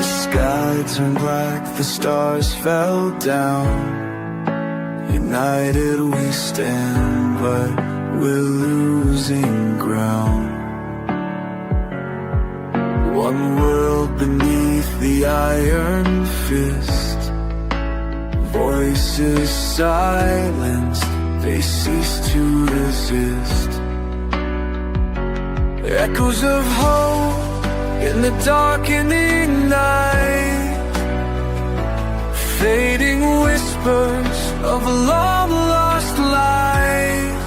sky turned black, the stars fell down. United we stand, but we're losing ground. One world beneath the iron fist. Voices silenced, they cease to resist. Echoes of hope in the darkening night. Fading whispers of a long-lost life.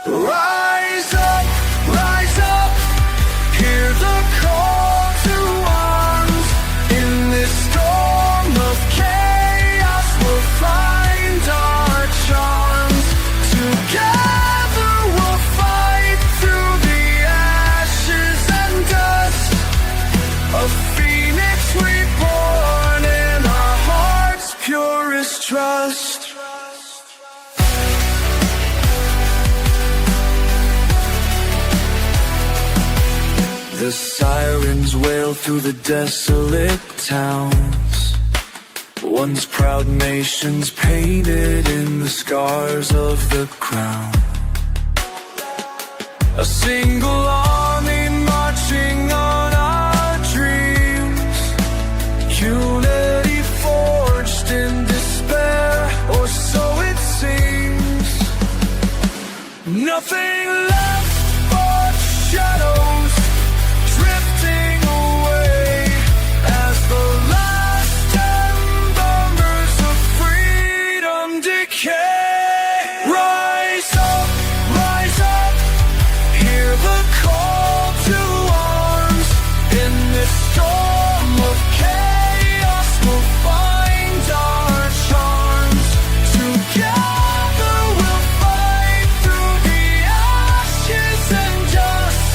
Rise up, hear the call to arms. In this storm of chaos, we'll find our charms. Together we'll fight through the ashes and dust. A phoenix reborn in our hearts' purest trust. The sirens wail through the desolate towns. Once proud nations painted in the scars of the crown. A single army marching on our dreams. Unity forged in despair, or so it seems. Nothing left but shadows drifting away as the last embers of freedom decay. Rise up, hear the call to arms. In this storm of chaos, we'll find our charms. Together we'll fight through the ashes and dust.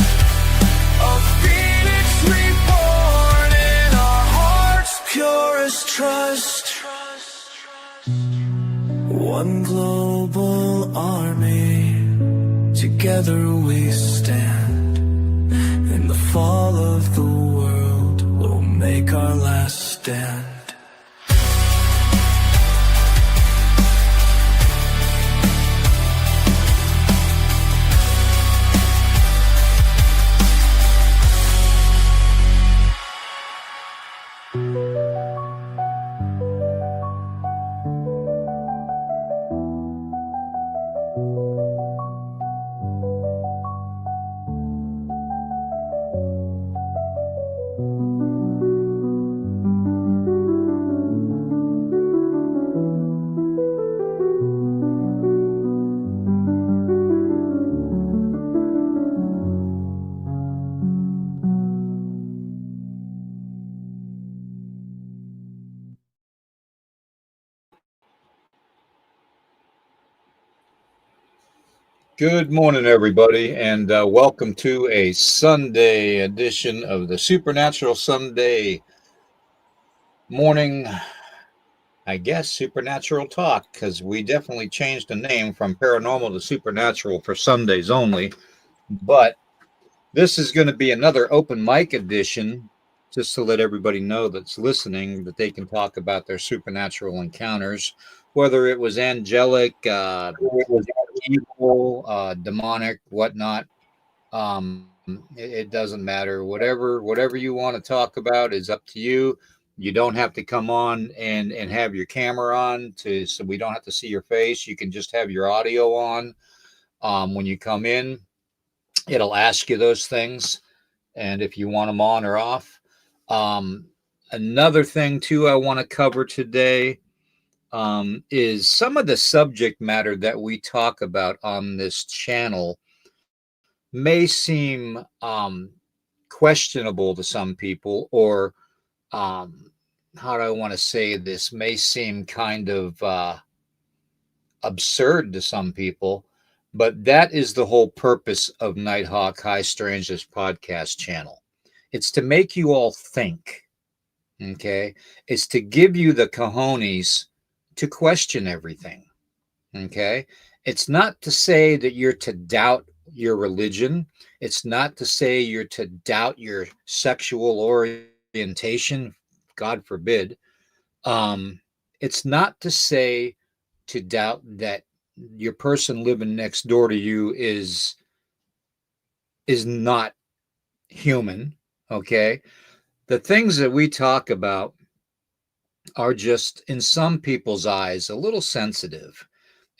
A phoenix reborn in our hearts' purest trust. One global army, together we stand. In the fall of the world, we'll make our last stand. Good morning, everybody, and welcome to a Sunday edition of the Supernatural Sunday morning, I guess, Supernatural Talk, because we definitely changed the name from Paranormal to Supernatural for Sundays only. But this is going to be another open mic edition, just to let everybody know that's listening that they can talk about their supernatural encounters, whether it was angelic, evil, demonic, whatnot. It doesn't matter. Whatever you want to talk about is up to you. You don't have to come on and have your camera on so we don't have to see your face. You can just have your audio on. When you come in, it'll ask you those things, and if you want them on or off. Another thing too I want to cover today is some of the subject matter that we talk about on this channel may seem questionable to some people, or how do I want to say this, may seem kind of absurd to some people, but that is the whole purpose of Nighthawk High Strangeness podcast channel. It's to make you all think, okay? It's to give you the cojones to question everything, okay? It's not to say that you're to doubt your religion. It's not to say you're to doubt your sexual orientation, God forbid, it's not to say to doubt that your person living next door to you is not human. Okay. The things that we talk about are just, in some people's eyes, a little sensitive.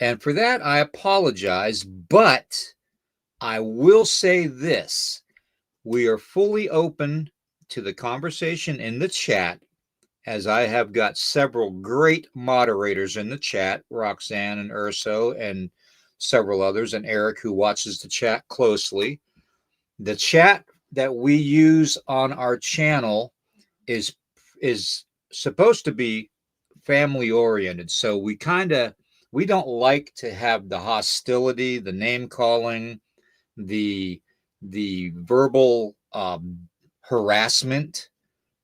And for that, I apologize. But I will say this: we are fully open to the conversation in the chat, as I have got several great moderators in the chat, Roxanne and Urso and several others, and Eric, who watches the chat closely. The chat that we use on our channel is supposed to be family oriented. So we don't like to have the hostility, the name calling, the verbal harassment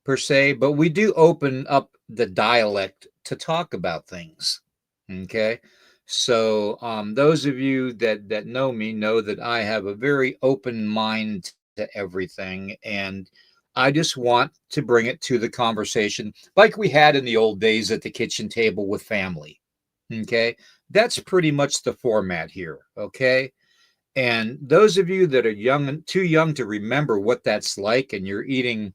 per se, but we do open up the dialect to talk about things. Okay. So those of you that know me know that I have a very open mind to everything, and I just want to bring it to the conversation like we had in the old days at the kitchen table with family. Okay. That's pretty much the format here. Okay. And those of you that are young, too young to remember what that's like, and you're eating,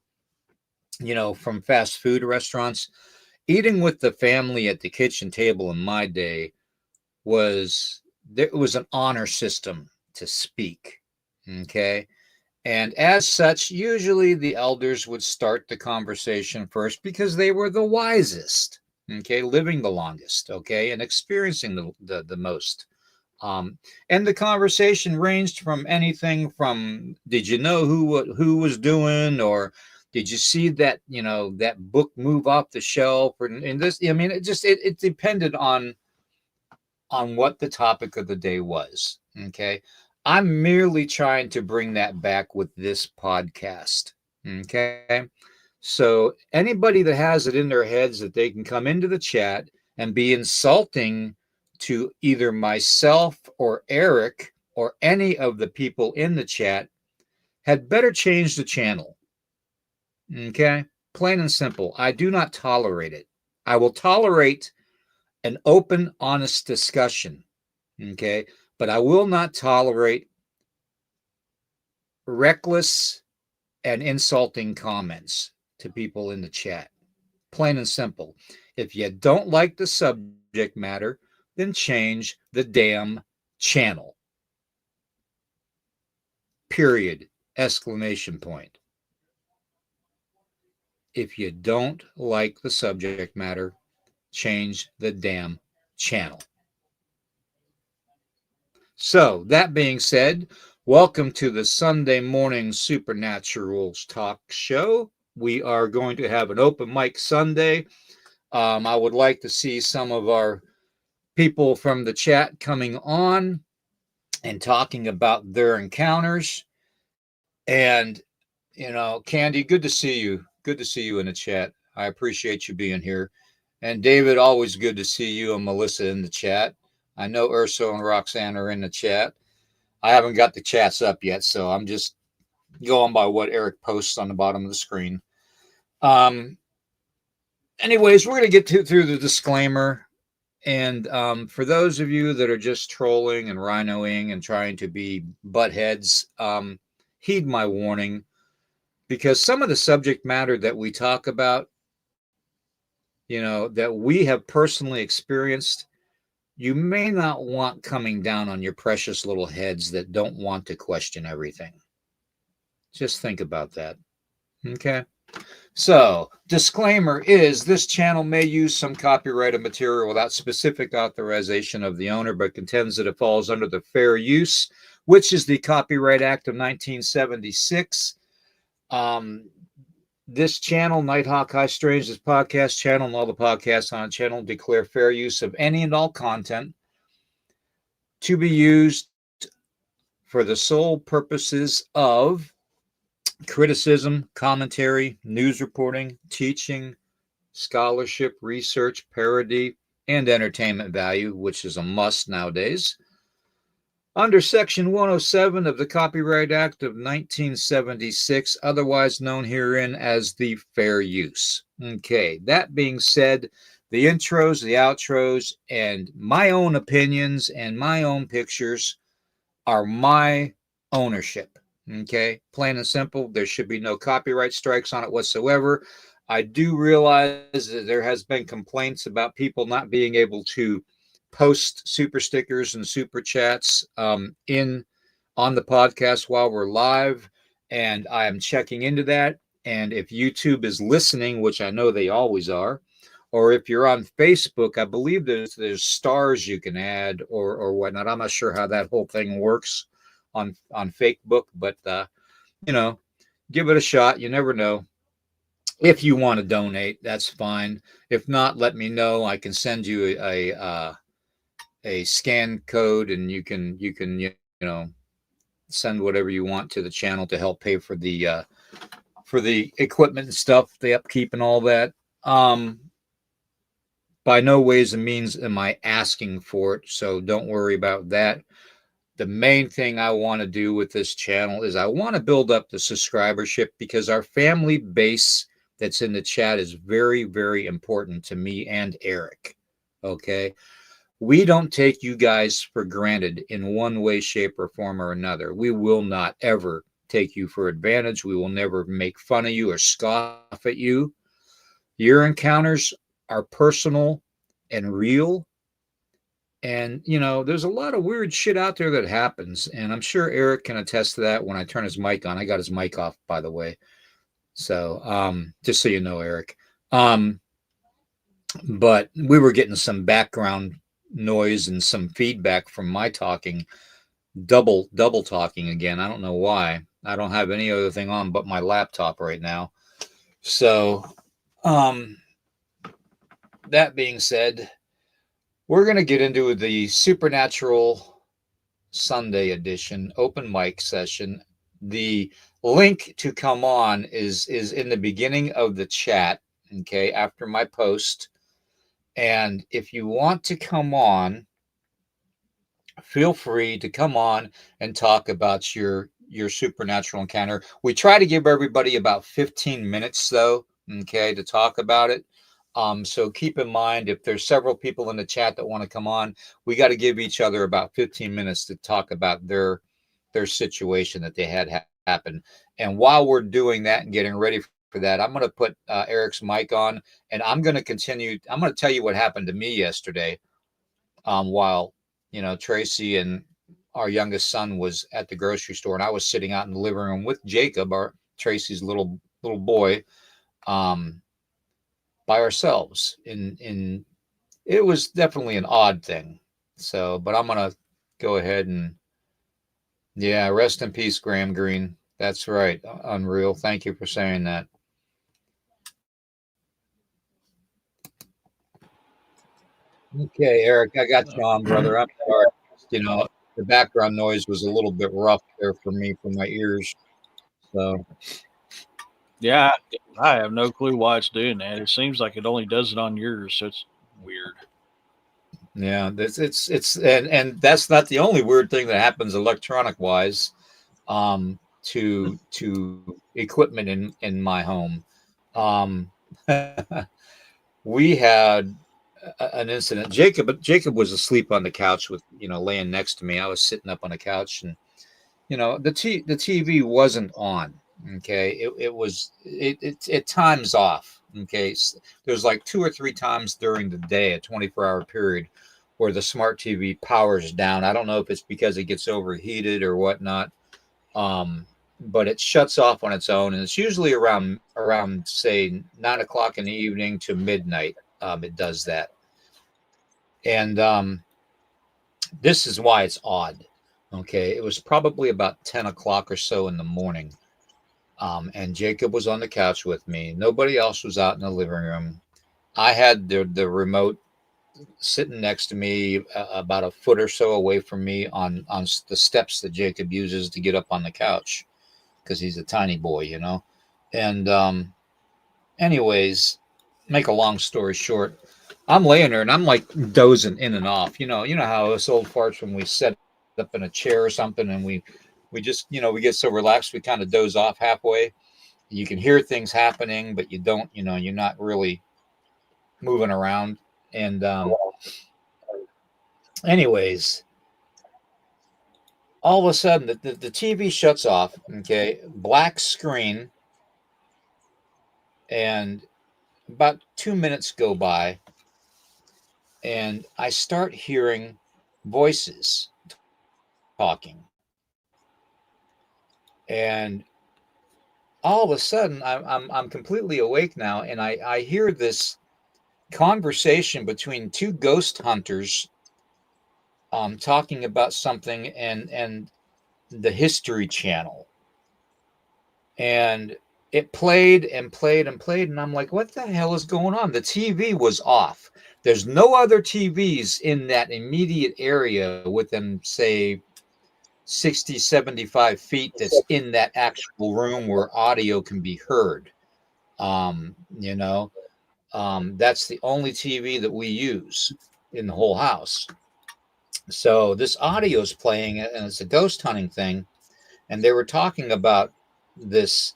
from fast food restaurants, eating with the family at the kitchen table in my day was an honor system to speak. Okay. And as such, usually the elders would start the conversation first because they were the wisest, okay, living the longest, okay, and experiencing the most. And the conversation ranged from anything from, did you know who was doing, or did you see that, that book move off the shelf, and this, I mean, it depended on what the topic of the day was. Okay. I'm merely trying to bring that back with this podcast. Okay. So anybody that has it in their heads that they can come into the chat and be insulting to either myself or Eric or any of the people in the chat had better change the channel. Okay. Plain and simple. I do not tolerate it. I will tolerate an open, honest discussion. Okay. But I will not tolerate reckless and insulting comments to people in the chat. Plain and simple. If you don't like the subject matter, then change the damn channel. Period. Exclamation point. If you don't like the subject matter, change the damn channel. So, that being said, welcome to the Sunday Morning Supernaturals Talk Show. We are going to have an open mic Sunday. I would like to see some of our people from the chat coming on and talking about their encounters. And, Candy, good to see you. Good to see you in the chat. I appreciate you being here. And David, always good to see you, and Melissa in the chat. I know Urso and Roxanne are in the chat. I haven't got the chats up yet, so I'm just going by what Eric posts on the bottom of the screen. Anyways, we're going to get through the disclaimer. And for those of you that are just trolling and rhinoing and trying to be buttheads, heed my warning, because some of the subject matter that we talk about, that we have personally experienced, you may not want coming down on your precious little heads that don't want to question everything. Just think about that. Okay. So, disclaimer is this channel may use some copyrighted material without specific authorization of the owner, but contends that it falls under the fair use, which is the Copyright Act of 1976. This channel, Nighthawk High Strange, this podcast channel, and all the podcasts on the channel declare fair use of any and all content to be used for the sole purposes of criticism, commentary, news reporting, teaching, scholarship, research, parody, and entertainment value, which is a must nowadays. under Section 107 of the Copyright Act of 1976, otherwise known herein as the fair use. Okay, that being said, the intros, the outros, and my own opinions and my own pictures are my ownership. Okay, plain and simple. There should be no copyright strikes on it whatsoever. I do realize that there has been complaints about people not being able to post super stickers and super chats in on the podcast while we're live, and I am checking into that. And if YouTube is listening, which I know they always are, or if you're on Facebook, I believe there's stars you can add or whatnot. I'm not sure how that whole thing works on Facebook, but you know, give it a shot. You never know. If you want to donate, that's fine. If not, let me know. I can send you a scan code, and you can know send whatever you want to the channel to help pay for the equipment and stuff, the upkeep and all that. By no ways and means am I asking for it, so don't worry about that. The main thing I want to do with this channel is I want to build up the subscribership, because our family base that's in the chat is very, very important to me and Eric. Okay. We don't take you guys for granted in one way, shape, or form or another. We will not ever take you for advantage. We will never make fun of you or scoff at you. Your encounters are personal and real. And, there's a lot of weird shit out there that happens. And I'm sure Eric can attest to that when I turn his mic on. I got his mic off, by the way. So, just so you know, Eric. But we were getting some background noise and some feedback from my talking, double talking again. I don't know why. I don't have any other thing on but my laptop right now. So, that being said, we're going to get into the Supernatural Sunday edition open mic session. The link to come on is in the beginning of the chat, okay, after my post. And if you want to come on, feel free to come on and talk about your supernatural encounter. We try to give everybody about 15 minutes, though, okay, to talk about it. So keep in mind, if there's several people in the chat that want to come on, we got to give each other about 15 minutes to talk about their situation that they had happen. And while we're doing that and getting ready for that, I'm going to put Eric's mic on, and I'm going to continue. I'm going to tell you what happened to me yesterday while, Tracy and our youngest son was at the grocery store, and I was sitting out in the living room with Jacob, Tracy's little boy, by ourselves. In it was definitely an odd thing. So, but I'm gonna go ahead and rest in peace, Graham Greene. That's right, Unreal. Thank you for saying that. Okay, Eric, I got you on, brother. I'm sorry. The background noise was a little bit rough there for me, for my ears. So, yeah, I have no clue why it's doing that. It seems like it only does it on yours, so it's weird. Yeah, it's and that's not the only weird thing that happens electronic wise to equipment in my home. We had an incident. Jacob was asleep on the couch with, laying next to me. I was sitting up on the couch, and the TV wasn't on. Okay, it times off. Okay, there's like 2 or 3 times during the day, a 24-hour period, where the smart TV powers down. I don't know if it's because it gets overheated or whatnot, but it shuts off on its own, and it's usually around say 9 o'clock in the evening to midnight. It does that, and this is why it's odd. Okay, it was probably about 10 o'clock or so in the morning. And Jacob was on the couch with me. Nobody else was out in the living room. I had the remote sitting next to me, about a foot or so away from me on the steps that Jacob uses to get up on the couch, because he's a tiny boy, And anyways, make a long story short, I'm laying there and I'm like dozing in and off. You know how us old farts, when we set up in a chair or something, and we just, we get so relaxed we kind of doze off halfway. You can hear things happening, but you don't, you're not really moving around. And anyways, all of a sudden the TV shuts off. Okay, black screen, and about 2 minutes go by, and I start hearing voices talking, and all of a sudden I'm completely awake now, and I hear this conversation between two ghost hunters, talking about something, and the History Channel, and it played and played and played, and I'm like, what the hell is going on? The TV was off. There's no other TVs in that immediate area within, say, 60, 75 feet that's in that actual room where audio can be heard. You know, that's the only TV that we use in the whole house. So this audio is playing, and it's a ghost hunting thing, and they were talking about this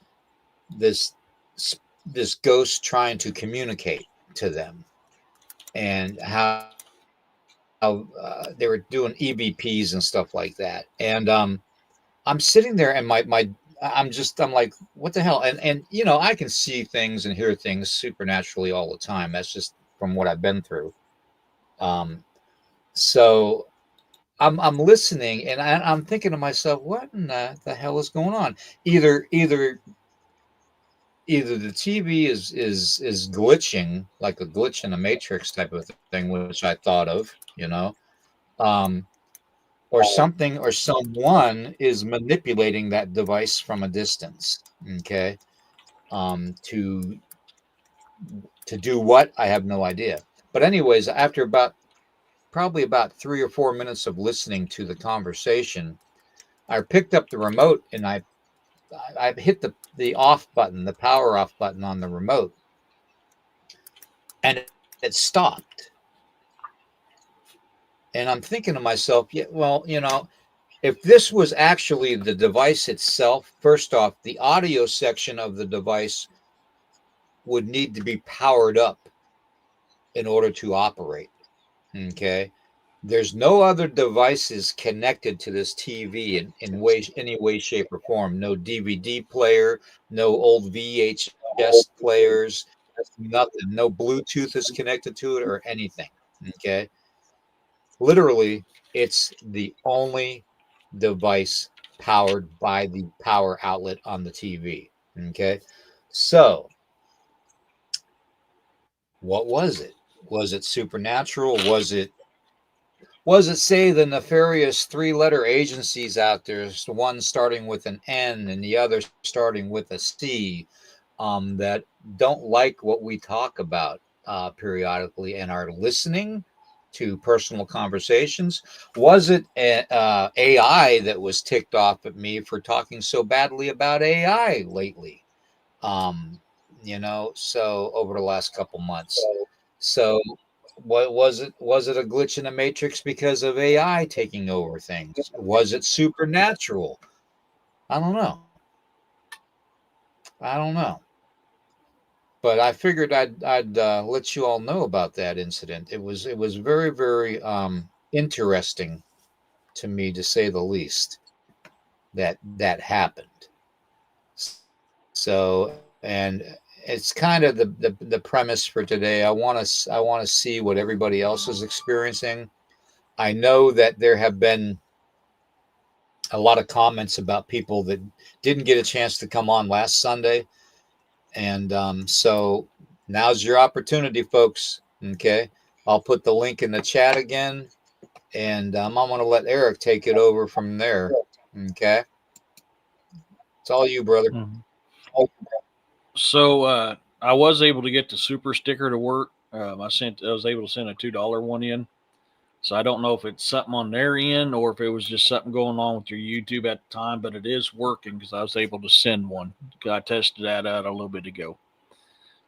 this this ghost trying to communicate to them, and how they were doing EVPs and stuff like that. And I'm sitting there, and I'm like, what the hell? And I can see things and hear things supernaturally all the time. That's just from what I've been through. So I'm listening, and I'm thinking to myself, what in the hell is going on? Either the TV is glitching, like a glitch in a matrix type of thing, which I thought of, um, or something or someone is manipulating that device from a distance. Okay. To do what, I have no idea. But anyways, after probably about 3 or 4 minutes of listening to the conversation, I picked up the remote, and I hit the off button, the power off button on the remote, and it stopped. And I'm thinking to myself, yeah, well, if this was actually the device itself, first off, the audio section of the device would need to be powered up in order to operate. Okay. There's no other devices connected to this TV in any way, shape, or form. No DVD player, no old VHS players, nothing. No Bluetooth is connected to it or anything. Okay. Literally, it's the only device powered by the power outlet on the TV. Okay. So, what was it? Was it supernatural? Was it, say, the nefarious 3-letter agencies out there, one starting with an N and the other starting with a C, that don't like what we talk about periodically and are listening to personal conversations? Was it AI that was ticked off at me for talking so badly about AI lately? So over the last couple months. So what was it? Was it a glitch in the matrix because of AI taking over things? Was it supernatural? I don't know. But I figured I'd let you all know about that incident. It was very, very interesting to me, to say the least, that happened. So, and it's kind of the premise for today. I want to see what everybody else is experiencing. I know that there have been a lot of comments about people that didn't get a chance to come on last Sunday. And so now's your opportunity, folks. Okay. I'll put the link in the chat again. And I'm going to let Eric take it over from there. Okay. It's all you, brother. Mm-hmm. So I was able to get the super sticker to work. I was able to send a $2 one in. So I don't know if it's something on their end or if it was just something going on with your YouTube at the time, but it is working because I was able to send one. I tested that out a little bit ago.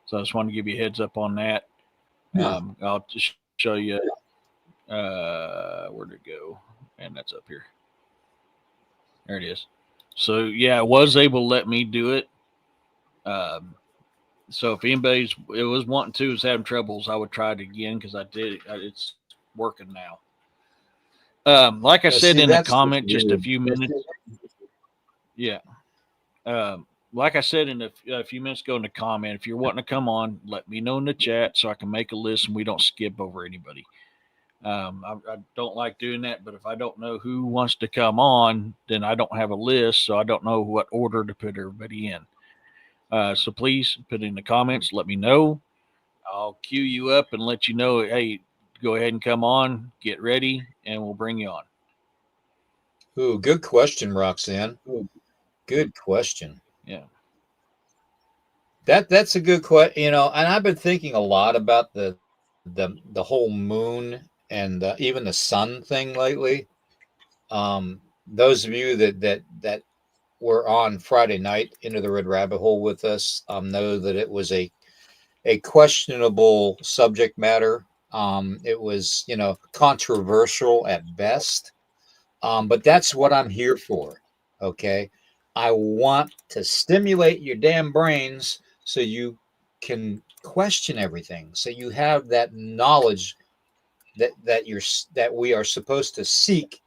So I just want to give you a heads up on that. Yeah. I'll just show you where'd it go? And that's up here. There it is. So yeah, it was able to let me do it. Um, so if anybody's it was wanting to is having troubles, I would try it again because I did it. It's working now. Like I said See, in the that's what's comment just a weird. few minutes. Yeah. Like I said a few minutes ago in the comment, if you're wanting to come on, let me know in the chat so I can make a list and we don't skip over anybody. I don't like doing that, but if I don't know who wants to come on, then I don't have a list, so I don't know what order to put everybody in. So please put in the comments, let me know. I'll queue you up and let you know, hey, go ahead and come on, get ready, and we'll bring you on. Ooh, good question, Roxanne. Good question. Yeah. That's a good question. And I've been thinking a lot about the whole moon and even the sun thing lately. Those of you that were on Friday night into the Red Rabbit Hole with us know that it was a questionable subject matter. It was controversial at best. But that's what I'm here for. Okay. I want to stimulate your damn brains so you can question everything. So you have that knowledge that we are supposed to seek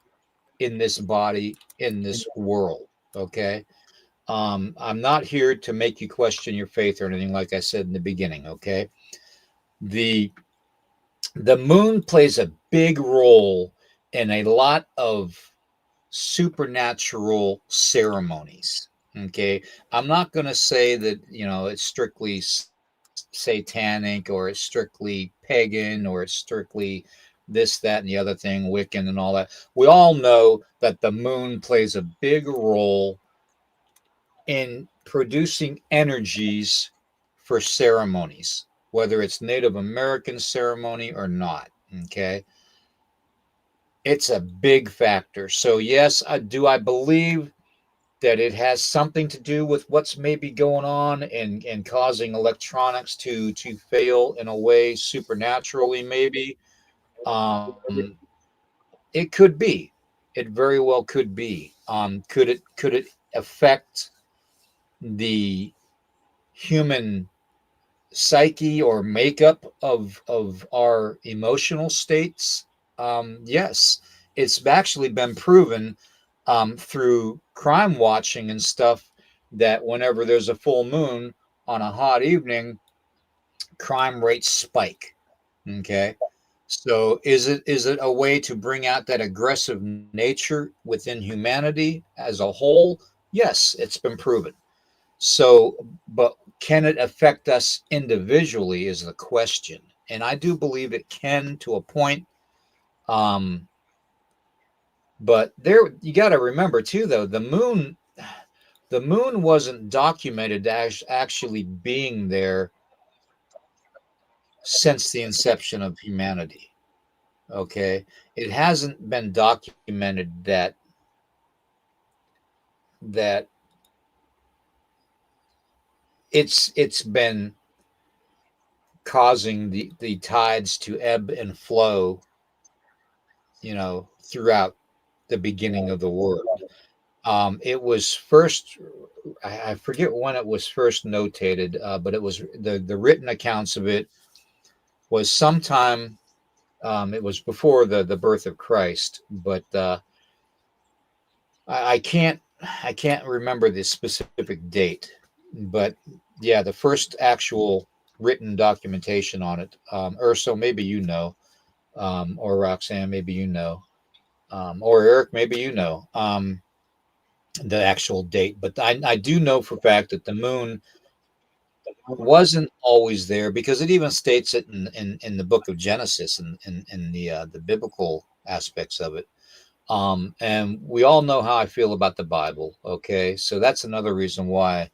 in this body, in this world. Okay. I'm not here to make you question your faith or anything, like I said in the beginning. Okay. The the moon plays a big role in a lot of supernatural ceremonies. Okay. I'm not going to say that, it's strictly satanic or it's strictly pagan or it's strictly this, that, and the other thing, Wiccan and all that. We all know that the moon plays a big role in producing energies for ceremonies, whether it's Native American ceremony or not. Okay. It's a big factor. So, yes, I believe that it has something to do with what's maybe going on and causing electronics to fail in a way supernaturally, maybe. It could be. It very well could be. Could it affect the human psyche or makeup of our emotional states? Yes, it's actually been proven through crime watching and stuff that whenever there's a full moon on a hot evening, crime rates spike. Okay. So is it a way to bring out that aggressive nature within humanity as a whole? Yes, it's been proven. So, but can it affect us individually is the question. And I do believe it can to a point. Um, but there, you got to remember too, though, the moon wasn't documented as actually being there since the inception of humanity. Okay. It hasn't been documented that it's been causing the tides to ebb and flow, throughout the beginning of the world. It was first, I forget when it was first notated, but it was the written accounts of it was sometime. It was before the birth of Christ, but I can't remember the specific date. But yeah, the first actual written documentation on it. Urso, maybe or Roxanne, maybe or Eric, maybe the actual date. But I do know for a fact that the moon wasn't always there because it even states it in the book of Genesis and in the biblical aspects of it. And we all know how I feel about the Bible. Okay. So that's another reason why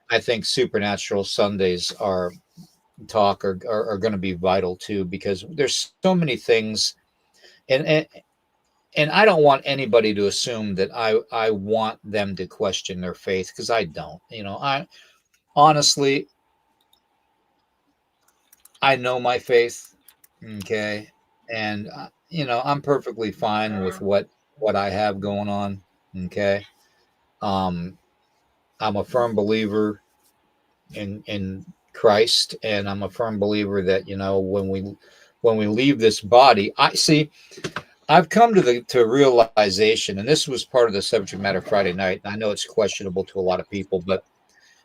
I think Supernatural Sundays are going to be vital too, because there's so many things. And I don't want anybody to assume that I want them to question their faith, because I don't. I honestly, I know my faith. Okay. And I'm perfectly fine with what I have going on. Okay. Um, I'm a firm believer in Christ, and I'm a firm believer that, when we leave this body, I see. I've come to realization, and this was part of the subject matter Friday night. And I know it's questionable to a lot of people, but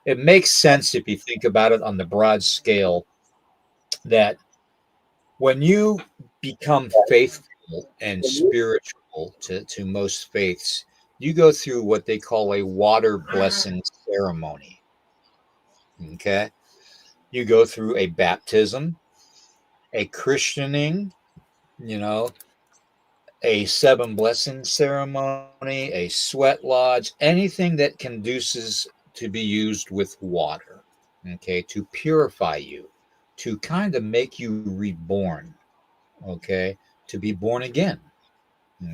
it makes sense if you think about it on the broad scale that when you become faithful and spiritual to most faiths, you go through what they call a water blessing ceremony. Okay. You go through a baptism, a christening, you know, a seven blessing ceremony, a sweat lodge, anything that conduces to be used with water, okay, to purify you, to kind of make you reborn, okay, to be born again,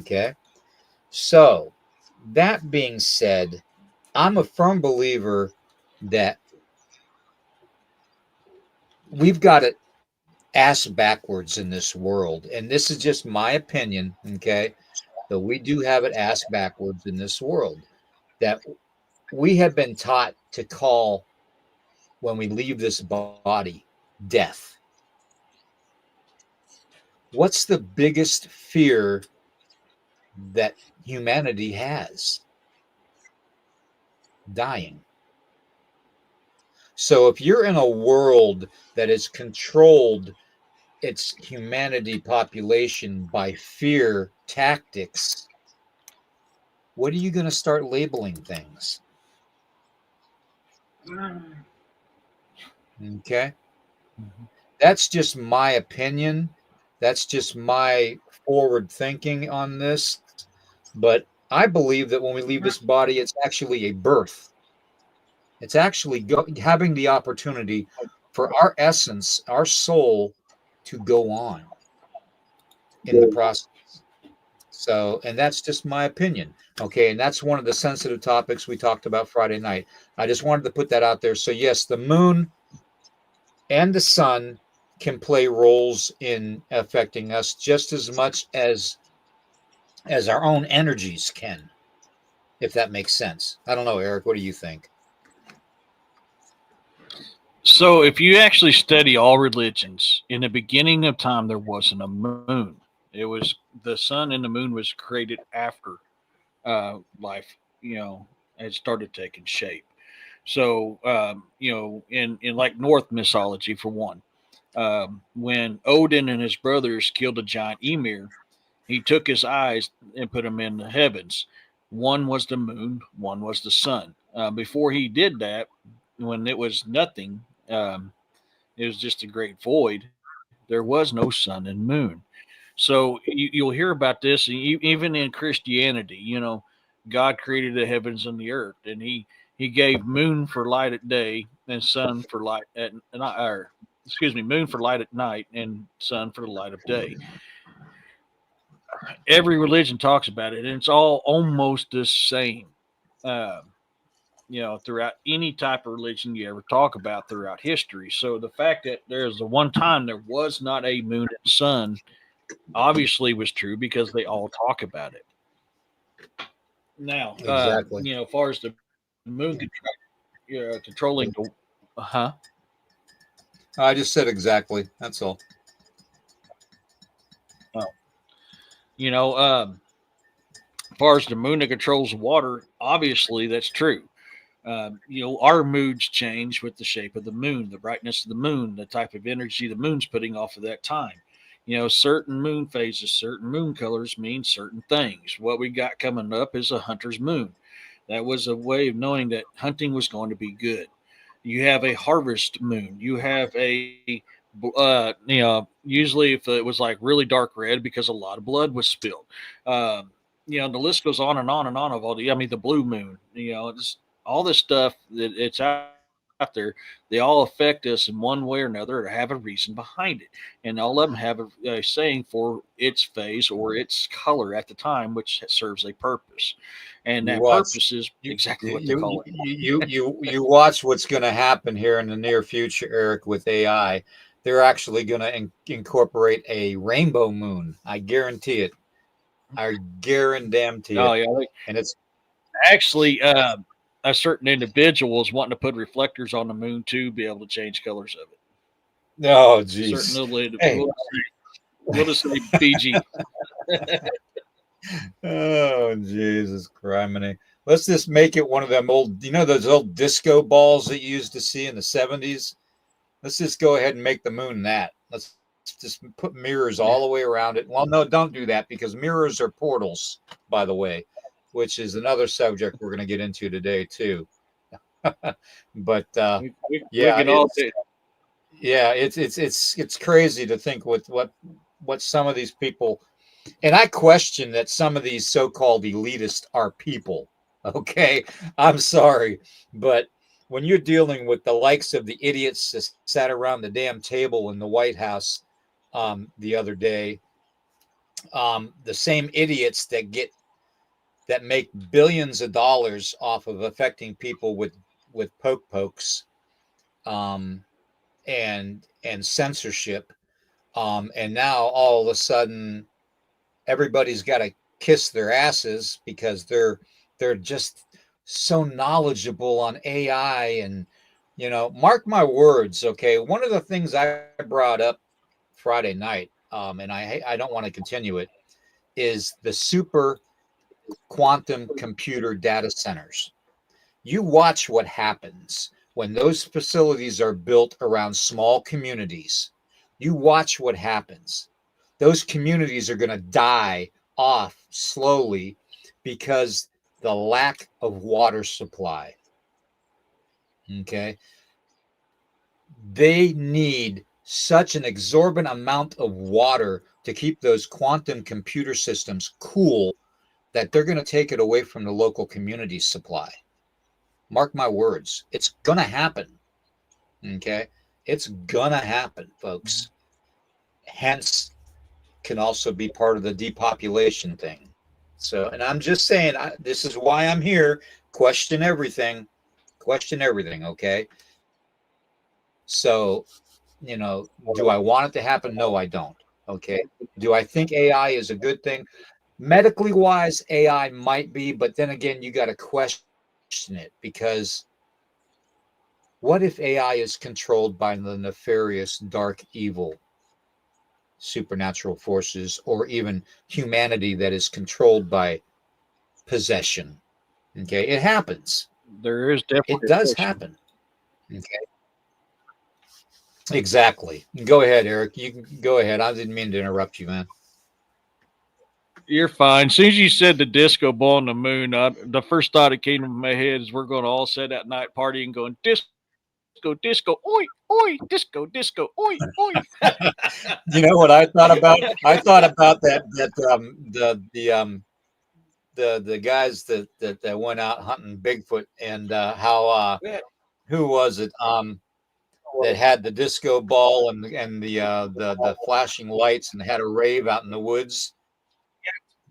okay. So, that being said, I'm a firm believer that we've got it ass backwards in this world. And this is just my opinion, okay? But we do have it ass backwards in this world that we have been taught to call when we leave this body death. What's the biggest fear that humanity has? Dying. So if you're in a world that is controlled its humanity population by fear tactics, what are you going to start labeling things? Okay. That's just my opinion. That's just my forward thinking on this. But I believe that when we leave this body, it's actually a birth. It's actually having the opportunity for our essence, our soul, to go on in the process. So, and that's just my opinion. Okay. And that's one of the sensitive topics we talked about Friday night. I just wanted to put that out there. So, yes, the moon and the sun can play roles in affecting us just as much as our own energies can, if that makes sense. I don't know, Eric, what do you think? So, if you actually study all religions, in the beginning of time, there wasn't a moon. It was the sun and the moon was created after life, had started taking shape. So, in like North mythology, for one, when Odin and his brothers killed a giant emir, he took his eyes and put them in the heavens. One was the moon, one was the sun. Before he did that, when it was nothing, it was just a great void. There was no sun and moon. So you'll hear about this, and even in Christianity, God created the heavens and the earth, and He gave moon for light at day and sun for light at night. Or, excuse me, moon for light at night and sun for the light of day. Every religion talks about it, and it's all almost the same. Uh, throughout any type of religion you ever talk about throughout history. So the fact that there's the one time there was not a moon and sun obviously was true because they all talk about it. Now, Exactly. as far as the moon controlling the, huh? I just said exactly. That's all. Oh. You know, as far as the moon that controls water, obviously that's true. Our moods change with the shape of the moon, the brightness of the moon, the type of energy the moon's putting off at that time. Certain moon phases, certain moon colors mean certain things. What we got coming up is a hunter's moon. That was a way of knowing that hunting was going to be good. You have a harvest moon. You have usually if it was like really dark red because a lot of blood was spilled. The list goes on and on and on of the blue moon. All this stuff that it's out there, they all affect us in one way or another or have a reason behind it. And all of them have a saying for its phase or its color at the time, which serves a purpose. And You that watch. purpose is You exactly what they you call it. you watch what's going to happen here in the near future, Eric, with AI. They're actually going to incorporate a rainbow moon. I guarantee it. I guarantee Oh, it. yeah. And it's Actually, a certain individual was wanting to put reflectors on the moon to be able to change colors of it. Oh, Certain geez. little Hey. we'll just say BG. Oh, Jesus criminy. Let's just make it one of them old, those old disco balls that you used to see in the 70s? Let's just go ahead and make the moon that. Let's just put mirrors all the way around it. Well, no, don't do that, because mirrors are portals, by the way, which is another subject we're going to get into today, too. But We yeah, can all do. yeah, it's crazy to think with what some of these people, and I question that some of these so-called elitists are people. Okay, I'm sorry, but when you're dealing with the likes of the idiots that sat around the damn table in the White House the other day, the same idiots that make billions of dollars off of affecting people with pokes, and censorship, and now all of a sudden everybody's got to kiss their asses because they're just so knowledgeable on AI. And mark my words, okay, one of the things I brought up Friday night, and I don't want to continue it, is the super quantum computer data centers. You watch what happens when those facilities are built around small communities. You watch what happens. Those communities are going to die off slowly because the lack of water supply. Okay. They need such an exorbitant amount of water to keep those quantum computer systems cool that they're going to take it away from the local community supply. Mark my words, it's going to happen. Okay. It's going to happen, folks. Hence, can also be part of the depopulation thing. So, and I'm just saying, this is why I'm here. Question everything. Question everything. Okay. So, do I want it to happen? No, I don't. Okay. Do I think AI is a good thing? Medically wise, AI might be, but then again, you got to question it, because what if AI is controlled by the nefarious, dark, evil supernatural forces, or even humanity that is controlled by possession? Okay, it happens. There is definitely It does happen. Okay, exactly. Go ahead, Eric. You can go ahead. I didn't mean to interrupt you, man. You're fine. As soon as you said the disco ball on the moon, the first thought that came to my head is we're going to all sit that night party and going disco, disco, oi, oi, disco, disco, oi, oi. You know what I thought about? I thought about the guys that went out hunting Bigfoot, and how who was it that had the disco ball and the flashing lights and had a rave out in the woods.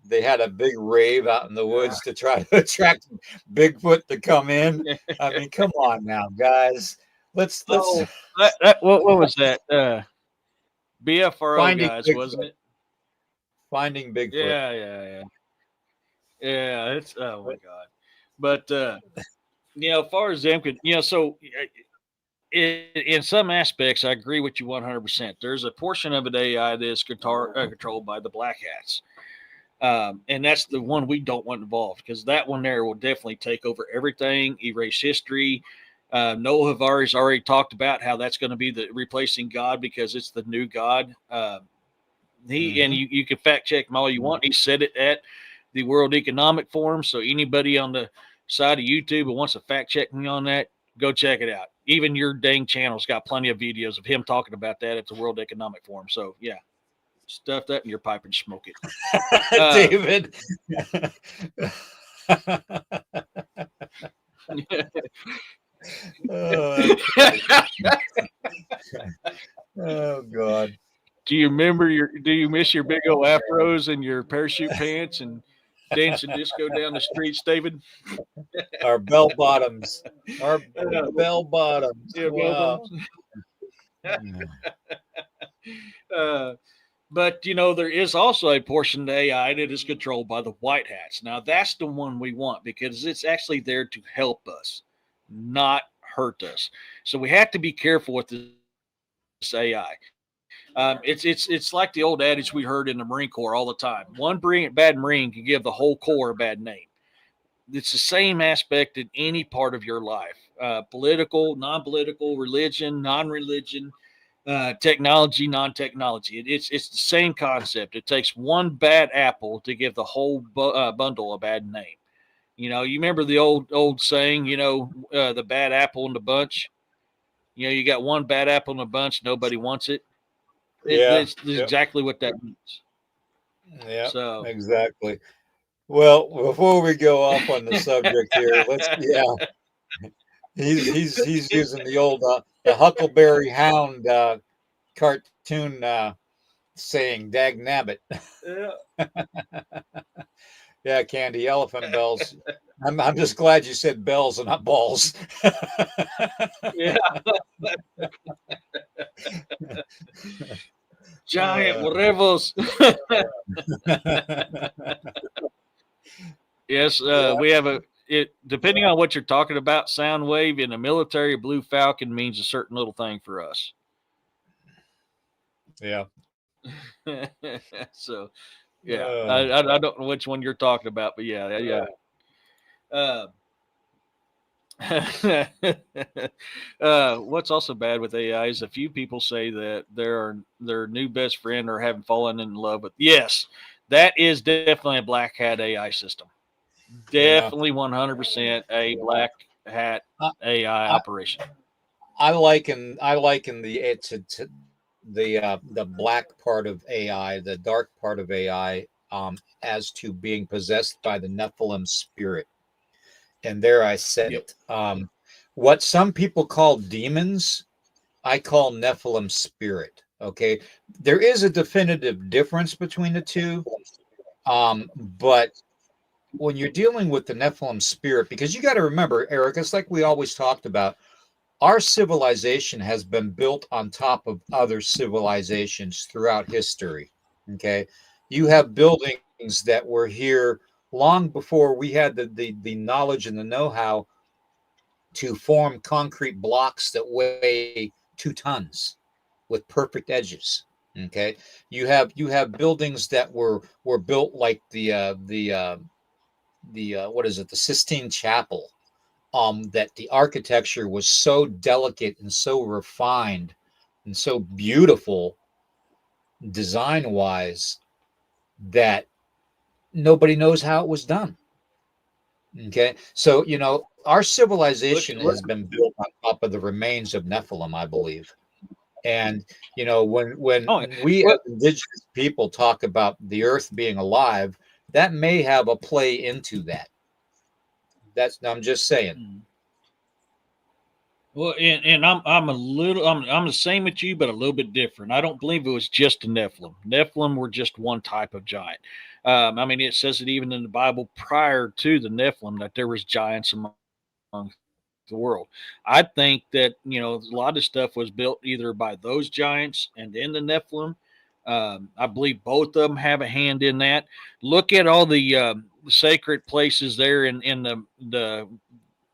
They had a big rave out in the woods to try to attract Bigfoot to come in. I mean, come on now, guys. Let's what was that? BFRO finding guys, Bigfoot. wasn't it? Finding Bigfoot. Yeah. It's oh my god. But as far as them could, so in some aspects, I agree with you 100%. There's a portion of it AI that is controlled by the black hats. And that's the one we don't want involved, because that one there will definitely take over everything, erase history. Noah Havari's already talked about how that's going to be the replacing God, because it's the new God. And you can fact check him all you want. He said it at the World Economic Forum. So anybody on the side of YouTube who wants to fact check me on that, go check it out. Even your dang channel's got plenty of videos of him talking about that at the World Economic Forum. So yeah, stuff that in your pipe and smoke it. David. Oh God. Do you miss your big old afros and your parachute pants and dancing disco down the streets, David? Our bell bottoms. Our bell bottoms. Yeah, Wow. But there is also a portion of the AI that is controlled by the white hats. Now that's the one we want because it's actually there to help us, not hurt us. So we have to be careful with this AI. It's like the old adage we heard in the Marine Corps all the time. One bad Marine can give the whole Corps a bad name. It's the same aspect in any part of your life: political, non-political, religion, non-religion, technology, non-technology. It's the same concept. It takes one bad apple to give the whole bundle a bad name. You remember the old saying, the bad apple in the bunch. You got one bad apple in the bunch, nobody wants it. Yeah. It's Yep. exactly what that means. Yeah. So, Exactly. Well, before we go off on the subject here, he's using the old the Huckleberry Hound cartoon saying "Dag nabbit." yeah. Yeah, Candy, elephant bells. I'm just glad you said bells and not balls. Yeah. Giant whatevers. Yes, Yeah, we have it depending on what you're talking about. Sound wave in the military, Blue Falcon means a certain little thing for us. yeah. So, yeah, Uh, I don't know which one you're talking about, but yeah. Uh, what's also bad with AI is a few people say that their new best friend or haven't fallen in love with. Yes, that is definitely a black hat AI system. yeah. Definitely 100% a black hat I, AI I operation. I liken the black part of AI, the dark part of AI, as to being possessed by the Nephilim spirit. And there I said Yep. it. What some people call demons, I call Nephilim spirit. Okay, there is a definitive difference between the two, but when you're dealing with the Nephilim spirit, because you got to remember, Eric, it's like we always talked about. Our civilization has been built on top of other civilizations throughout history. Okay, you have buildings that were here long before we had the knowledge and the know-how to form concrete blocks that weigh 2 tons with perfect edges. Okay, you have buildings that were built like the what is it, the Sistine Chapel, that the architecture was so delicate and so refined and so beautiful design wise that nobody knows how it was done. Okay, so our Look, civilization look. has been built on top of the remains of Nephilim, I believe. And when Oh, we as well, indigenous people talk about the earth being alive, that may have a play into that. I'm just saying. mm. Well, and I'm the same with you, but a little bit different. I don't believe it was just a Nephilim. Nephilim were just one type of giant. I mean, it says it even in the Bible prior to the Nephilim that there was giants among the world. I think that a lot of stuff was built either by those giants and then the Nephilim. I believe both of them have a hand in that. Look at all the sacred places there in the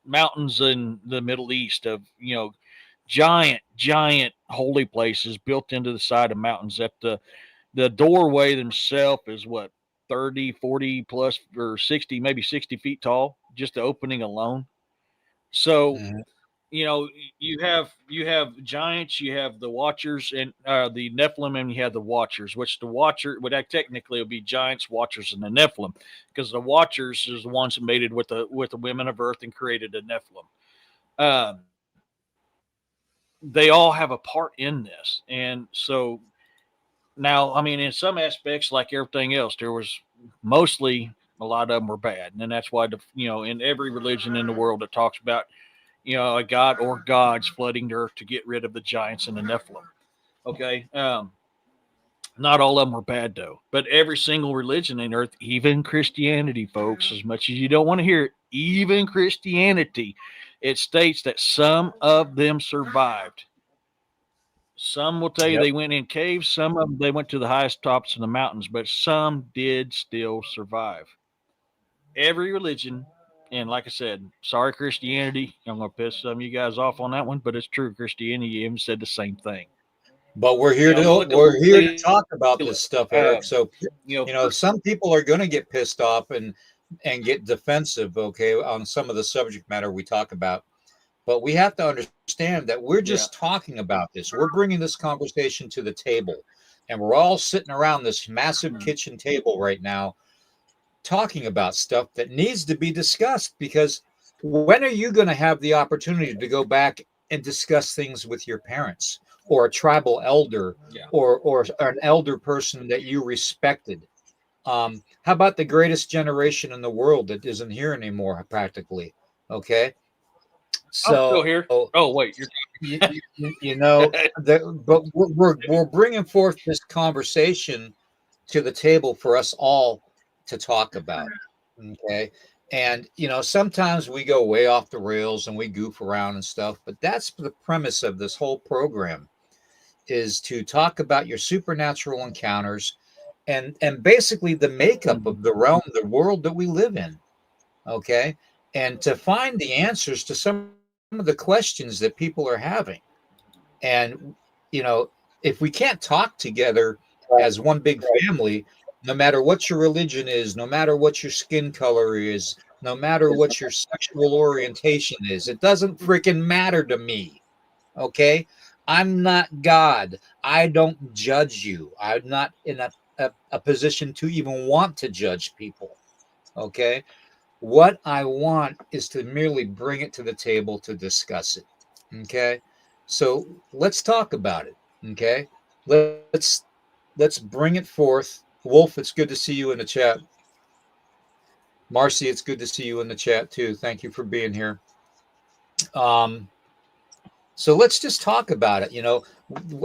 mountains in the Middle East of giant holy places built into the side of mountains that the doorway themselves is what 30, 40 plus or 60, maybe 60 feet tall, just the opening alone. So Mhm. you know you have giants, you have the watchers and the Nephilim, and you have the watchers, which the watcher would act technically would be giants, watchers, and the Nephilim, because the watchers is the ones that mated with the women of earth and created the Nephilim. um, they all have a part in this. And so now, I mean, in some aspects, like everything else, there was mostly a lot of them were bad. And that's why, in every religion in the world that talks about, a god or gods flooding the earth to get rid of the giants and the Nephilim. Okay. Not all of them were bad, though. But every single religion in earth, even Christianity, folks, as much as you don't want to hear it, even Christianity, it states that some of them survived. Some will tell you they went in caves. Some of them, they went to the highest tops of the mountains, but some did still survive. Every religion, and like I said, sorry, Christianity, I'm going to piss some of you guys off on that one, but it's true. Christianity even said the same thing. But we're here to talk about this stuff, Eric. So some people are going to get pissed off and get defensive, okay, on some of the subject matter we talk about. But we have to understand that we're just talking about this. We're bringing this conversation to the table, and we're all sitting around this massive kitchen table right now talking about stuff that needs to be discussed, because when are you going to have the opportunity to go back and discuss things with your parents or a tribal elder or an elder person that you respected? How about the greatest generation in the world that isn't here anymore, practically? Okay. So, I'm still here. Oh, wait. But we're bringing forth this conversation to the table for us all to talk about. Okay. And, sometimes we go way off the rails and we goof around and stuff, but that's the premise of this whole program, is to talk about your supernatural encounters and basically the makeup of the realm, the world that we live in. Okay. And to find the answers to some of the questions that people are having. And, if we can't talk together as one big family, no matter what your religion is, no matter what your skin color is, no matter what your sexual orientation is, it doesn't freaking matter to me. Okay. I'm not God. I don't judge you. I'm not in a position to even want to judge people. Okay. What I want is to merely bring it to the table to discuss it. Okay. So let's talk about it. Okay. Let's bring it forth. Wolf, it's good to see you in the chat. Marcy, it's good to see you in the chat too. Thank you for being here. So let's just talk about it.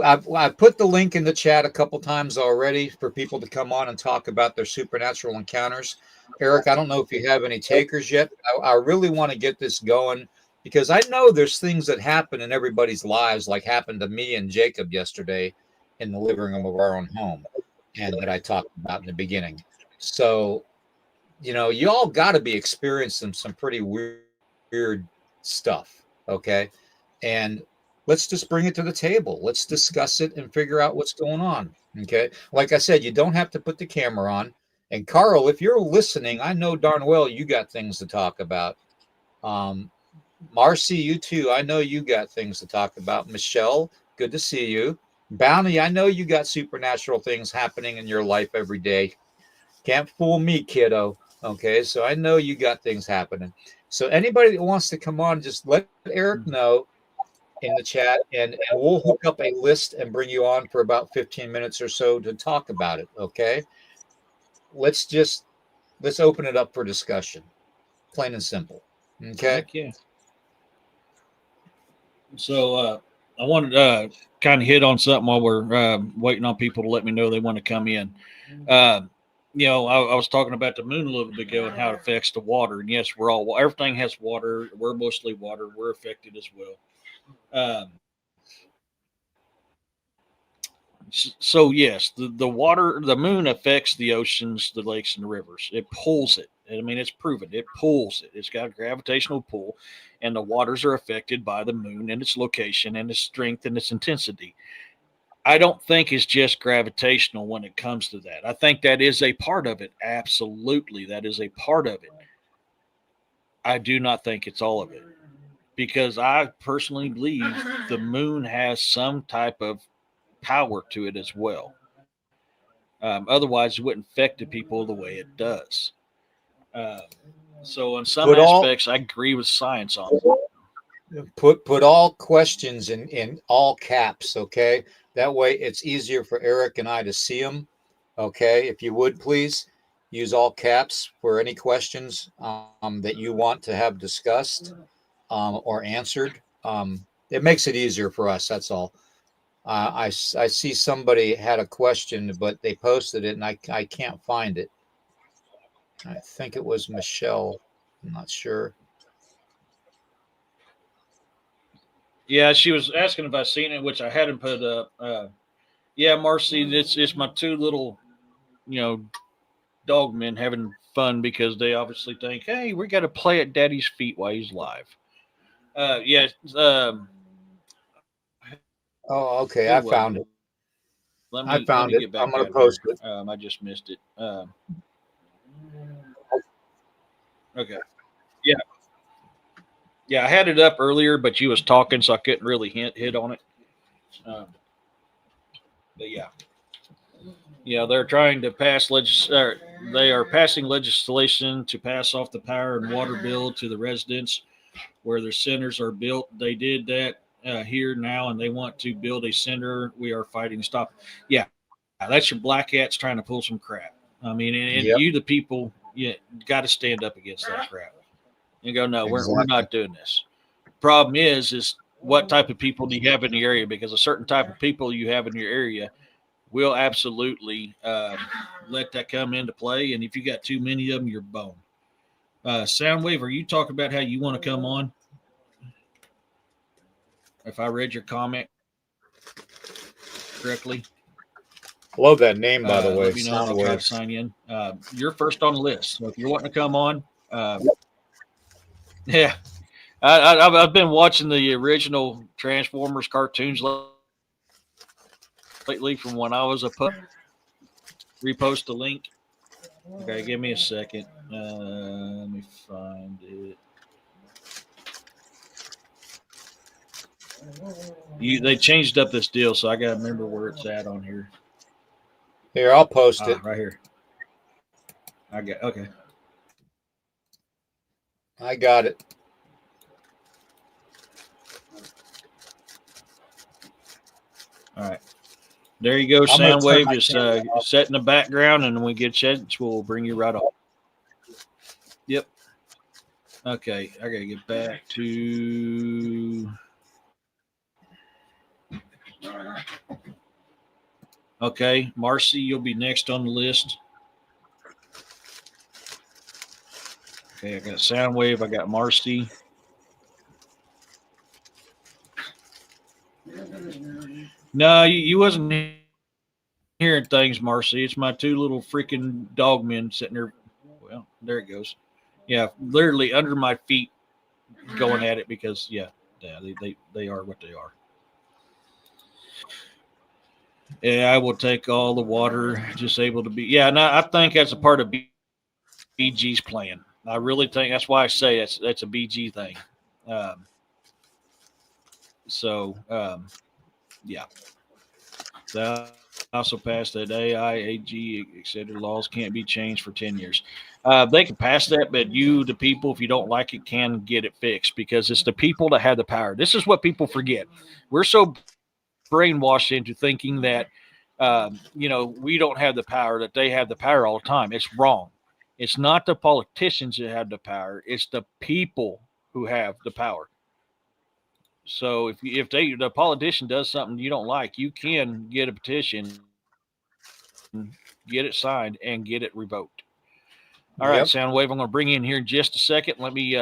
I've put the link in the chat a couple times already for people to come on and talk about their supernatural encounters. Eric, I don't know if you have any takers yet. I really want to get this going, because I know there's things that happen in everybody's lives, like happened to me and Jacob yesterday in the living room of our own home, and that I talked about in the beginning. So, you all got to be experiencing some pretty weird stuff. Okay. And let's just bring it to the table. Let's discuss it and figure out what's going on. Okay. Like I said, you don't have to put the camera on. And Carl, if you're listening, I know darn well you got things to talk about. Marcy, you too. I know you got things to talk about. Michelle, good to see you. Bounty, I know you got supernatural things happening in your life every day. Can't fool me, kiddo. Okay. So I know you got things happening. So anybody that wants to come on, just let Eric know in the chat, and we'll hook up a list and bring you on for about 15 minutes or so to talk about it. Okay. Let's open it up for discussion, plain and simple. Okay. Yeah. So I wanted to kind of hit on something while we're waiting on people to let me know they want to come in. I was talking about the moon a little bit ago and how it affects the water. And yes, everything has water. We're mostly water. We're affected as well. So yes, the water, the moon affects the oceans, the lakes, and the rivers. It pulls it. I mean, it's proven. It pulls it. It's got a gravitational pull, and the waters are affected by the moon and its location and its strength and its intensity. I don't think it's just gravitational when it comes to that. I think that is a part of it. Absolutely, that is a part of it. I do not think it's all of it, because I personally believe the moon has some type of power to it as well. Otherwise, it wouldn't affect the people the way it does. So, in some aspects, I agree with science on it. Put all questions in all caps, okay? That way it's easier for Eric and I to see them. Okay, if you would please use all caps for any questions that you want to have discussed or answered. It makes it easier for us. That's all. I see somebody had a question, but they posted it and I can't find it. I think it was Michelle. I'm not sure. Yeah, she was asking if I seen it, which I hadn't put up. Yeah, Marcy, it's my two little, you know, dog men having fun because they obviously think, hey, we got to play at Daddy's feet while he's live. Yeah. Oh, okay. Who I was found it? it. Let I me let found me it. get I'm back gonna out here. post it. I just missed it. Okay. Yeah, yeah. I had it up earlier, but you was talking, so I couldn't really hit on it. Um, but yeah, yeah. They're trying to pass They are passing legislation to pass off the power and water bill to the residents where their centers are built. They did that here now, and they want to build a center. We are fighting to stop. Yeah, that's your black hats trying to pull some crap. I mean, and Yep, you, the people, you got to stand up against that crap and go, no, we're exactly. not doing this. Problem is what type of people do you have in the area? Because a certain type of people you have in your area will absolutely let that come into play. And if you got too many of them, you're boned. Soundwave, are you talking about how you want to come on? If I read your comment correctly, Love that name, by the way. let me know and I'll try to Soundwave. sign in. You're first on the list. So if you're wanting to come on, yeah, I've been watching the original Transformers cartoons lately from when I was a pup. Repost the link. Okay, give me a second. Let me find it. They changed up this deal, so I gotta remember where it's at on here. Here, I'll post it. Right here. I got okay. I got it. All right. There you go, I'm gonna turn Soundwave. my Just camera off. set in the background, and when we get chance, we'll bring you right on. Yep. Okay, I gotta get back to. Okay, Marcy, you'll be next on the list. Okay, I got Soundwave. I got Marcy. No, you wasn't hearing things, Marcy. It's my two little freaking dog men sitting there. Well, there it goes. Yeah, literally under my feet, going at it because they are what they are. Yeah, I will take all the water. Just able to be. Yeah, and I think that's a part of BG's plan. I really think that's why I say that's a BG thing. Um, so yeah. They also passed that AIAG, etc. laws can't be changed for 10 years. They can pass that, but you, the people, if you don't like it, can get it fixed because it's the people that have the power. This is what people forget. We're so brainwashed into thinking that, we don't have the power, that they have the power all the time. It's wrong. It's not the politicians that have the power. It's the people who have the power. So if the politician does something you don't like, you can get a petition, get it signed, and get it revoked. All right, Yep. Soundwave, I'm going to bring you in here in just a second. Let me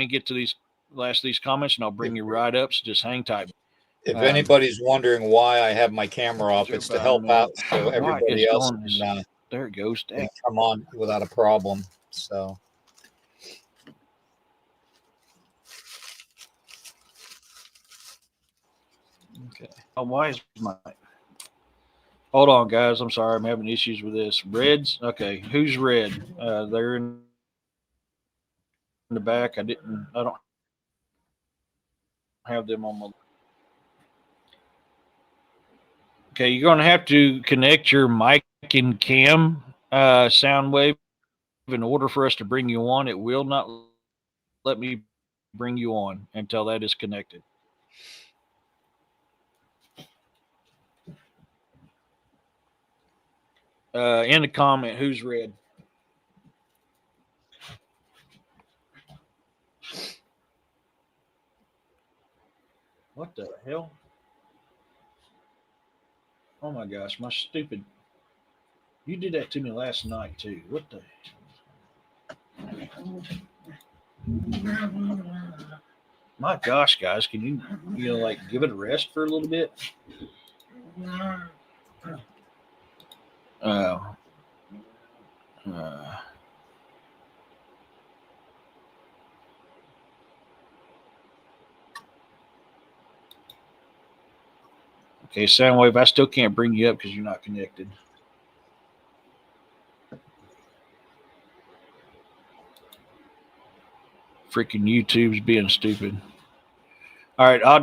get to these last of these comments, and I'll bring you right up. So just hang tight. If anybody's wondering why I have my camera off, it's to help out so everybody else can, there it goes. can come on without a problem. So. Okay. Why is my? Hold on, guys. I'm sorry. I'm having issues with this. Reds. Okay. Who's red? They're in the back. I don't have them on my. Okay, you're going to have to connect your mic and cam Soundwave in order for us to bring you on. It will not let me bring you on until that is connected. In the comment, who's red? What the hell? Oh my gosh, my stupid. You did that to me last night too. What the? My gosh, guys, can you like give it a rest for a little bit? Uh, uh, okay, Soundwave, I still can't bring you up because you're not connected. Freaking YouTube's being stupid. All right, I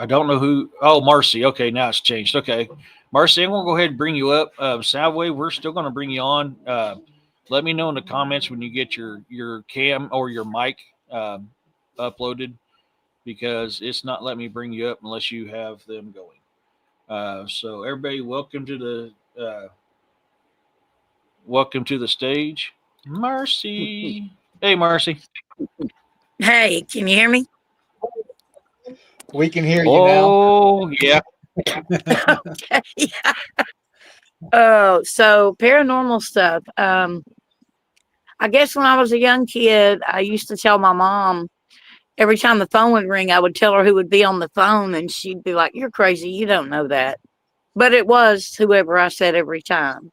don't know who. Oh, Marcy. Okay, now it's changed. Okay, Marcy, I'm gonna go ahead and bring you up. Soundwave, we're still gonna bring you on. Let me know in the comments when you get your cam or your mic uploaded, because it's not letting me bring you up unless you have them going. So everybody, welcome to the stage, Marcy. Hey, Marcy. Hey, can you hear me? We can hear you now. Oh, yeah. Okay. Yeah. Oh, so paranormal stuff. I guess when I was a young kid, I used to tell my mom every time the phone would ring, I would tell her who would be on the phone, and she'd be like, "You're crazy. You don't know that." But it was whoever I said every time.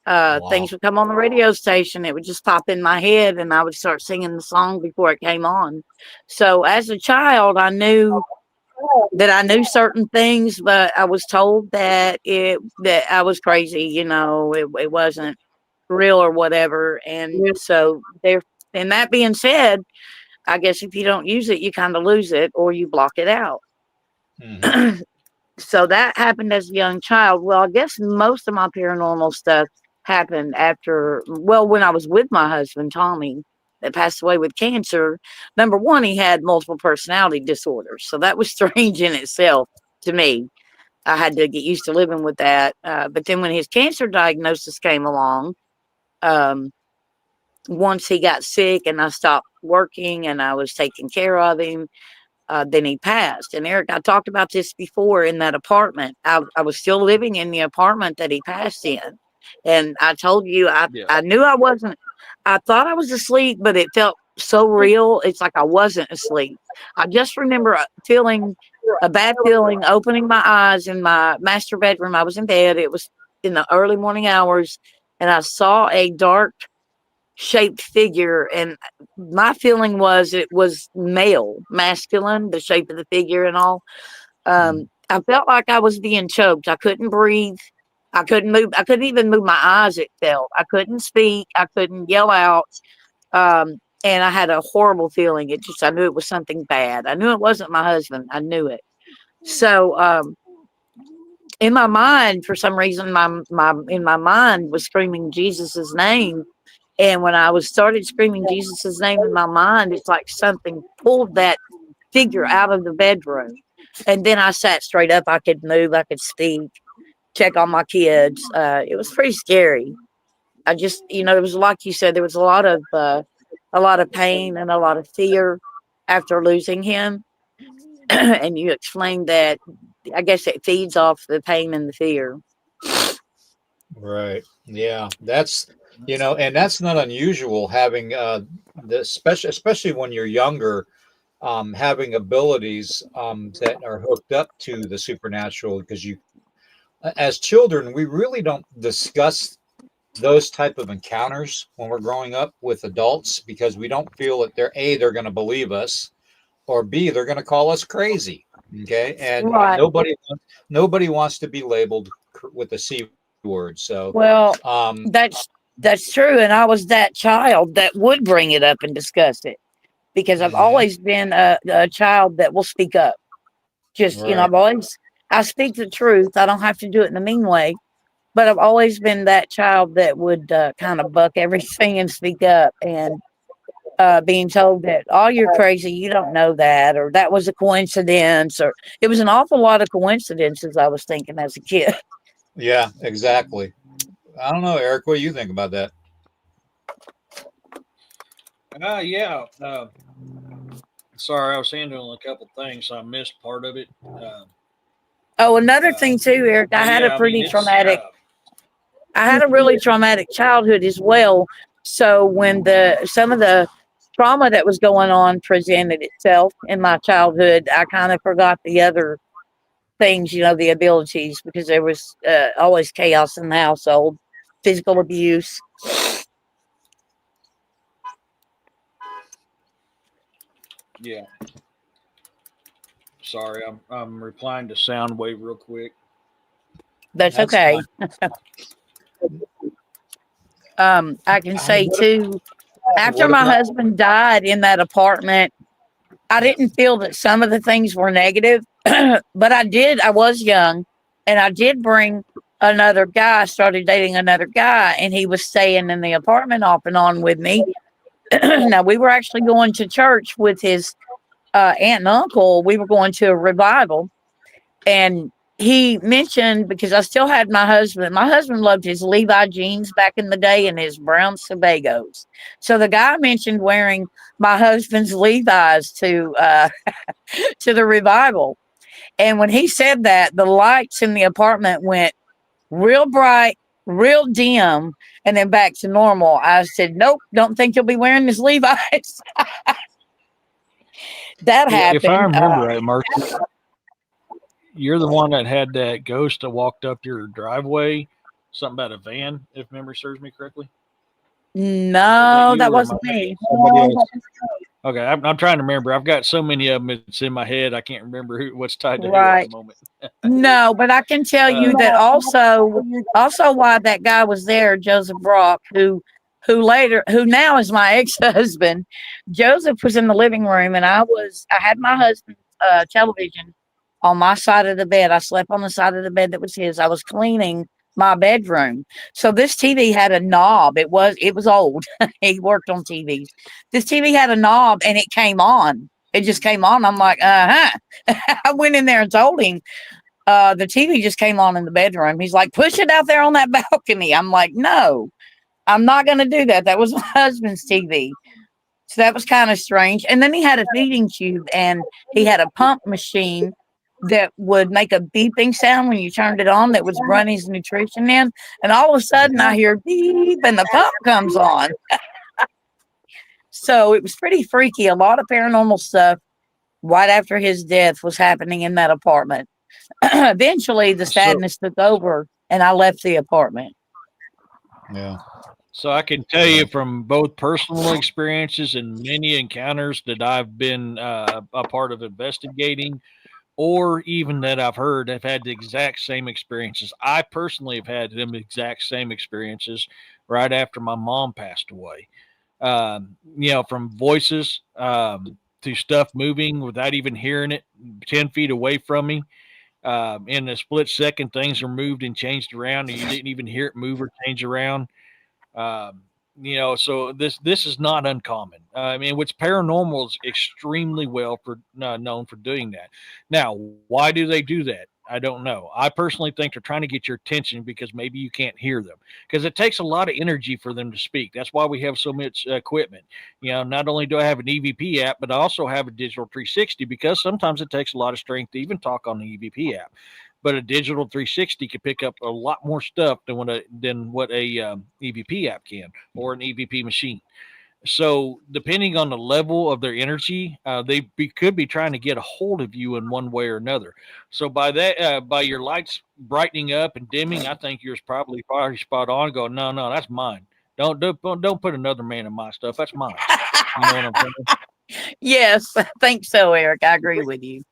Wow. Things would come on the radio station. It would just pop in my head, and I would start singing the song before it came on. So as a child, I knew certain things, but I was told that I was crazy. It wasn't real or whatever. And so there. And that being said, I guess if you don't use it, you kind of lose it or you block it out. Mhm. So that happened as a young child. Well, I guess most of my paranormal stuff happened when I was with my husband, Tommy, that passed away with cancer. Number one, he had multiple personality disorders. So that was strange in itself to me. I had to get used to living with that. But then when his cancer diagnosis came along, um, once he got sick and I stopped working and I was taking care of him, then he passed. And Eric, I talked about this before in that apartment. I was still living in the apartment that he passed in. And I told you, I knew I wasn't, I thought I was asleep, but it felt so real. It's like I wasn't asleep. I just remember feeling a bad feeling, opening my eyes in my master bedroom. I was in bed. It was in the early morning hours. And I saw a dark shaped figure, and my feeling was it was masculine, the shape of the figure and all. I felt like I was being choked. I couldn't breathe. I couldn't move. I couldn't even move my eyes. It felt. I couldn't speak. I couldn't yell out. And I had a horrible feeling. I knew it was something bad. I knew it wasn't my husband. I knew it. So in my mind, for some reason, in my mind was screaming Jesus's name. And when I started screaming Jesus' name in my mind, it's like something pulled that figure out of the bedroom. And then I sat straight up. I could move. I could speak, check on my kids. It was pretty scary. I just, it was like you said, there was a lot of pain and a lot of fear after losing him. And you explained that, I guess it feeds off the pain and the fear. Right. Yeah. That's, and that's not unusual having especially when you're younger, having abilities that are hooked up to the supernatural, because as children, we really don't discuss those type of encounters when we're growing up with adults, because we don't feel that they're going to believe us, or B, they're going to call us crazy. Okay. And Right. nobody wants to be labeled with the C word. So, well, that's true. And I was that child that would bring it up and discuss it, because I've always been a child that will speak up. Just, right. I speak the truth. I don't have to do it in a mean way, but I've always been that child that would kind of buck everything and speak up. And being told that, oh, you're crazy, you don't know that, or that was a coincidence, or it was an awful lot of coincidences I was thinking as a kid. Yeah, exactly. I don't know, Eric, what do you think about that? Yeah. Sorry, I was handling a couple things, so I missed part of it. Another thing too, Eric, I had a pretty traumatic. I had a really traumatic childhood as well. So when some of the trauma that was going on presented itself in my childhood. I kind of forgot the other things, the abilities, because there was always chaos in the household, physical abuse. Yeah. Sorry, I'm replying to Soundwave real quick. That's okay. I can say too, after my husband died in that apartment, I didn't feel that some of the things were negative, but I was young, and I did bring another guy, started dating another guy, and he was staying in the apartment off and on with me. Now, we were actually going to church with his aunt and uncle. We were going to a revival, and he mentioned, because I still had my husband loved his Levi jeans back in the day and his brown Sebagos. So the guy mentioned wearing my husband's Levi's to to the revival. And when he said that, the lights in the apartment went real bright, real dim, and then back to normal. I said, nope, don't think you'll be wearing his Levi's. That happened. If I remember right, Marcy, you're the one that had that ghost that walked up your driveway. Something about a van, if memory serves me correctly. No, that wasn't me. Okay, I'm trying to remember. I've got so many of them. It's in my head. I can't remember what's tied to who at the moment. No, but I can tell you that also why that guy was there, Joseph Brock, who now is my ex-husband. Joseph was in the living room, and I had my husband's television on my side of the bed. I slept on the side of the bed that was his. I was cleaning my bedroom. So this TV had a knob. It was old. He worked on TVs. This TV had a knob, and it came on. It just came on. I'm like, I went in there and told him, the TV just came on in the bedroom. He's like, push it out there on that balcony. I'm like, no, I'm not going to do that. That was my husband's TV. So that was kind of strange. And then he had a feeding tube, and he had a pump machine that would make a beeping sound when you turned it on, that would run his nutrition in. And all of a sudden I hear beep and the pump comes on. So it was pretty freaky. A lot of paranormal stuff right after his death was happening in that apartment. Eventually the sadness took over and I left the apartment. Yeah. So I can tell you from both personal experiences and many encounters that I've been a part of investigating, or even that I've heard, have had the exact same experiences. I personally have had them exact same experiences right after my mom passed away. From voices to stuff moving without even hearing it 10 feet away from me. In a split second, things are moved and changed around, and you didn't even hear it move or change around. So this is not uncommon. Which paranormal is extremely well known for doing that. Now, why do they do that? I don't know. I personally think they're trying to get your attention because maybe you can't hear them, because it takes a lot of energy for them to speak. That's why we have so much equipment. Not only do I have an EVP app, but I also have a digital 360, because sometimes it takes a lot of strength to even talk on the EVP app. But a digital 360 can pick up a lot more stuff than what a EVP app can, or an EVP machine. So depending on the level of their energy, could be trying to get a hold of you in one way or another. So by that, by your lights brightening up and dimming, I think you're probably spot on. Go, no, that's mine. Don't put another man in my stuff. That's mine. You know what I'm saying? Yes, I think so, Eric. I agree with you.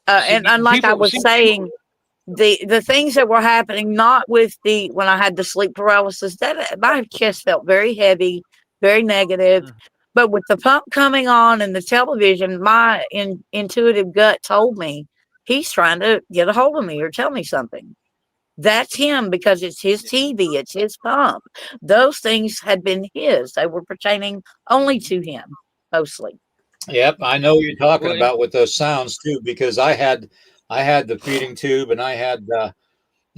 And like I was saying, the things that were happening, not with when I had the sleep paralysis, that my chest felt very heavy, very negative. But with the pump coming on and the television, my intuitive gut told me he's trying to get a hold of me or tell me something. That's him, because it's his TV, it's his pump. Those things had been his. They were pertaining only to him, mostly. Yep, I know what you're talking about with those sounds too, because I had the feeding tube, and I had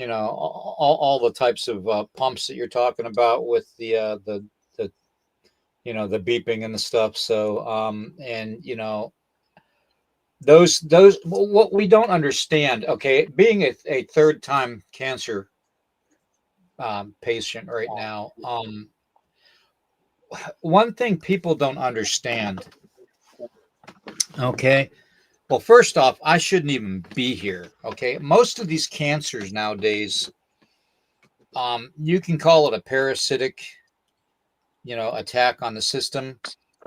all the types of pumps that you're talking about with the beeping and the stuff. So those what we don't understand. Okay, being a third time cancer patient right now, one thing people don't understand. Okay. Well, first off, I shouldn't even be here. Okay. Most of these cancers nowadays, you can call it a parasitic, attack on the system,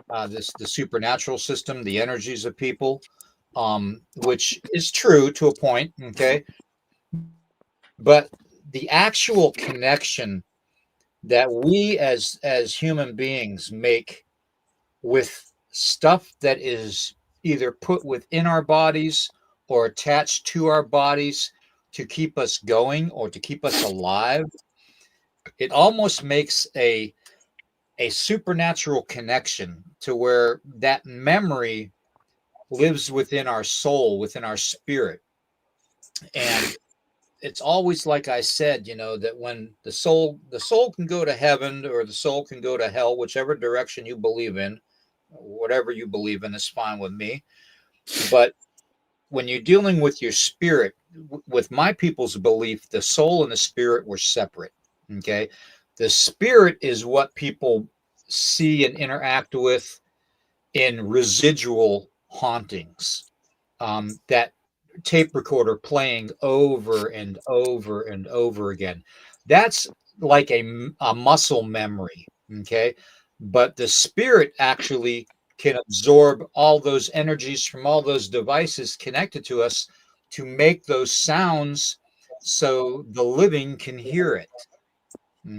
the supernatural system, the energies of people, which is true to a point. Okay. But the actual connection that we as human beings make with stuff that is either put within our bodies or attached to our bodies to keep us going or to keep us alive, it almost makes a supernatural connection to where that memory lives within our soul, within our spirit. And it's always like I said, that when the soul can go to heaven or the soul can go to hell, whichever direction you believe in, whatever you believe in is fine with me. But when you're dealing with your spirit, with my people's belief, the soul and the spirit were separate. Okay. The spirit is what people see and interact with in residual hauntings. That tape recorder playing over and over and over again. That's like a muscle memory. Okay. But the spirit actually can absorb all those energies from all those devices connected to us to make those sounds so the living can hear it.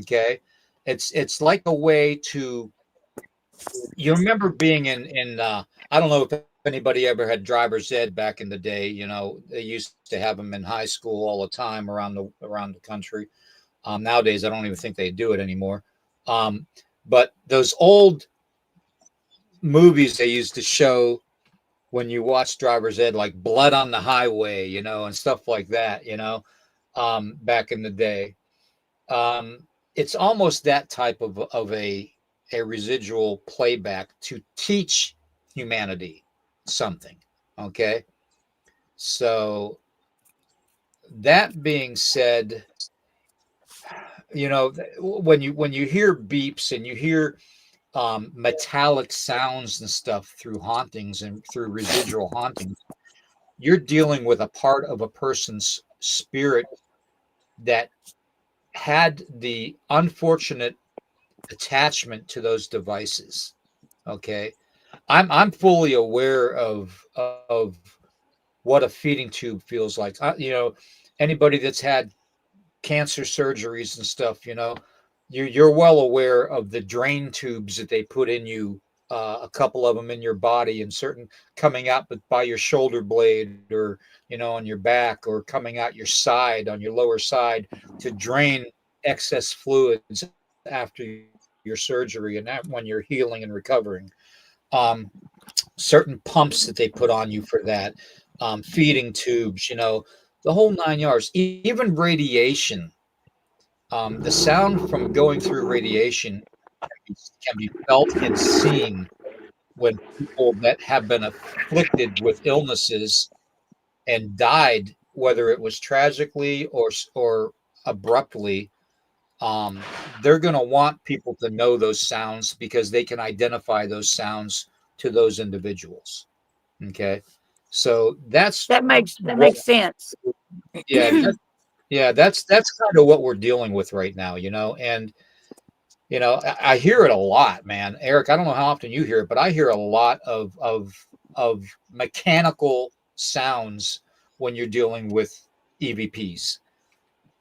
Okay. It's like a way to, you remember being in I don't know if anybody ever had driver's ed back in the day. They used to have them in high school all the time around the country. Nowadays I don't even think they do it anymore. But those old movies they used to show when you watch driver's ed, like Blood on the Highway, and stuff like that, back in the day. It's almost that type of a residual playback to teach humanity something. Okay. So that being said, when you hear beeps and you hear metallic sounds and stuff through hauntings and through residual hauntings, you're dealing with a part of a person's spirit that had the unfortunate attachment to those devices. Okay. I'm fully aware of what a feeding tube feels like. Anybody that's had cancer surgeries and stuff, you're well aware of the drain tubes that they put in you, a couple of them in your body and certain coming out by your shoulder blade or, on your back or coming out your side on your lower side to drain excess fluids after your surgery and that when you're healing and recovering. Certain pumps that they put on you for that, feeding tubes, the whole 9 yards, even radiation. The sound from going through radiation can be felt and seen when people that have been afflicted with illnesses and died, whether it was tragically or abruptly. They're going to want people to know those sounds because they can identify those sounds to those individuals. Okay. So That makes sense. yeah, that's kind of what we're dealing with right now, and I hear it a lot, man. Eric, I don't know how often you hear it, but I hear a lot of mechanical sounds when you're dealing with EVPs.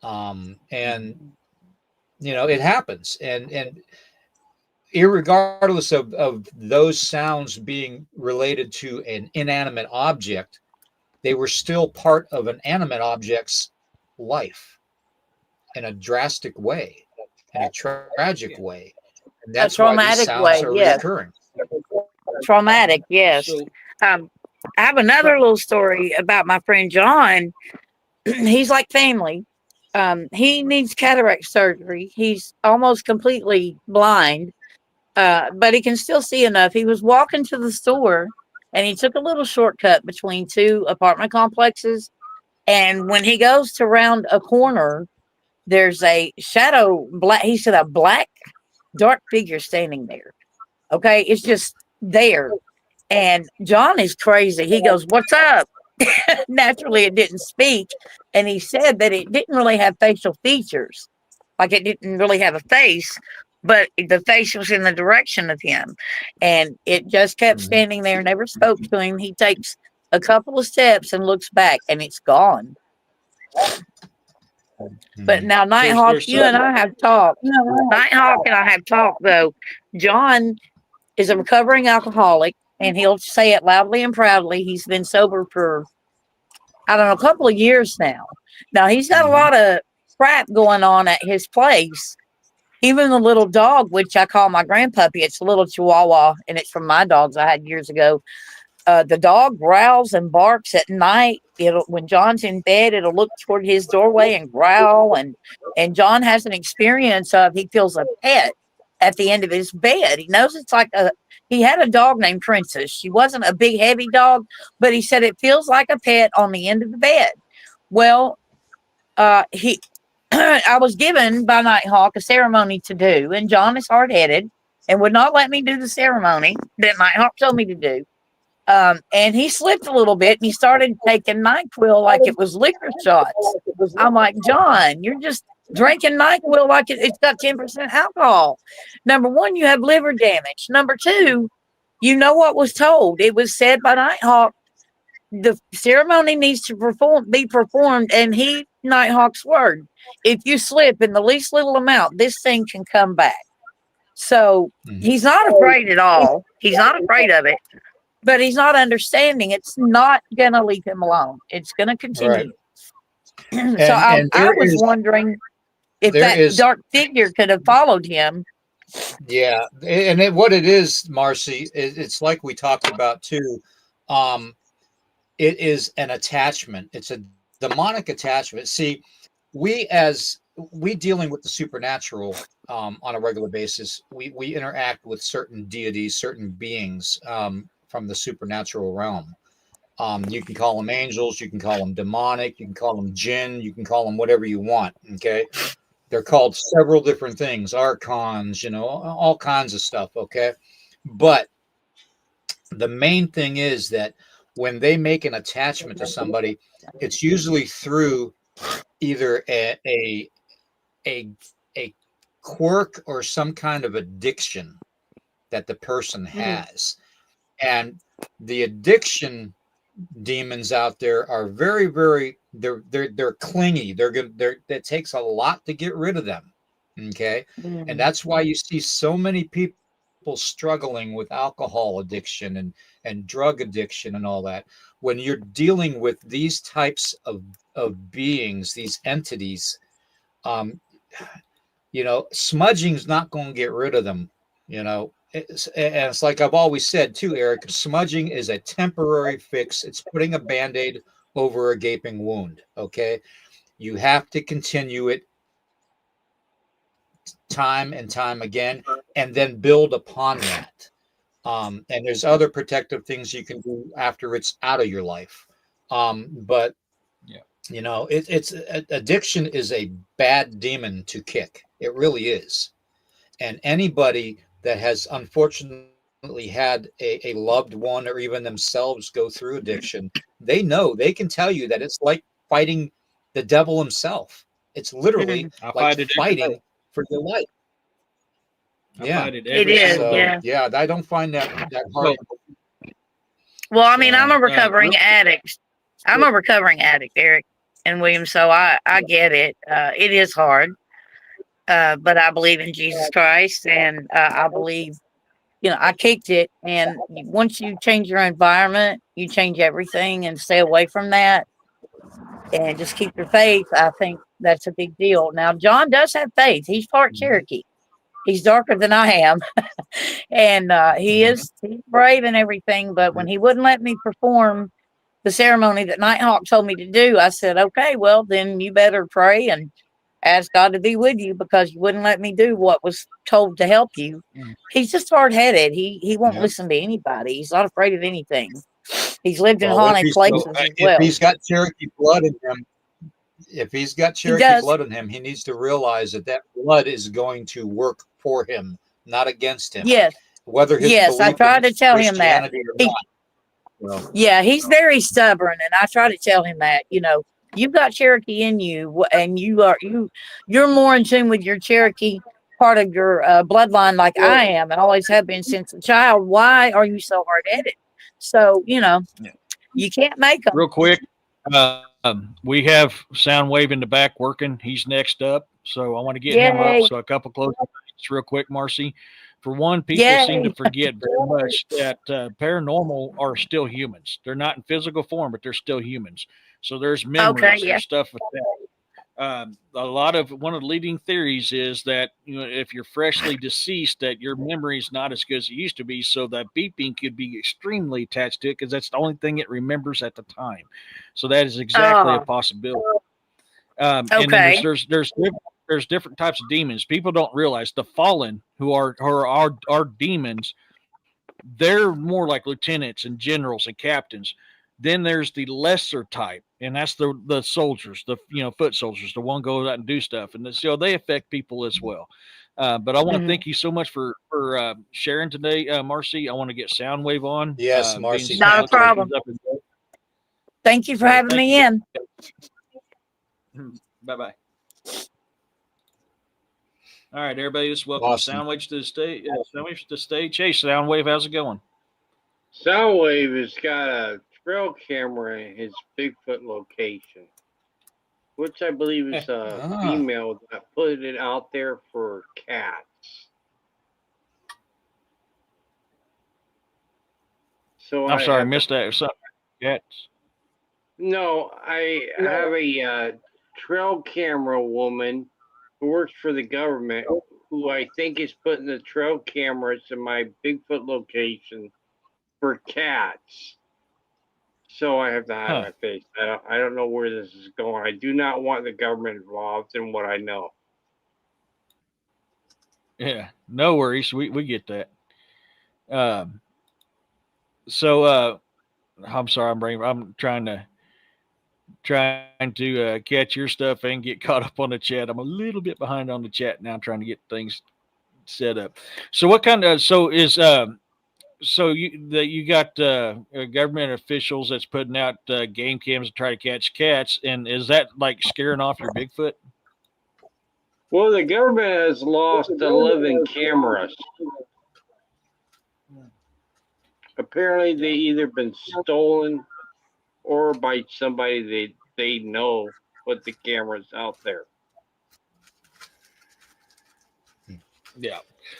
And it happens. And irregardless of those sounds being related to an inanimate object, they were still part of an animate object's life in a drastic way, in a tragic way. And that's why these sounds are yes. recurring. Traumatic, yes. I have another little story about my friend John. He's like family. He needs cataract surgery. He's almost completely blind, but he can still see enough. He was walking to the store and he took a little shortcut between two apartment complexes. And when he goes to round a corner, there's a shadow black. He said a black dark figure standing there. Okay, it's just there. And John is crazy. He goes, "What's up?" Naturally, it didn't speak, and he said that it didn't really have facial features, like it didn't really have a face, but the face was in the direction of him, and it just kept standing there, never spoke to him. He takes a couple of steps and looks back, and it's gone. But now, Nighthawk, you and I have talked. Nighthawk and I have talked, though. John is a recovering alcoholic, and he'll say it loudly and proudly. He's been sober for, I don't know, a couple of years now. Now, he's got a lot of crap going on at his place. Even the little dog, which I call my grandpuppy, it's a little Chihuahua, and it's from my dogs I had years ago. The dog growls and barks at night. When John's in bed, it'll look toward his doorway and growl. And John has an experience of he feels a pet at the end of his bed. He knows it's like he had a dog named Princess. She wasn't a big, heavy dog, but he said it feels like a pet on the end of the bed. Well, I was given by Nighthawk a ceremony to do, and John is hard-headed and would not let me do the ceremony that Nighthawk told me to do. And he slipped a little bit, and he started taking NyQuil like it was liquor shots. I'm like, John, you're just drinking NyQuil like it's got 10% alcohol. Number one, you have liver damage. Number two, you know what was told. It was said by Nighthawk, the ceremony needs to be performed, and Nighthawk's word, if you slip in the least little amount, this thing can come back. So he's not afraid at all. He's not afraid of it. But he's not understanding. It's not going to leave him alone. It's going to continue. Right. So I was wondering if that dark figure could have followed him. Yeah. And what it is, Marcy, it's like we talked about too. It is an attachment. It's a demonic attachment. See, we dealing with the supernatural on a regular basis, we interact with certain deities, certain beings, from the supernatural realm. You can call them angels, you can call them demonic, you can call them jinn, you can call them whatever you want. Okay. They're called several different things, archons, all kinds of stuff. Okay. But the main thing is that when they make an attachment to somebody, it's usually through either a quirk or some kind of addiction that the person has. And the addiction demons out there are very, very, they're clingy. It takes a lot to get rid of them. Okay. And that's why you see so many people struggling with alcohol addiction and drug addiction and all that. When you're dealing with these types of beings, these entities, smudging's not going to get rid of them, It's like I've always said too, Eric, smudging is a temporary fix. It's putting a Band-Aid over a gaping wound. Okay. You have to continue it time and time again, and then build upon that. And there's other protective things you can do after it's out of your life. But it's addiction is a bad demon to kick. It really is. And anybody that has unfortunately had a loved one or even themselves go through addiction, they can tell you that it's like fighting the devil himself. It's literally like fighting for your life. It is. Yeah, I don't find that hard. Well, I mean, I'm a recovering addict. I'm a recovering addict, Eric and William. So I get it. It is hard. But I believe in Jesus Christ, and I believe, I kicked it. And once you change your environment, you change everything, and stay away from that and just keep your faith. I think that's a big deal. Now, John does have faith. He's part Cherokee. He's darker than I am. And he's brave and everything. But when he wouldn't let me perform the ceremony that Nighthawk told me to do, I said, okay, well, then you better pray and ask God to be with you, because you wouldn't let me do what was told to help you. He's just hard-headed. He won't listen to anybody. He's not afraid of anything. He's lived in haunted places as well. If he's got Cherokee blood in him, if he's got Cherokee does. blood in him, he needs to realize that that blood is going to work for him, not against him. Yes. Whether his Yes, I belief try in to tell him that. Christianity or He, not. Well, yeah, he's very stubborn, and I try to tell him that, you know, you've got Cherokee in you, and you're more in tune with your Cherokee part of your bloodline, like I am, and always have been since a child. Why are you so hard headed? So, you know, Yeah. you can't make them. Real quick, we have Soundwave in the back working. He's next up, so I want to get him Yay. up. So a couple closing things real quick, Marcy. For one, people seem to Yay. forget very much that paranormal are still humans. They're not in physical form, but they're still humans. So there's memories, Okay, yeah. there's stuff with that. A lot of one of the leading theories is that, you know, if you're freshly deceased, that your memory is not as good as it used to be. So that beeping could be extremely attached to it because that's the only thing it remembers at the time. So that is exactly a Oh, possibility. And then okay. there's different types of demons. People don't realize the fallen who are demons. They're more like lieutenants and generals and captains. Then there's the lesser type, and that's the soldiers, the foot soldiers, the one goes out and do stuff, and so they affect people as well. But I want to Mhm. thank you so much for sharing today, Marcy. I want to get Soundwave on. yes, Marcy. Not a Thank you. problem. Thank you for having Thank me you. in. Bye bye. All right, everybody, just welcome Awesome. Soundwave to the stage. Soundwave to the stage. Hey, Soundwave, how's it going? Soundwave has got a trail camera in his Bigfoot location, which I believe is a Ah. female that put it out there for cats. So I'm sorry, I have missed that. Or something. Cats. No, I have a trail camera woman who works for the government who I think is putting the trail cameras in my Bigfoot location for cats. So I have to hide my face. I don't know where this is going. I do not want the government involved in what I know. Yeah, no worries. We get that. So I'm sorry, I'm trying to catch your stuff and get caught up on the chat. I'm a little bit behind on the chat now, trying to get things set up. So what kind of so you got government officials that's putting out game cams to try to catch cats, and is that like scaring off your Bigfoot? Well, the government has lost 11 cameras. Apparently, they either been stolen or by somebody they know put the cameras out there. Yeah.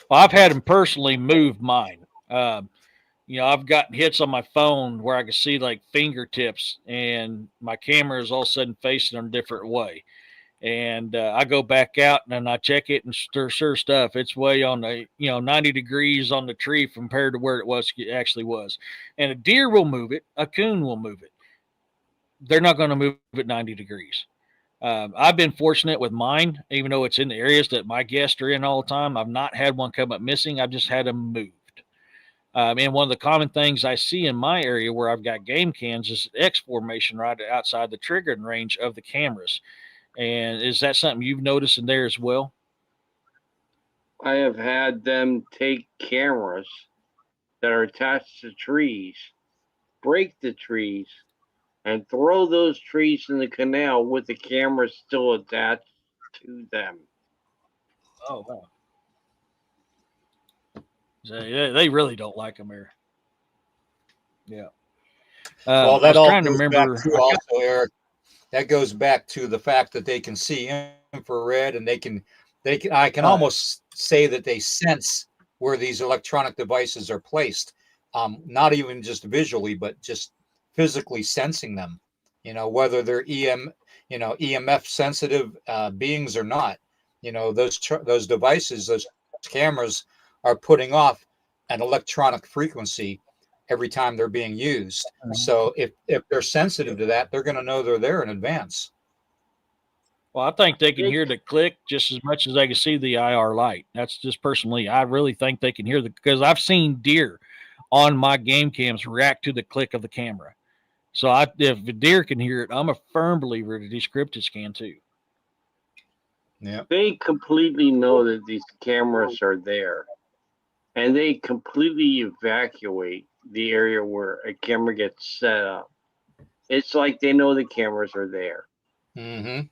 Well, I've had them personally move mine. I've gotten hits on my phone where I can see like fingertips, and my camera is all of a sudden facing a different way. And I go back out and then I check it, and sure stuff, it's way on the 90 degrees on the tree compared to where it actually was. And a deer will move it, a coon will move it. They're not going to move it 90 degrees. I've been fortunate with mine, even though it's in the areas that my guests are in all the time. I've not had one come up missing. I've just had them moved. And one of the common things I see in my area where I've got game cams is X formation right outside the triggering range of the cameras. And is that something you've noticed in there as well? I have had them take cameras that are attached to trees, break the trees, and throw those trees in the canal with the cameras still attached to them. Oh, wow. So, yeah, they really don't like them here. Yeah. Well, I that was all trying to goes remember. back to also, Eric. That goes back to the fact that they can see infrared, and I can almost say that they sense where these electronic devices are placed. Not even just visually, but just physically sensing them. Whether they're EMF sensitive beings or not. Those devices, those cameras are putting off an electronic frequency every time they're being used. So if they're sensitive to that, they're going to know they're there in advance. Well, I think they can hear the click just as much as they can see the IR light. That's just personally. I really think they can hear because I've seen deer on my game cams react to the click of the camera. So if a deer can hear it, I'm a firm believer that these cryptids can too. Yeah. They completely know that these cameras are there, and they completely evacuate the area where a camera gets set up. It's like they know the cameras are there. Mm-hmm.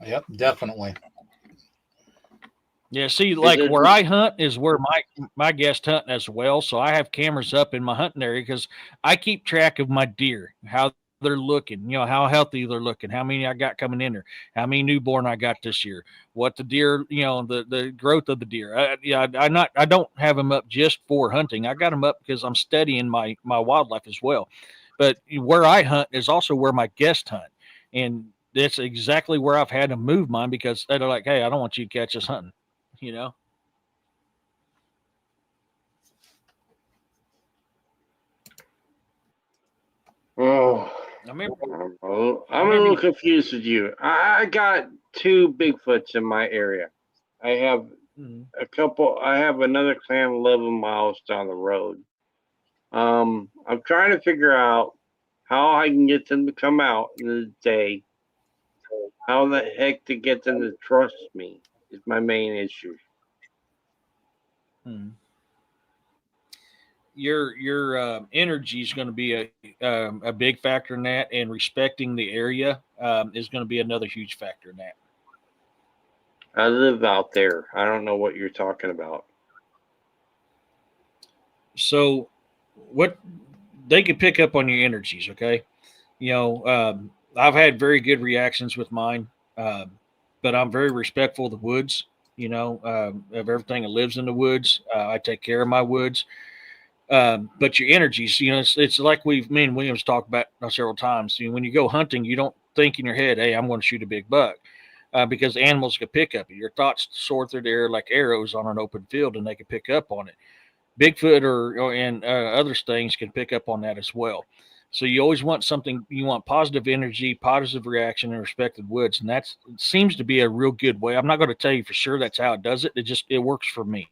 Yep, definitely. Yeah, see, Is like it? where I hunt is where my guest hunt as well. So I have cameras up in my hunting area because I keep track of my deer, how they're looking, how healthy they're looking, how many I got coming in there, how many newborn I got this year, what the deer, the growth of the deer. I don't have them up just for hunting. I got them up because I'm studying my wildlife as well. But where I hunt is also where my guests hunt, and that's exactly where I've had to move mine because they're like, hey, I don't want you to catch us hunting. You know. Oh, I remember. I'm a little confused with you. I got 2 Bigfoots in my area. I have Mhm. a couple. I have another clan 11 miles down the road. I'm trying to figure out how I can get them to come out in the day. How the heck to get them to trust me is my main issue. Mhm. Your energy is going to be a big factor in that, and respecting the area is going to be another huge factor in that. I live out there. I don't know what you're talking about. So, what they can pick up on your energies, okay? I've had very good reactions with mine, um, but I'm very respectful of the woods. Of everything that lives in the woods. I take care of my woods. But your energies, it's like me and Williams talked about several times. When you go hunting, you don't think in your head, "Hey, I'm going to shoot a big buck," because animals can pick up. Your thoughts soar through the air like arrows on an open field, and they can pick up on it. Bigfoot and other things can pick up on that as well. So you always want something. You want positive energy, positive reaction, and respected woods, and that seems to be a real good way. I'm not going to tell you for sure that's how it does it. It works for me.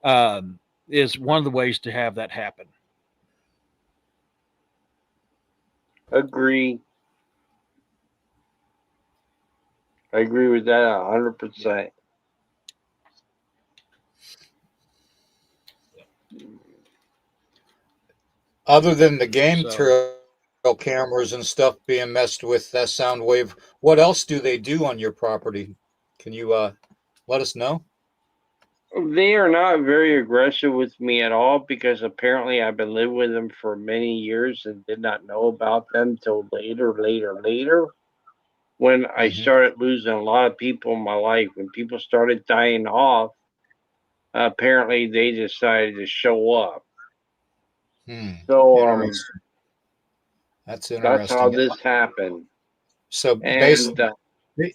Um, is one of the ways to have that happen. Agree. I agree with that 100%. Other than the game So trail cameras and stuff being messed with, that sound wave, what else do they do on your property? Can you let us know? They are not very aggressive with me at all because apparently I've been living with them for many years and did not know about them till later, when I Mm-hmm. started losing a lot of people in my life. When people started dying off, apparently they decided to show up. So Interesting. That's that's how interesting. this happened. So, And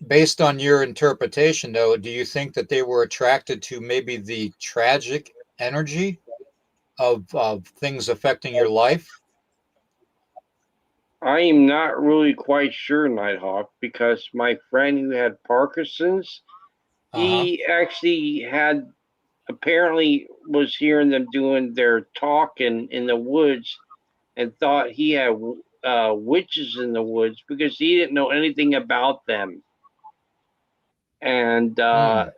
based on your interpretation, though, do you think that they were attracted to maybe the tragic energy of things affecting your life? I am not really quite sure, Nighthawk, because my friend who had Parkinson's, Uh-huh. he actually had apparently was hearing them doing their talking in the woods and thought he had witches in the woods because he didn't know anything about them. And Hmm.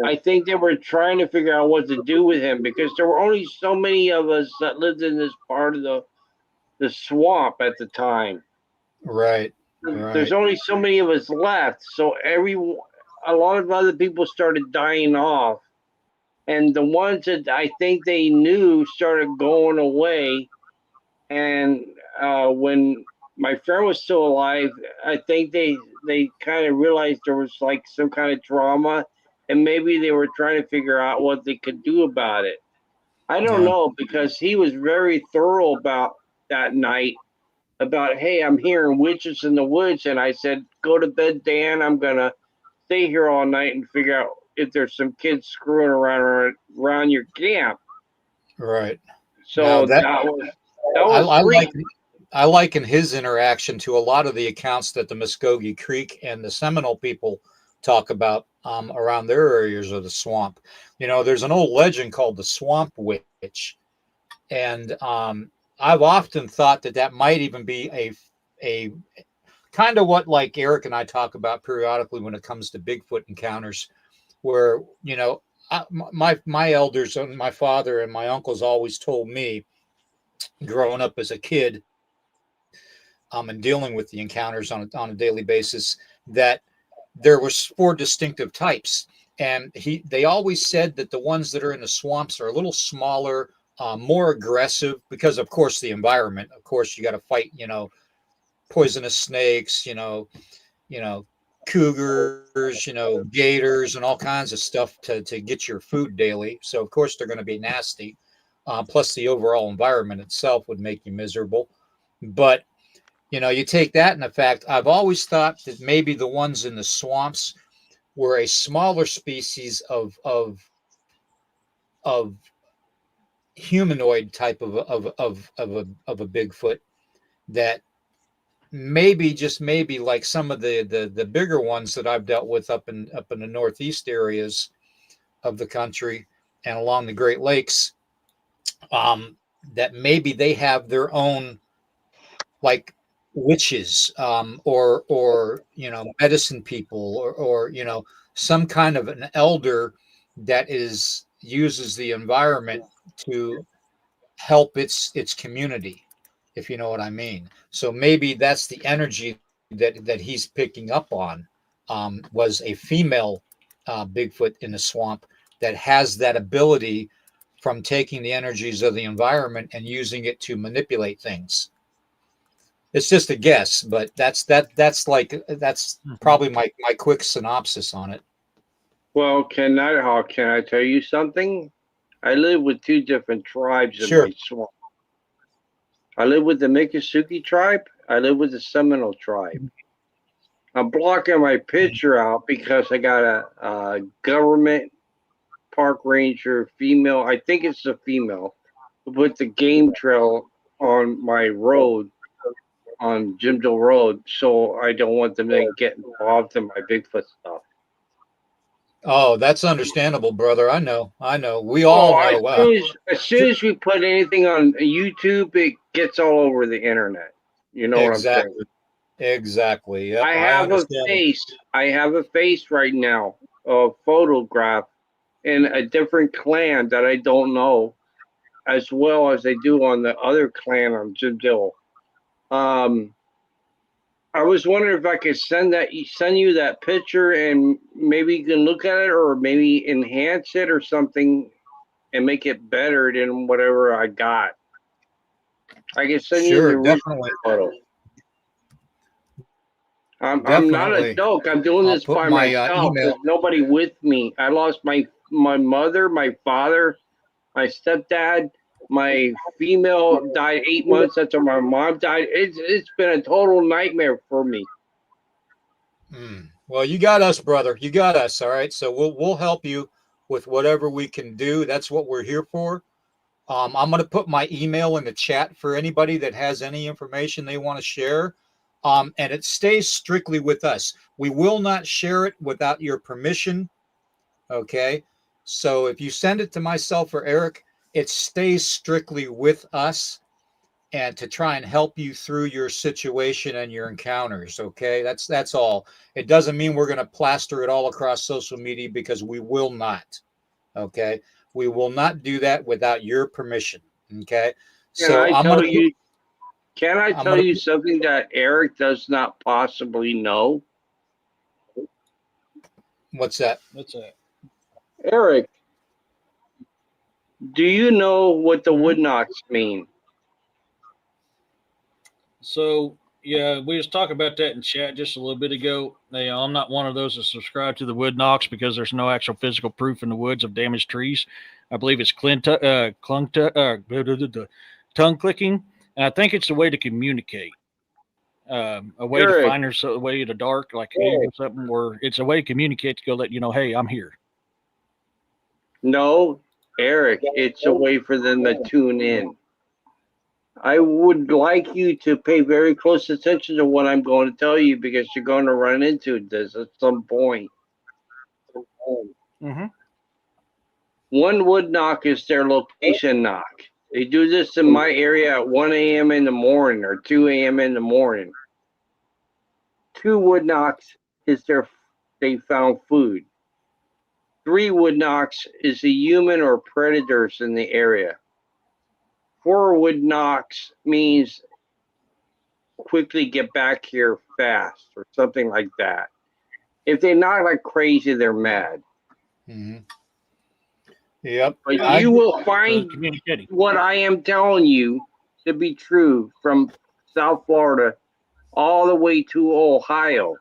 I think they were trying to figure out what to do with him because there were only so many of us that lived in this part of the swamp at the time. Right. There's Right. only so many of us left, so a lot of other people started dying off, and the ones that I think they knew started going away. And when my friend was still alive, I think they kind of realized there was like some kind of trauma, and maybe they were trying to figure out what they could do about it. I don't Yeah. know because he was very thorough about that night about, hey, I'm hearing witches in the woods. And I said, go to bed, Dan. I'm going to stay here all night and figure out if there's some kids screwing around your camp. Right. Now So that I, was I free. like I liken his interaction to a lot of the accounts that the Muskogee Creek and the Seminole people talk about around their areas of the swamp. There's an old legend called the Swamp Witch, And I've often thought that that might even be a kind of what like Eric and I talk about periodically when it comes to Bigfoot encounters, where my elders and my father and my uncles always told me growing up as a kid, and dealing with the encounters on a daily basis, that there was 4 distinctive types. And they always said that the ones that are in the swamps are a little smaller, more aggressive, because of course the environment. Of course, you got to fight, poisonous snakes, cougars, gators, and all kinds of stuff to get your food daily. So of course they're going to be nasty. Plus the overall environment itself would make you miserable. But you take that in effect. I've always thought that maybe the ones in the swamps were a smaller species of humanoid type of a Bigfoot, that maybe, just maybe, like some of the bigger ones that I've dealt with up in the northeast areas of the country and along the Great Lakes, that maybe they have their own, like, witches, or medicine people, or some kind of an elder that uses the environment to help its community, if you know what I mean. So maybe that's the energy that he's picking up on, was a female Bigfoot in the swamp that has that ability from taking the energies of the environment and using it to manipulate things. It's just a guess, but that's probably my quick synopsis on it. Well, Nighthawk, can I tell you something? I live with 2 different tribes in Sure. my swamp. I live with the Miccosukee tribe. I live with the Seminole tribe. I'm blocking my picture out because I got a government park ranger female. I think it's a female who put the game trail on my road, on Jimdale Road, so I don't want them to get involved in my Bigfoot stuff. Oh, that's understandable, brother. I know. We all know. As soon as we put anything on YouTube, it gets all over the internet. You know what I'm saying? Exactly. Yep, I I have a understand. face. I have a face right now, a photograph in a different clan that I don't know, as well as they do on the other clan on Jimdale. I was wondering if I could send you that picture, and maybe you can look at it, or maybe enhance it or something, and make it better than whatever I got. I can send you the definitely. photo. I'm not a Definitely. joke. I'm doing I'll this put by my, myself. email. There's nobody with me. I lost my mother, my father, my stepdad. My female died 8 months after my mom died. It's been a total nightmare for me. Well, you got us, brother. You got us. All right. So we'll help you with whatever we can do. That's what we're here for. I'm going to put my email in the chat for anybody that has any information they want to share. And it stays strictly with us. We will not share it without your permission. Okay. So if you send it to myself or Eric, it stays strictly with us, and to try and help you through your situation and your encounters. Okay. That's all. It doesn't mean we're going to plaster it all across social media, because we will not. Okay. We will not do that without your permission. Okay. So Can I tell you something that Eric does not possibly know? What's that? Eric, do you know what the wood knocks mean? So yeah, we was talking about that in chat just a little bit ago. I'm not one of those that subscribe to the wood knocks, because there's no actual physical proof in the woods of damaged trees. I believe it's tongue clicking, and I think it's a way to communicate, a way Eric, to find a way in the dark, like or something, where it's a way to communicate, to go let you know, hey, I'm here. No, Eric, it's a way for them to tune in. I would like you to pay very close attention to what I'm going to tell you, because you're going to run into this at some point. Mm-hmm. One wood knock is their location knock. They do this in my area at 1 a.m. in the morning or 2 a.m. in the morning. 2 wood knocks is they found food. 3 wood knocks is a human or predators in the area. 4 wood knocks means quickly get back here fast or something like that. If they knock like crazy, they're mad. Mm-hmm. Yep. But you will So find communicating. what I am telling you to be true from South Florida all the way to Ohio.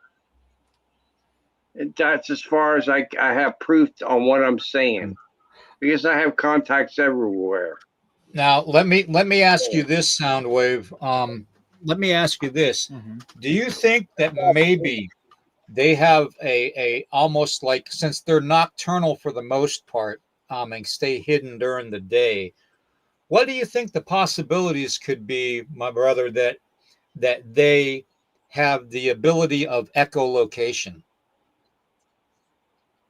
And that's as far as I have proof on what I'm saying, because I have contacts everywhere. Now let me ask you this, Soundwave. Let me ask you this: do you think that maybe they have a almost like, since they're nocturnal for the most part, and stay hidden during the day? What do you think the possibilities could be, my brother, that they have the ability of echolocation?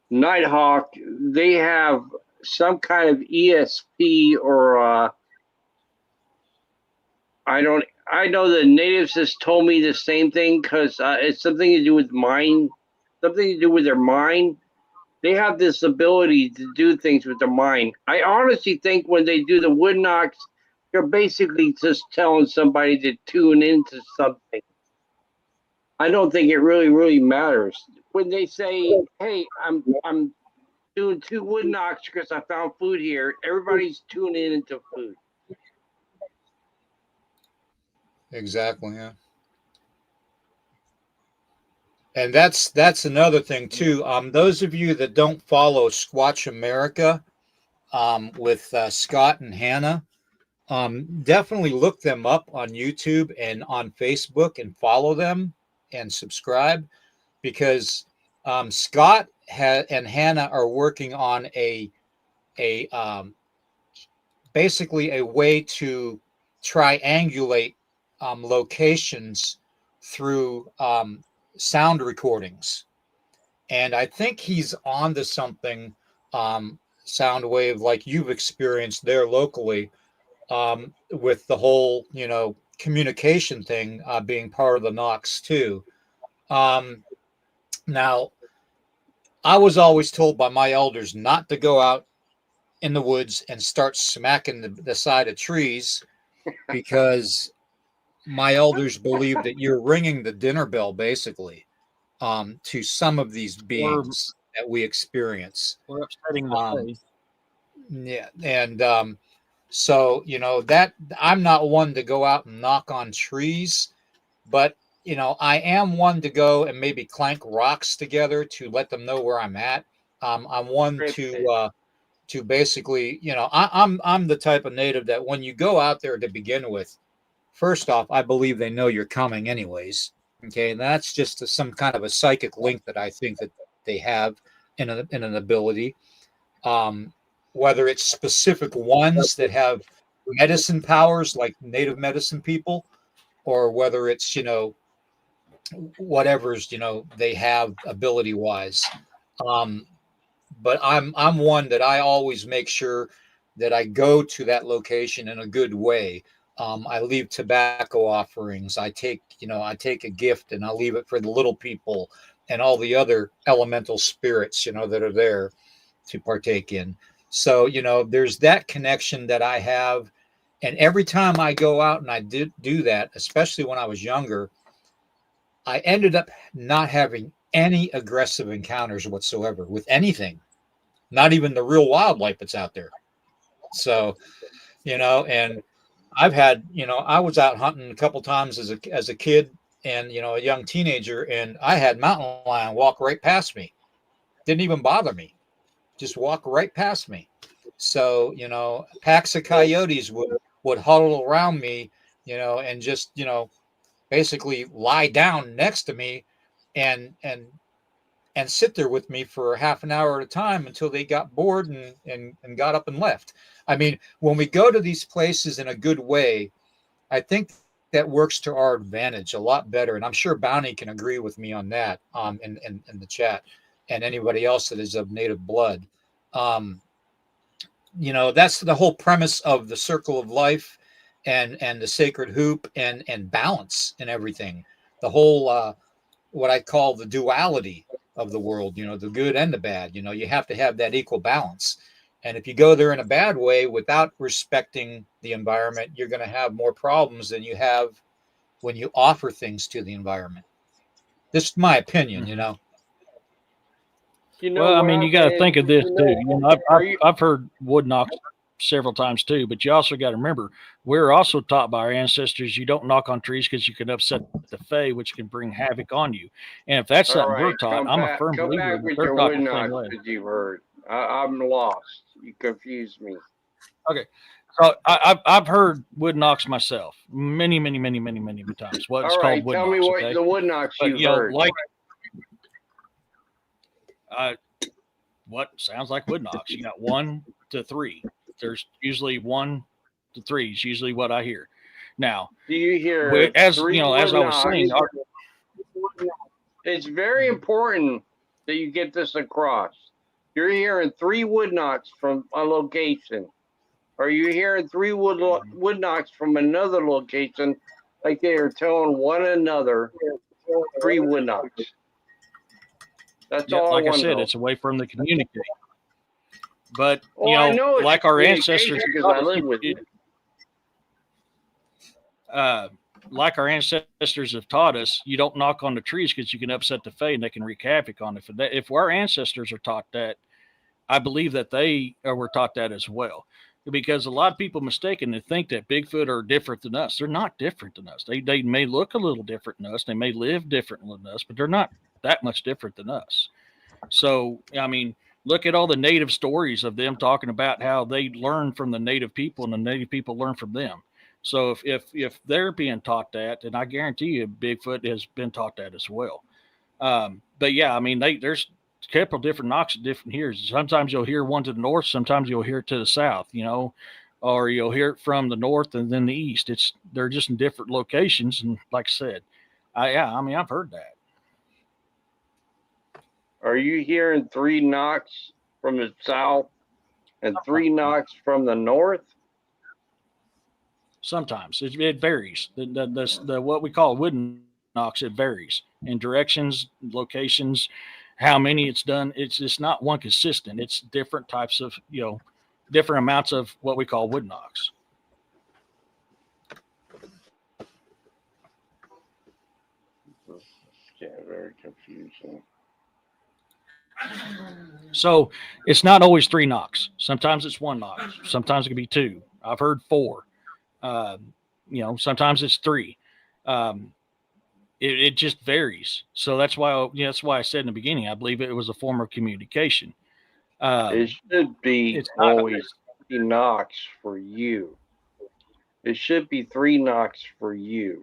Nighthawk, they have some kind of ESP or I know the natives has told me the same thing because it's something to do with mind, something to do with their mind. They have this ability to do things with their mind. I honestly think when they do the wood knocks, they're basically just telling somebody to tune into something. I don't think it really matters when they say, "Hey, I'm doing 2 wood knocks because I found food here." Everybody's tuning into food. Exactly. Yeah. And that's another thing too. Those of you that don't follow Squatch America, with Scott and Hannah, definitely look them up on YouTube and on Facebook and follow them and subscribe, because Scott and Hannah are working on a basically a way to triangulate locations through sound recordings, and I think he's on to something, Soundwave, like you've experienced there locally, with the whole, communication thing, being part of the Knox too. Now, I was always told by my elders not to go out in the woods and start smacking the side of trees, because my elders believe that you're ringing the dinner bell, basically, to some of these beings that we experience. We're upsetting the faith. Yeah, and so that I'm not one to go out and knock on trees, but I am one to go and maybe clank rocks together to let them know where I'm at. I'm one to basically, I'm the type of native that when you go out there to begin with, first off, I believe they know you're coming anyways. Okay, and that's just some kind of a psychic link that I think that they have in an ability. Whether it's specific ones that have medicine powers like native medicine people, or whether it's whatever's they have ability wise. But I'm one that I always make sure that I go to that location in a good way. I leave tobacco offerings. I take a gift and I leave it for the little people and all the other elemental spirits that are there to partake in. So there's that connection that I have, and every time I go out and I do that, especially when I was younger, I ended up not having any aggressive encounters whatsoever with anything, not even the real wildlife that's out there. So, and I've had, I was out hunting a couple times as a kid and, a young teenager, and I had mountain lion walk right past me. Didn't even bother me. Just walk right past me. So, packs of coyotes would huddle around me, and just, basically lie down next to me and sit there with me for half an hour at a time until they got bored and got up and left. I mean, when we go to these places in a good way, I think that works to our advantage a lot better. And I'm sure Bounty can agree with me on that, in the chat, and anybody else that is of native blood. that's the whole premise of the circle of life and the sacred hoop and balance and everything. The whole what I call the duality of the world, the good and the bad. You have to have that equal balance. And if you go there in a bad way without respecting the environment, you're going to have more problems than you have when you offer things to the environment. This is my opinion, Well, I mean, you got to think of this too. I've heard wood knocks several times too, but you also got to remember we're also taught by our ancestors you don't knock on trees because you can upset the fae, which can bring havoc on you. And if that's something we're taught, I'm a firm believer that they're taught the same way. You've heard. I'm lost. You confused me. Okay. So I've heard wood knocks myself many times. What's called wood knocks. Tell me what the wood knocks you've heard. What sounds like wood knocks? You got 1 to 3. There's usually 1 to 3 is usually what I hear. Now, do you hear as I was saying, it's very important that you get this across. You're hearing 3 wood knocks from a location. Are you hearing 3 wood knocks from another location, like they are telling one another 3 wood knocks? That's all. Like I said, it's a way for them to communicate. But like our ancestors, because I live with you. Like our ancestors have taught us, you don't knock on the trees because you can upset the fae and they can wreak havoc on it. If our ancestors are taught that, I believe that they were taught that as well. Because a lot of people mistakenly think that Bigfoot are different than us. They're not different than us. They may look a little different than us. They may live different than us, but they're not that much different than us. So, I mean, look at all the native stories of them talking about how they learn from the native people and the native people learn from them. So if they're being taught that, then I guarantee you Bigfoot has been taught that as well. But yeah, I mean, there's a couple different knocks at different hears. Sometimes you'll hear one to the north, sometimes you'll hear it to the south, or you'll hear it from the north and then the east. They're just in different locations. And like I said, I've heard that. Are you hearing 3 knocks from the south and 3 knocks from the north? Sometimes it varies. The what we call wood knocks, it varies in directions, locations, how many it's done. It's just not one consistent. It's different types of, different amounts of what we call wood knocks. Yeah, very confusing. So it's not always 3 knocks. Sometimes it's 1 knock. Sometimes it can be 2. I've heard 4. Sometimes it's 3. It just varies. So that's why I said in the beginning, I believe it was a form of communication. It should be always 3 knocks for you. It should be 3 knocks for you.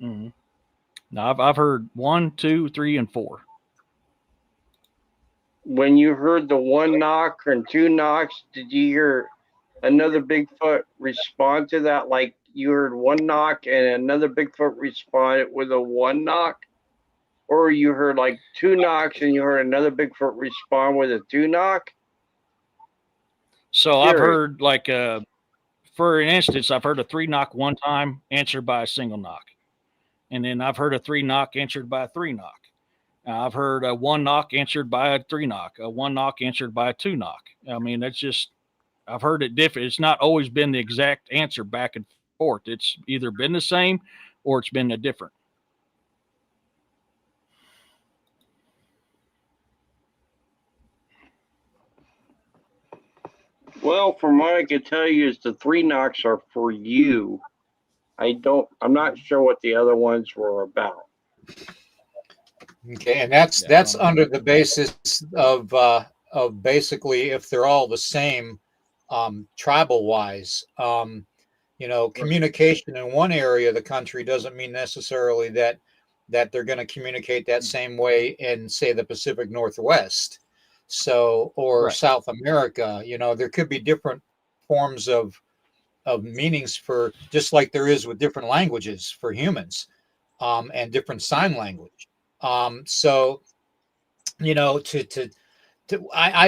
Mm-hmm. Now I've heard 1, 2, 3, and 4. When you heard the 1 knock and 2 knocks, did you hear another Bigfoot respond to that? Like you heard 1 knock and another Bigfoot responded with a 1 knock? Or you heard like 2 knocks and you heard another Bigfoot respond with a 2 knock? So I've heard for instance, I've heard a 3 knock one time answered by a single knock. And then I've heard a 3 knock answered by a 3 knock. I've heard a 1 knock answered by a 3 knock, a 1 knock answered by a 2 knock. I mean, that's just, I've heard it different. It's not always been the exact answer back and forth. It's either been the same or it's been a different. Well, from what I can tell you is the 3 knocks are for you. I'm not sure what the other ones were about. Okay, and that's under the basis of basically if they're all the same, tribal wise. Communication in one area of the country doesn't mean necessarily that they're going to communicate that same way in, say, the Pacific Northwest, or right. South America. There could be different forms of meanings for, just like there is with different languages for humans, and different sign language. I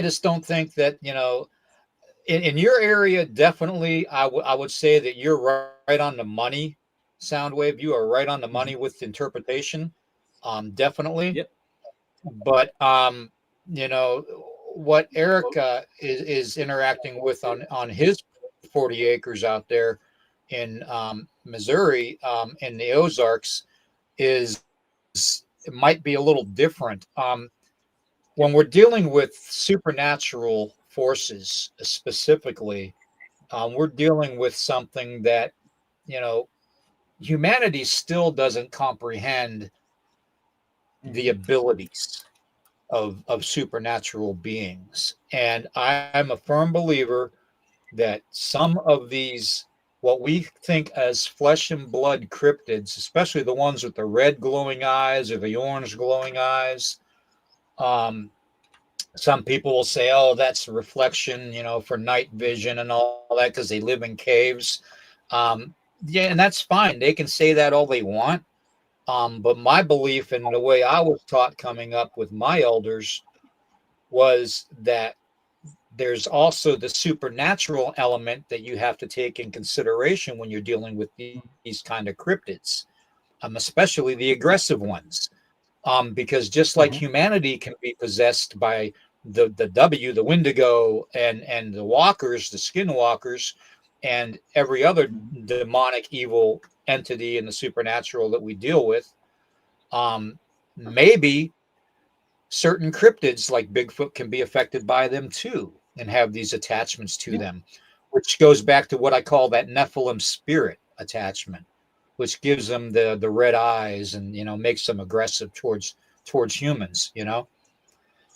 just don't think that, in your area, definitely, I would say that you're right on the money, Soundwave. You are right on the money with interpretation, definitely. Yep. But you know what Eric is interacting with on his 40 acres out there in Missouri, in the Ozarks, is it might be a little different. When we're dealing with supernatural forces specifically, we're dealing with something that, you know, humanity still doesn't comprehend the abilities of supernatural beings. And I'm a firm believer that some of these, what we think as flesh and blood cryptids, especially the ones with the red glowing eyes or the orange glowing eyes, um, some people will say, oh, that's a reflection, you know, for night vision and all that because they live in caves. Yeah, and that's fine. They can say that all they want. But my belief and the way I was taught coming up with my elders was that there's also the supernatural element that you have to take in consideration when you're dealing with these kind of cryptids, especially the aggressive ones. Because just like humanity can be possessed by the Wendigo and the walkers, the skinwalkers, and every other demonic evil entity in the supernatural that we deal with, maybe certain cryptids like Bigfoot can be affected by them too and have these attachments to them, which goes back to what I call that Nephilim spirit attachment, which gives them the red eyes and, you know, makes them aggressive towards humans, you know.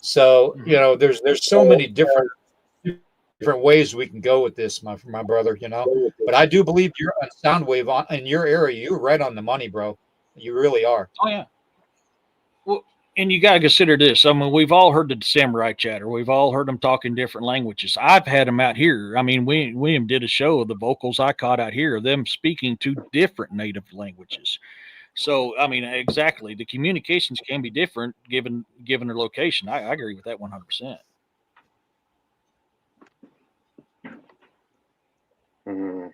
So, you know, there's so many different ways we can go with this, my brother, you know. But I do believe you're on Soundwave in your area. You're right on the money, bro. You really are. Oh yeah. Well, and you got to consider this. I mean, we've all heard the samurai chatter. We've all heard them talking different languages. I've had them out here. I mean, William did a show of the vocals I caught out here, them speaking two different native languages. So, I mean, exactly, the communications can be different given their location. I agree with that 100%. Mm.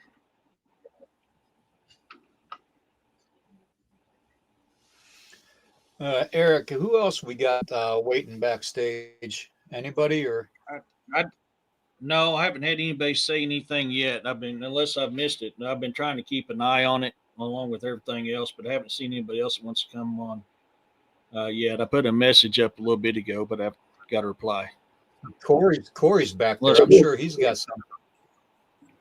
Eric, who else we got waiting backstage? Anybody or? I No, I haven't had anybody say anything yet. Unless I've missed it. I've been trying to keep an eye on it along with everything else, but I haven't seen anybody else that wants to come on yet. I put a message up a little bit ago, but I've got a reply. Corey's back there. I'm sure he's got something.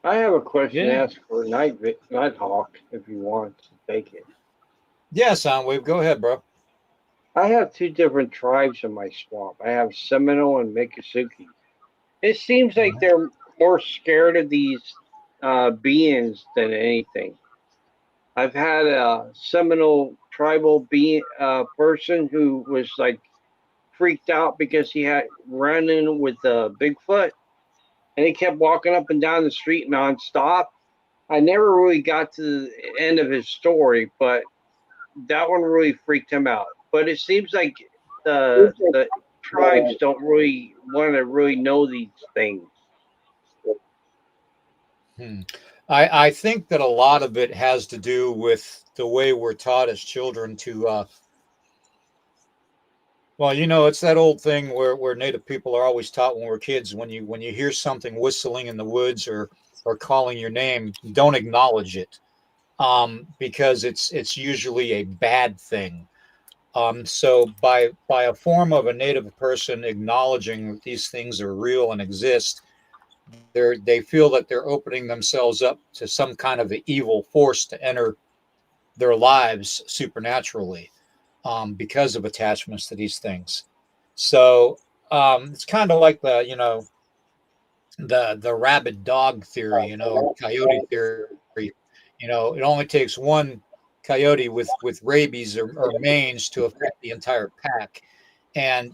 I have a question to ask for Nighthawk if you want to take it. Yeah, Soundwave, go ahead, bro. I have two different tribes in my swamp. I have Seminole and Miccosukee. It seems like they're more scared of these beings than anything. I've had a Seminole tribal person who was like freaked out because he had run in with Bigfoot, and he kept walking up and down the street nonstop. I never really got to the end of his story, but that one really freaked him out. But it seems like the tribes don't really want to really know these things. I think that a lot of it has to do with the way we're taught as children to well, you know, it's that old thing where Native people are always taught when we're kids, when you hear something whistling in the woods or calling your name, don't acknowledge it, because it's usually a bad thing. So by a form of a Native person acknowledging that these things are real and exist, they feel that they're opening themselves up to some kind of an evil force to enter their lives supernaturally, because of attachments to these things. So it's kind of like the rabid dog theory, coyote theory. It only takes one coyote with rabies or mange to affect the entire pack. And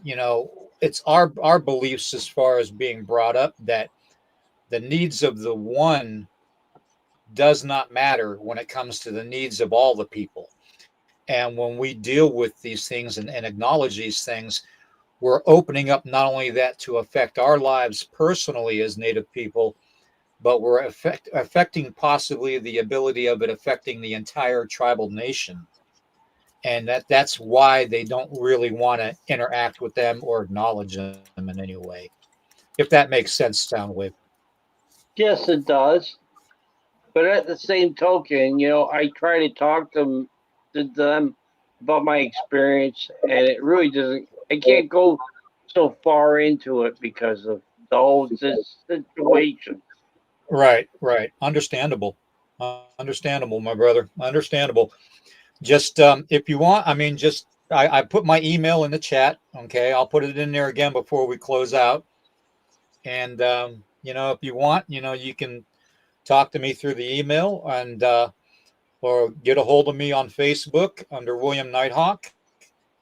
it's our beliefs as far as being brought up that the needs of the one does not matter when it comes to the needs of all the people. And when we deal with these things and acknowledge these things, we're opening up not only that to affect our lives personally as Native people, but we're affecting possibly the ability of it affecting the entire tribal nation. And that's why they don't really want to interact with them or acknowledge them in any way. If that makes sense, Soundwave. Yes, it does. But at the same token, I try to talk to them about my experience, and it really doesn't. I can't go so far into it because of the whole situation. Right. Understandable. Understandable, my brother. Understandable. Just if you want, I mean, just I put my email in the chat. Okay, I'll put it in there again before we close out. And if you want, you can talk to me through the email and or get a hold of me on Facebook under William Nighthawk,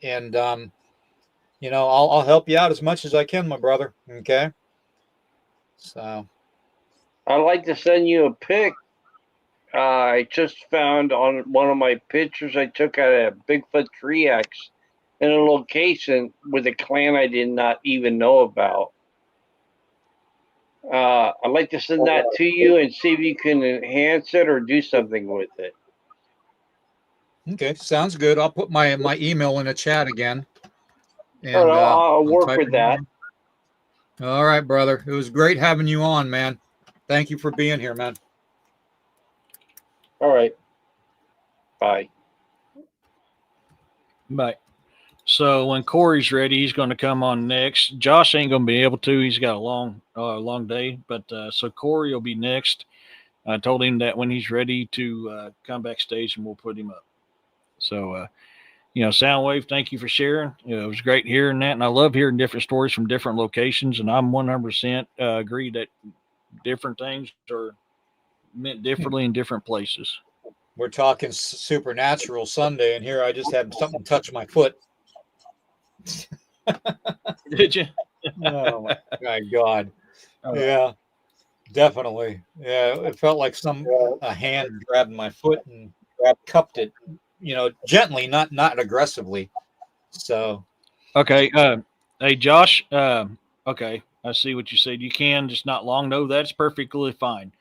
and I'll help you out as much as I can, my brother. Okay. So I'd like to send you a pic. I just found on one of my pictures I took at a Bigfoot tree X in a location with a clan I did not even know about. I'd like to send that to you and see if you can enhance it or do something with it. okay, sounds good. I'll put my email in the chat again. And I'll work with that. All right, brother. It was great having you on, man. Thank you for being here, man. All right. Bye. Bye. So when Corey's ready, he's going to come on next. Josh ain't going to be able to. He's got a long day. But so Corey will be next. I told him that when he's ready to come backstage, and we'll put him up. So, Soundwave, thank you for sharing. It was great hearing that, and I love hearing different stories from different locations. And I'm 100% agree that different things are meant differently in different places. We're talking supernatural Sunday, and here I just had something touch my foot. Did you? Oh my God! Yeah, definitely. Yeah, it felt like a hand grabbed my foot and cupped it, gently, not aggressively. So, okay. Hey, Josh. Okay, I see what you said. You can just not long. No, that's perfectly fine.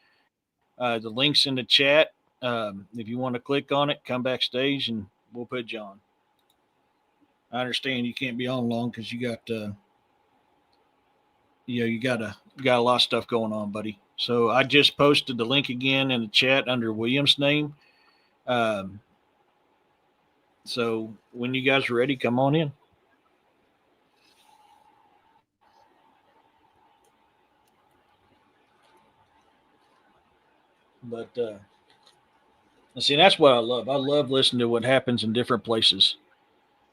The link's in the chat. If you want to click on it, come backstage, and we'll put you on. I understand you can't be on long because you got you got a lot of stuff going on, buddy. So I just posted the link again in the chat under William's name. So when you guys are ready, come on in. But see, that's what I love. I love listening to what happens in different places.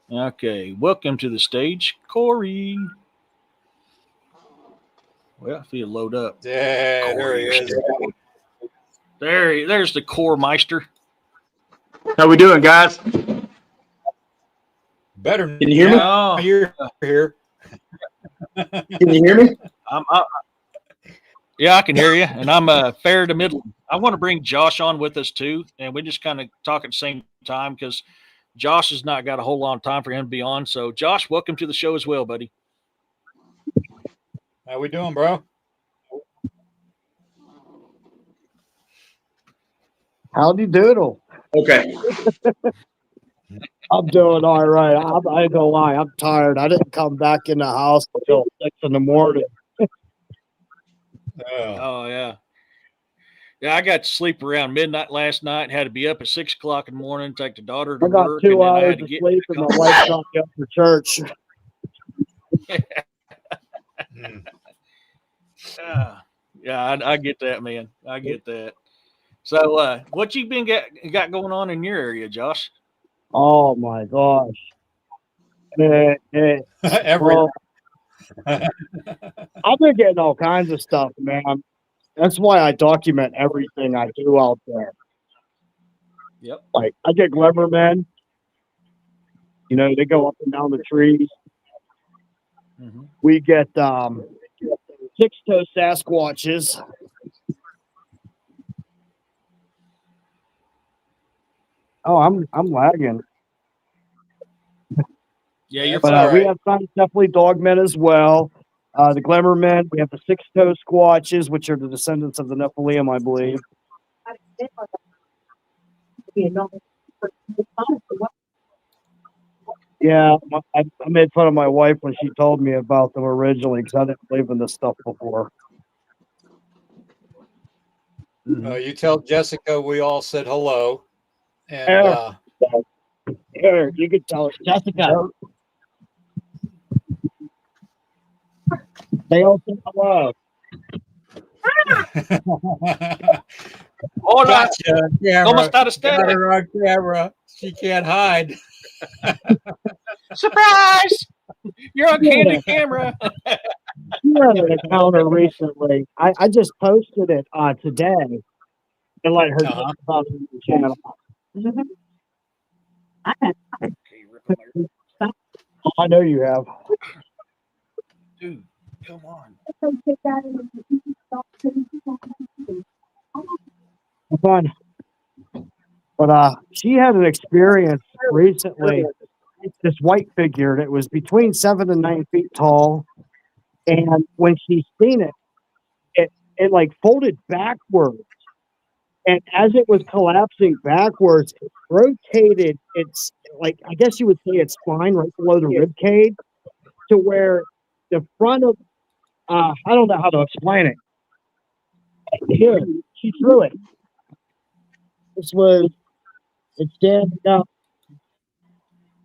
Okay, welcome to the stage, Corey. Well, if you load up. yeah, there he is. There's the Core Meister. How we doing, guys? Better. Can you hear me? Oh, you're here. Can you hear me? Yeah, I can hear you, and I'm fair to middle. I want to bring Josh on with us too, and we just kind of talk at the same time because Josh has not got a whole lot of time for him to be on. So, Josh, welcome to the show as well, buddy. How we doing, bro? Howdy doodle. Okay. I'm doing all right. I ain't gonna lie, I'm tired. I didn't come back in the house until 6 in the morning. Oh yeah. Yeah, I got to sleep around midnight last night. Had to be up at 6 o'clock in the morning, take the daughter to I got work, 2 and then I hours had to of get sleep and my wife got me up for church. Yeah, I get that, man. I get that. So, what you been got going on in your area, Josh? Oh my gosh. Every. I've been getting all kinds of stuff, man. That's why I document everything I do out there. Yep. Like I get glimmermen. They go up and down the trees. Mm-hmm. We get 6-toe Sasquatches. Oh, I'm lagging. Yeah, you're But fine. all we right. have some definitely dogmen as well. The Glimmermen. We have the six-toe squatches, which are the descendants of the Nephilim, I believe. Yeah, I made fun of my wife when she told me about them originally because I didn't believe in this stuff before. You tell Jessica we all said hello, and Here, here, you can tell it. Jessica. They all said hello. Hola, gotcha. ¿cómo Camera. está usted? Got her on camera. She can't hide. Surprise! You're on candid camera. She had an encounter recently. I just posted it today and let her Uh-huh. talk about it on the channel. I know you have. Dude, come on. Fun. But she had an experience recently. This white figure, and it was between 7 and 9 feet tall. And when she seen it, it like folded backwards. And as it was collapsing backwards, it rotated its, like, I guess you would say its spine right below the rib cage to where the front of, I don't know how to explain it. Here, she threw it. This was, it's standing up.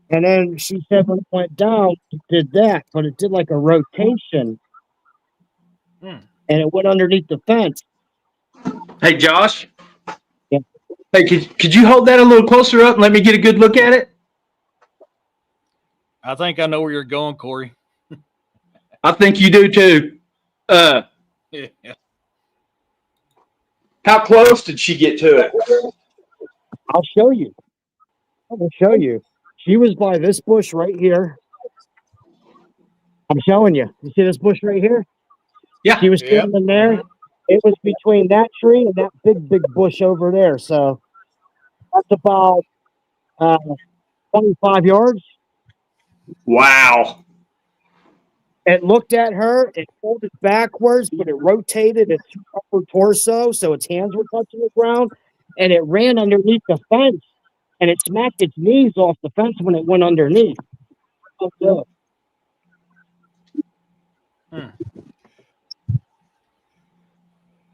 And then she said when it went down, it did that, but it did like a rotation. Hmm. And it went underneath the fence. Hey, Josh. Yeah. Hey, could you hold that a little closer up and let me get a good look at it? I think I know where you're going, Corey. I think you do too. Yeah. How close did she get to it? I'll show you. I will show you. She was by this bush right here. I'm showing you. You see this bush right here? Yeah. She was standing there. It was between that tree and that big bush over there. So that's about 25 yards. Wow. It looked at her. It folded backwards, but it rotated its upper torso, so its hands were touching the ground, and it ran underneath the fence, and it smacked its knees off the fence when it went underneath. Oh, Hmm.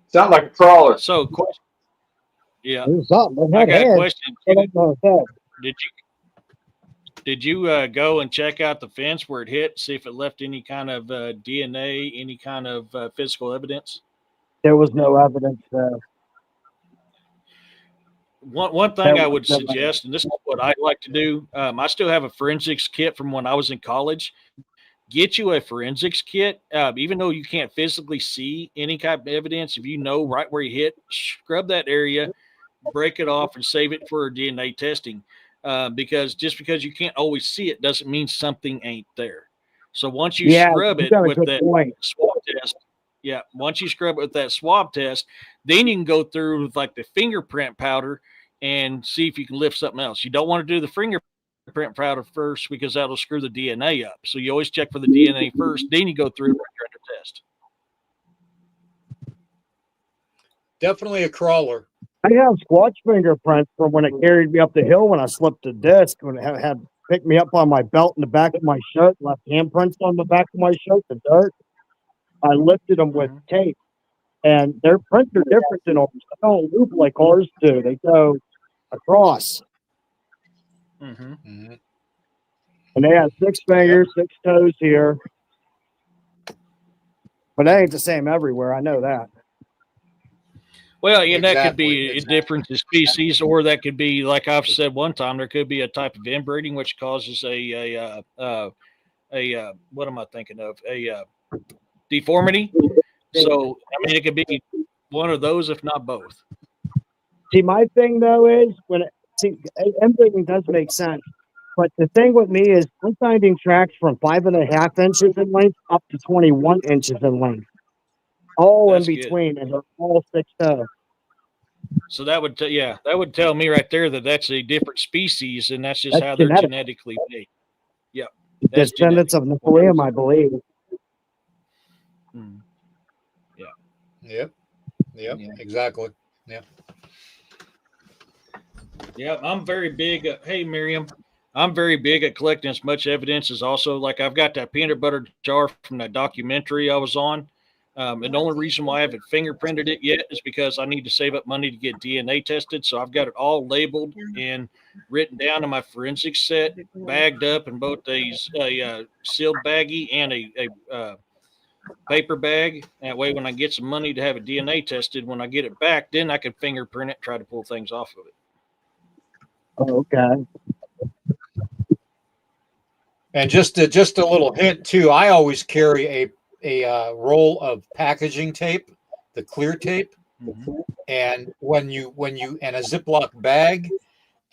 Sound like a crawler. So, question. Yeah, it was something. It I had got a hair. question. I don't know if that- Did you go and check out the fence where it hit, see if it left any kind of DNA, any kind of physical evidence? There was no evidence there. One thing I would suggest, and this is what I like to do, I still have a forensics kit from when I was in college. Get you a forensics kit, even though you can't physically see any kind of evidence. If you know right where you hit, scrub that area, break it off, and save it for DNA testing. Because just because you can't always see it doesn't mean something ain't there. So once you scrub it with that swab test, once you scrub it with that swab test, then you can go through with like the fingerprint powder and see if you can lift something else. You don't want to do the fingerprint powder first because that'll screw the DNA up. So you always check for the DNA first, then you go through and under test. Definitely a crawler. I have squatch fingerprints from when it carried me up the hill when I slipped a disc, when it had picked me up on my belt in the back of my shirt, left handprints on the back of my shirt, the dirt. I lifted them with tape, and their prints are different than ours. They don't loop like ours do. They go across. Mm-hmm. And they have 6 fingers, 6 toes here. But that ain't the same everywhere. I know that. Well, and that could be a difference in species, or that could be, like I've said one time, there could be a type of inbreeding which causes a what am I thinking of? A deformity. So, I mean, it could be one of those, if not both. See, my thing though is inbreeding does make sense. But the thing with me is I'm finding tracks from 5.5 inches in length up to 21 inches in length. All That's in between, and they're all 6 toes. So that would, that would tell me right there that that's a different species, and that's just how genetic. they're genetically made. Yep. That's Descendants of Nephilim, I believe. Mm. Yep. Yep. Yeah. Exactly. Yeah. Yeah, I'm very big. Hey, Miriam, I'm very big at collecting as much evidence as also like I've got that peanut butter jar from that documentary I was on. And the only reason why I haven't fingerprinted it yet is because I need to save up money to get DNA tested. So I've got it all labeled and written down in my forensics set, bagged up in both a sealed baggie and a paper bag. That way, when I get some money to have it DNA tested, when I get it back, then I can fingerprint it, try to pull things off of it. Oh, okay. And just a little hint too. I always carry a roll of packaging tape, the clear tape, and when you and a Ziploc bag.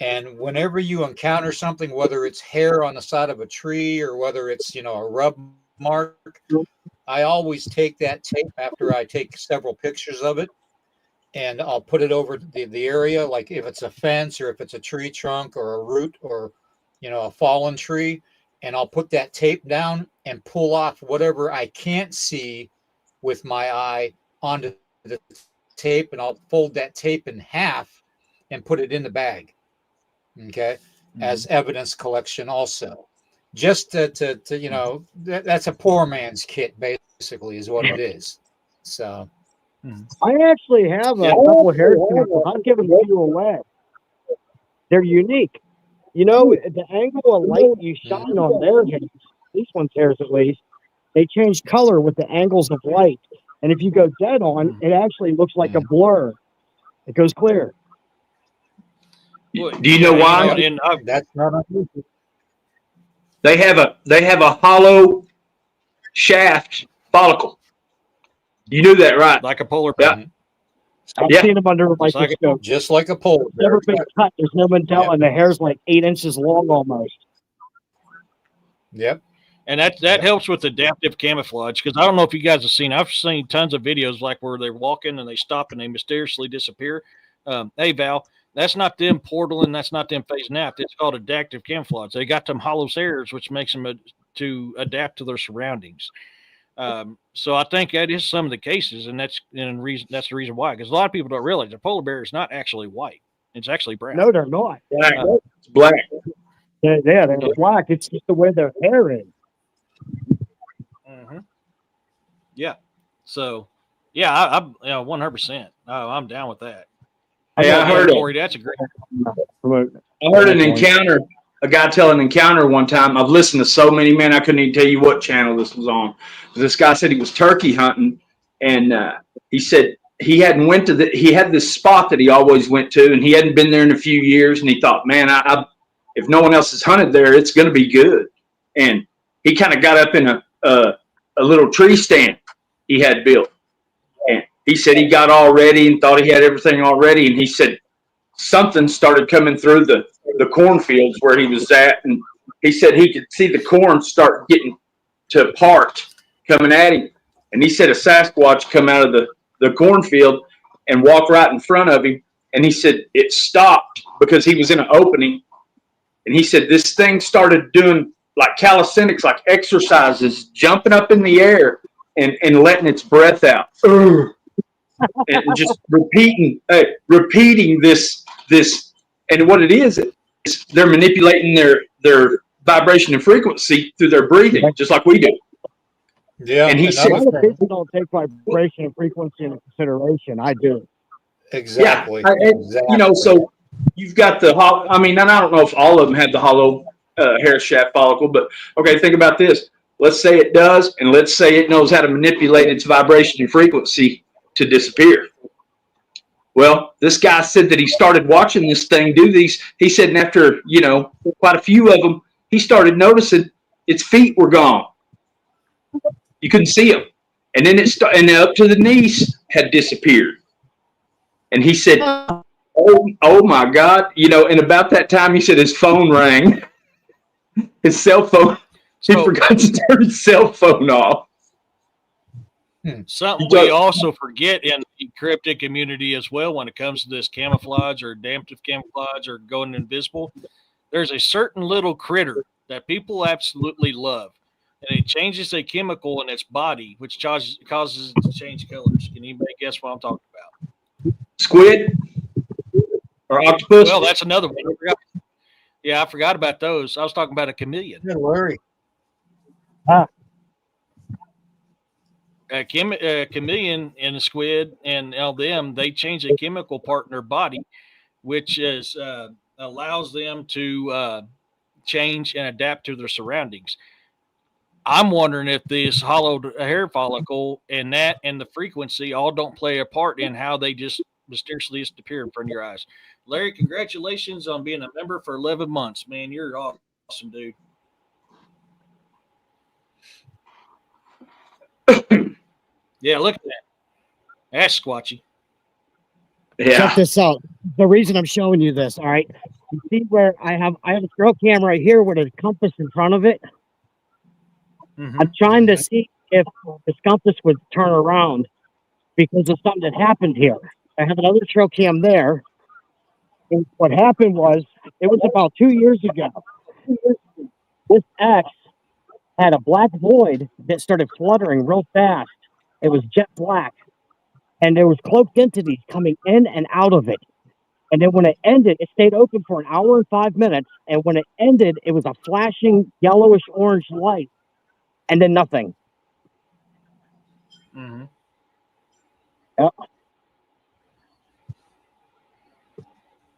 And whenever you encounter something, whether it's hair on the side of a tree or whether it's a rub mark, I always take that tape after I take several pictures of it, and I'll put it over the area, like if it's a fence or if it's a tree trunk or a root or a fallen tree, and I'll put that tape down and pull off whatever I can't see with my eye onto the tape, and I'll fold that tape in half and put it in the bag. Okay, as evidence collection also. Just to that's a poor man's kit, basically, is what it is. So I actually have a couple of hair samples. I'm giving a few away. They're unique. The angle of light you shine on their hairs, these ones' hairs at least, they change color with the angles of light. And if you go dead on, it actually looks like a blur. It goes clear. Well, Do you know why? That's not unusual. They have a hollow shaft follicle. You knew that, right? Like a polar bear. bear. I've seen them under a microscope. Just like a polar bear. Never been cut. There's no mantel, and the hair's like 8 inches long almost. Yep. And that helps with adaptive camouflage, because I don't know if you guys have seen. I've seen tons of videos like where they're walking and they stop and they mysteriously disappear. Hey Val, that's not them portaling. That's not them phasing out. It's called adaptive camouflage. They got them hollow hairs, which makes them to adapt to their surroundings. So I think that is some of the cases, and that's the reason why. Because a lot of people don't realize the polar bear is not actually white; it's actually brown. No, they're not. Black. It's black. They're black. It's just the way their hair is. Yeah. So, yeah, I'm 100%. I'm down with that. Hey, I heard Corey, that's a great. I heard an encounter. A guy tell an encounter one time. I've listened to so many, man, I couldn't even tell you what channel this was on. This guy said he was turkey hunting, and he said he hadn't went to he had this spot that he always went to, and he hadn't been there in a few years, and he thought, man, if no one else has hunted there, it's going to be good. And he kind of got up in a little tree stand he had built, and he said he got all ready and thought he had everything all ready, and he said something started coming through the cornfields where he was at, and he said he could see the corn start getting to part coming at him, and he said a Sasquatch come out of the cornfield and walk right in front of him, and he said it stopped because he was in an opening, and he said this thing started doing like calisthenics, like exercises, jumping up in the air and letting its breath out, and just repeating this, and what it is they're manipulating their vibration and frequency through their breathing, just like we do. Yeah, and he said, a lot of people don't take vibration and frequency into consideration. I do. Exactly. Yeah, exactly. So you've got the I mean, and I don't know if all of them have the hollow hair shaft follicle, but okay, think about this. Let's say it does, and let's say it knows how to manipulate its vibration and frequency to disappear. Well, this guy said that he started watching this thing do these. He said, and after, quite a few of them, he started noticing its feet were gone. You couldn't see them. And then and up to the knees had disappeared. And he said, oh my God. And about that time, he said his phone rang. His cell phone. He forgot to turn his cell phone off. Something we also forget in the cryptid community as well when it comes to this camouflage or adaptive camouflage or going invisible. There's a certain little critter that people absolutely love. And it changes a chemical in its body, which causes it to change colors. Can anybody guess what I'm talking about? Squid or octopus? Well, that's another one. I forgot about those. I was talking about a chameleon. Good Larry. A chameleon and a squid and all them, they change a chemical part in their body, which is allows them to change and adapt to their surroundings. I'm wondering if this hollowed hair follicle and that and the frequency all don't play a part in how they just mysteriously disappear in front of your eyes. Larry, congratulations on being a member for 11 months, man. You're awesome, dude. Yeah, look at that. That's squatchy. Yeah. Check this out. The reason I'm showing you this, all right? You see where I have a trail camera right here with a compass in front of it. Mm-hmm. I'm trying to see if this compass would turn around because of something that happened here. I have another trail cam there. And what happened was, it was about 2 years ago. This X had a black void that started fluttering real fast. It was jet black. And there was cloaked entities coming in and out of it. And then when it ended, it stayed open for an hour and 5 minutes. And when it ended, it was a flashing yellowish orange light. And then nothing. Mm-hmm. Yep.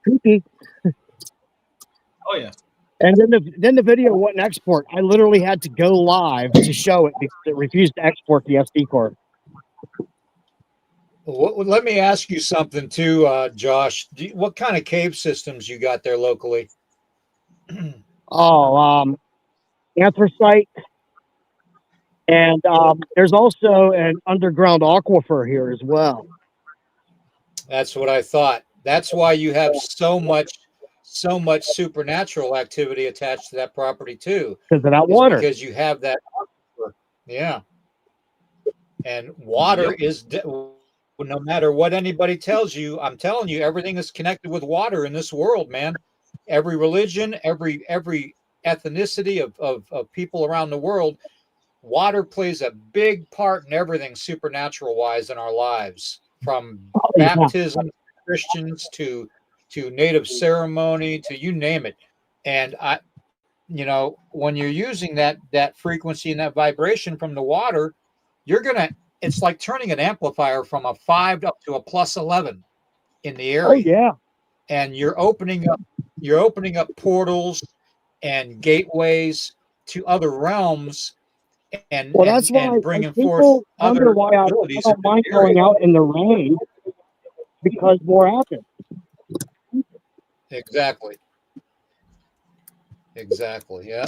Creepy. Oh yeah. And then the video wouldn't export. I literally had to go live to show it because it refused to export the SD card. Let me ask you something too, Josh. What kind of cave systems you got there locally? Anthracite. And there's also an underground aquifer here as well. That's what I thought. That's why you have so much supernatural activity attached to that property too. Because of that water. Because you have that aquifer. Yeah. And water is no matter what anybody tells you, I'm telling you, everything is connected with water in this world, man. Every religion, every ethnicity of people around the world, water plays a big part in everything supernatural wise in our lives, from baptism, Christians to native ceremony, to you name it. And when you're using that frequency and that vibration from the water, it's like turning an amplifier from a 5 up to a plus 11 in the area. Oh yeah. And you're opening up portals and gateways to other realms, and that's why bringing people forth other why I don't mind going out in the rain, because more happens. Exactly. Yeah.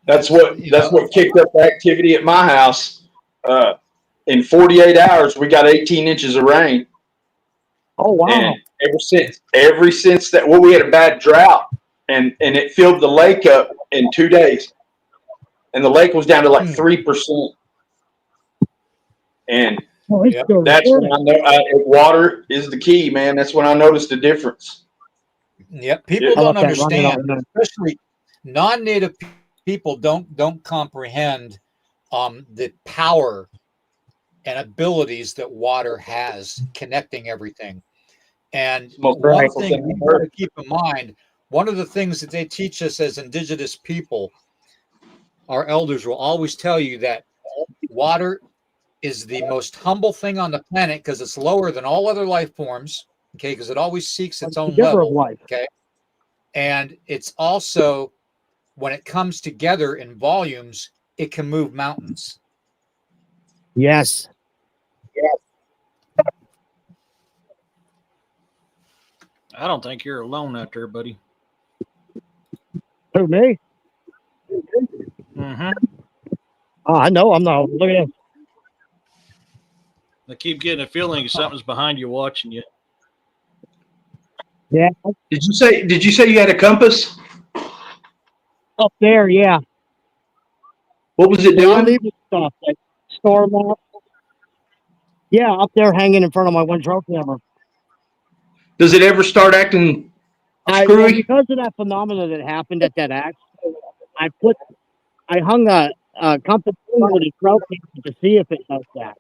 That's what kicked up the activity at my house. In 48 hours, we got 18 inches of rain. Oh wow! And ever since that, we had a bad drought, and it filled the lake up in 2 days, and the lake was down to like 3%. And that's when I know water is the key, man. That's when I noticed the difference. Yep, people don't understand, especially non-native people don't comprehend the power and abilities that water has connecting everything. And one thing you got to keep in mind, one of the things that they teach us as indigenous people, our elders will always tell you that water is the most humble thing on the planet because it's lower than all other life forms, okay, because it always seeks its own level, okay? And it's also, when it comes together in volumes, it can move mountains. Yes. I don't think you're alone out there, buddy. Who, me? Mm-hmm. Oh, I know I'm not. Look at him. I keep getting a feeling something's behind you watching you. Yeah. Did you say you had a compass? Up there, yeah. What was it doing? Leaving stuff like storm map. Yeah, up there hanging in front of my one trail camera. Does it ever start acting screwy? Because of that phenomenon that happened at that accident, I hung a compass with a trail camera to see if it does that.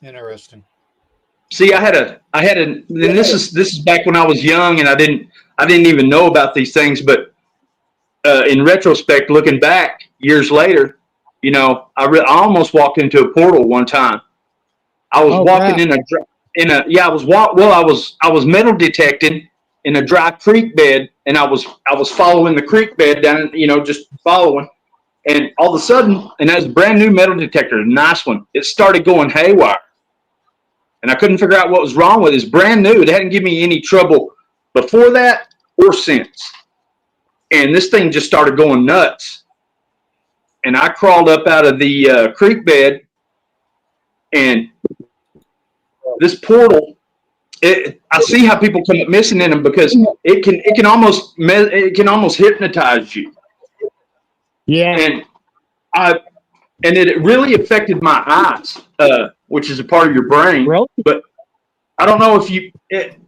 Interesting. See, I had and this is back when I was young and I didn't even know about these things, but in retrospect, looking back years later, you know, I almost walked into a portal one time. I was walking I was metal detecting in a dry creek bed, and I was following the creek bed down, you know, just following, and all of a sudden, and that was a brand new metal detector, a nice one. It started going haywire, and I couldn't figure out what was wrong with it. It's brand new. It hadn't given me any trouble before that or since, and this thing just started going nuts. And I crawled up out of the creek bed, and this portal. I see how people come up missing in them because it can almost hypnotize you. Yeah. And it really affected my eyes, which is a part of your brain. Really? But I don't know if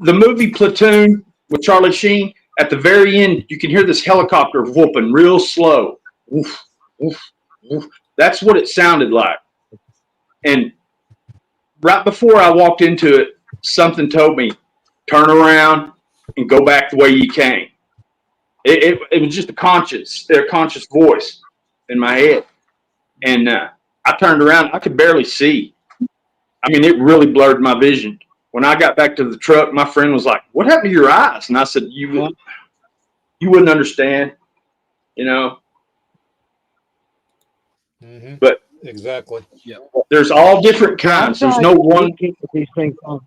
the movie Platoon with Charlie Sheen, at the very end, you can hear this helicopter whooping real slow. Woof, woof, woof. That's what it sounded like. And right before I walked into it, something told me, turn around and go back the way you came. It was just a conscious voice in my head. And I turned around. I could barely see. I mean, it really blurred my vision. When I got back to the truck, my friend was like, what happened to your eyes? And I said, you wouldn't understand, you know. Mm-hmm. But exactly. Yeah. There's all different kinds. There's no one. These things on.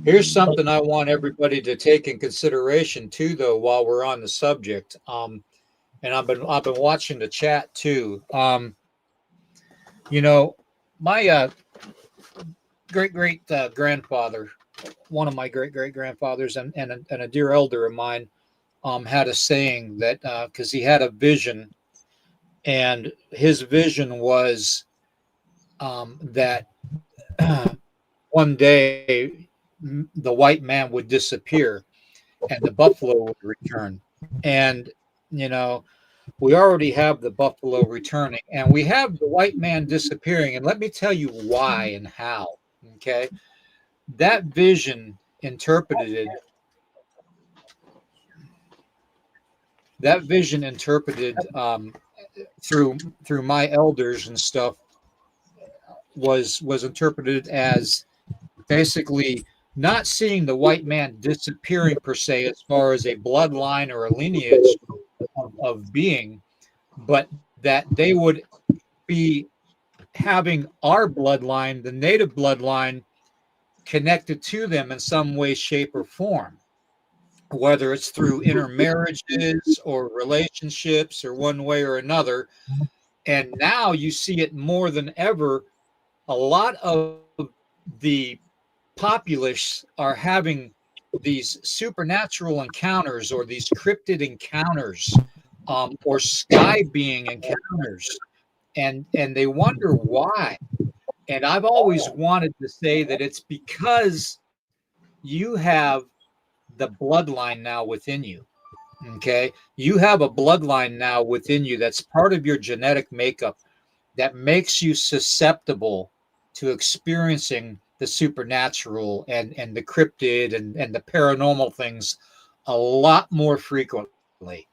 Here's something I want everybody to take in consideration too, though, while we're on the subject. And I've been watching the chat too. You know, my great grandfather, one of my great grandfathers, and a dear elder of mine, had a saying that because he had a vision, and his vision was that one day the white man would disappear and the buffalo would return. And, you know, we already have the buffalo returning and we have the white man disappearing. And let me tell you why and how. Okay. That vision interpreted through my elders and stuff was interpreted as basically not seeing the white man disappearing per se as far as a bloodline or a lineage of being, but that they would be having our bloodline, the native bloodline, connected to them in some way, shape, or form, whether it's through intermarriages or relationships or one way or another. And now you see it more than ever. A lot of the populace are having these supernatural encounters or these cryptid encounters or sky being encounters, and they wonder why. And I've always wanted to say that it's because you have the bloodline now within you. Okay, you have a bloodline now within you that's part of your genetic makeup that makes you susceptible to experiencing the supernatural and the cryptid and the paranormal things a lot more frequently.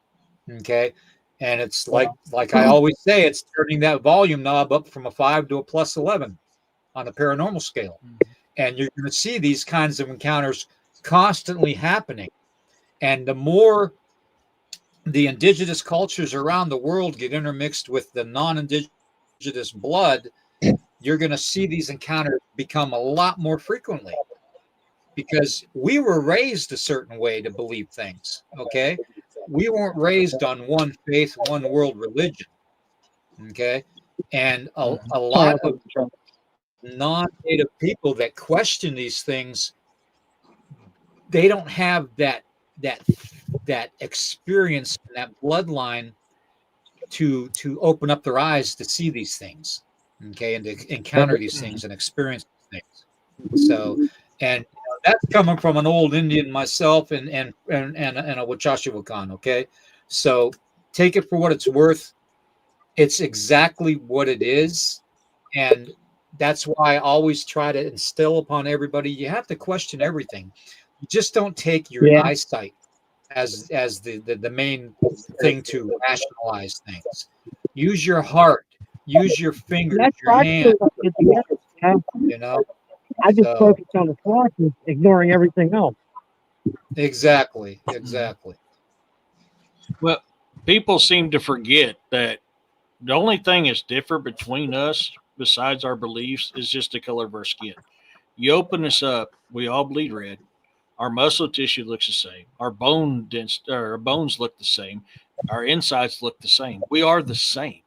Okay. And it's like I always say, it's turning that volume knob up from a 5 to a plus 11 on a paranormal scale. And you're going to see these kinds of encounters constantly happening. And the more the indigenous cultures around the world get intermixed with the non-indigenous blood, you're going to see these encounters become a lot more frequently because we were raised a certain way to believe things. Okay. We weren't raised on one faith, one world religion. Okay. And a lot of non-native people that question these things, they don't have that experience, that bloodline to open up their eyes to see these things. Okay, and to encounter these things and experience these things. So, and that's coming from an old Indian myself and a Wachashiwakan. Okay, so take it for what it's worth. It's exactly what it is, and that's why I always try to instill upon everybody. You have to question everything. You just don't take your Yeah. eyesight as the main thing to rationalize things. Use your heart. Use your fingers, That's your hand. practically what it is. Yeah. You know. I just So focus on the flashes, ignoring everything else. exactly. Well, people seem to forget that the only thing that's different between us, besides our beliefs, is just the color of our skin. You open us up, we all bleed red. Our muscle tissue looks the same. Our our bones look the same. Our insides look the same. We are the same.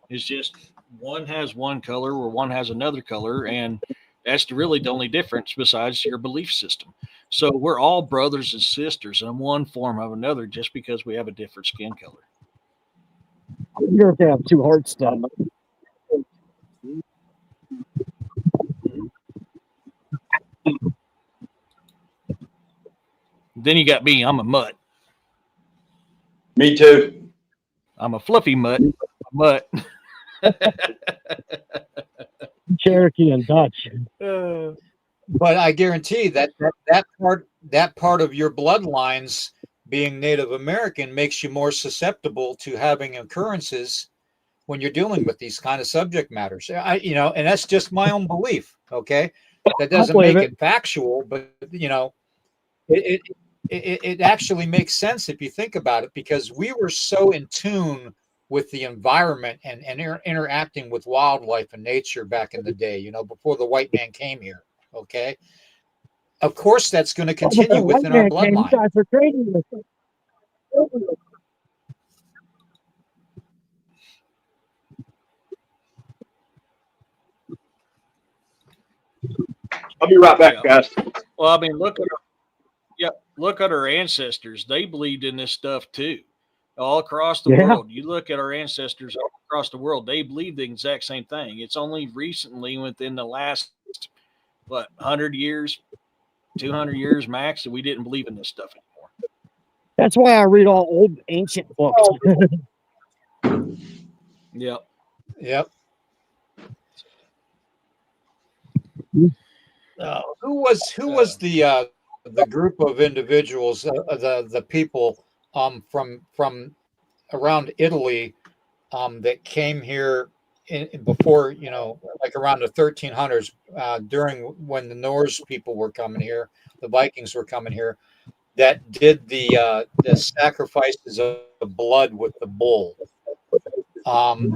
It's just one has one color or one has another color, and that's really the only difference besides your belief system. So we're all brothers and sisters in one form or another, just because we have a different skin color. You have to have two hearts, though. Then you got me. I'm a mutt. Me too. I'm a fluffy mutt. Mutt. Cherokee and Dutch. But I guarantee that part of your bloodlines being Native American makes you more susceptible to having occurrences when you're dealing with these kind of subject matters. And that's just my own belief. Okay, that doesn't make it factual, but it actually makes sense if you think about it, because we were so in tune with the environment and interacting with wildlife and nature back in the day, before the white man came here. Okay. Of course, that's going to continue within our bloodline. You guys are trading with them. I'll be right back, guys. Well, I mean, look at our ancestors. They believed in this stuff too, all across the world. You look at our ancestors all across the world; they believe the exact same thing. It's only recently, within the last 100 years, 200 years max, that we didn't believe in this stuff anymore. That's why I read all old ancient books. Yep. Who was the group of individuals, the people from around Italy that came here before, like around the 1300s, during when the Norse people were coming here, the Vikings were coming here, that did the sacrifices of blood with the bull,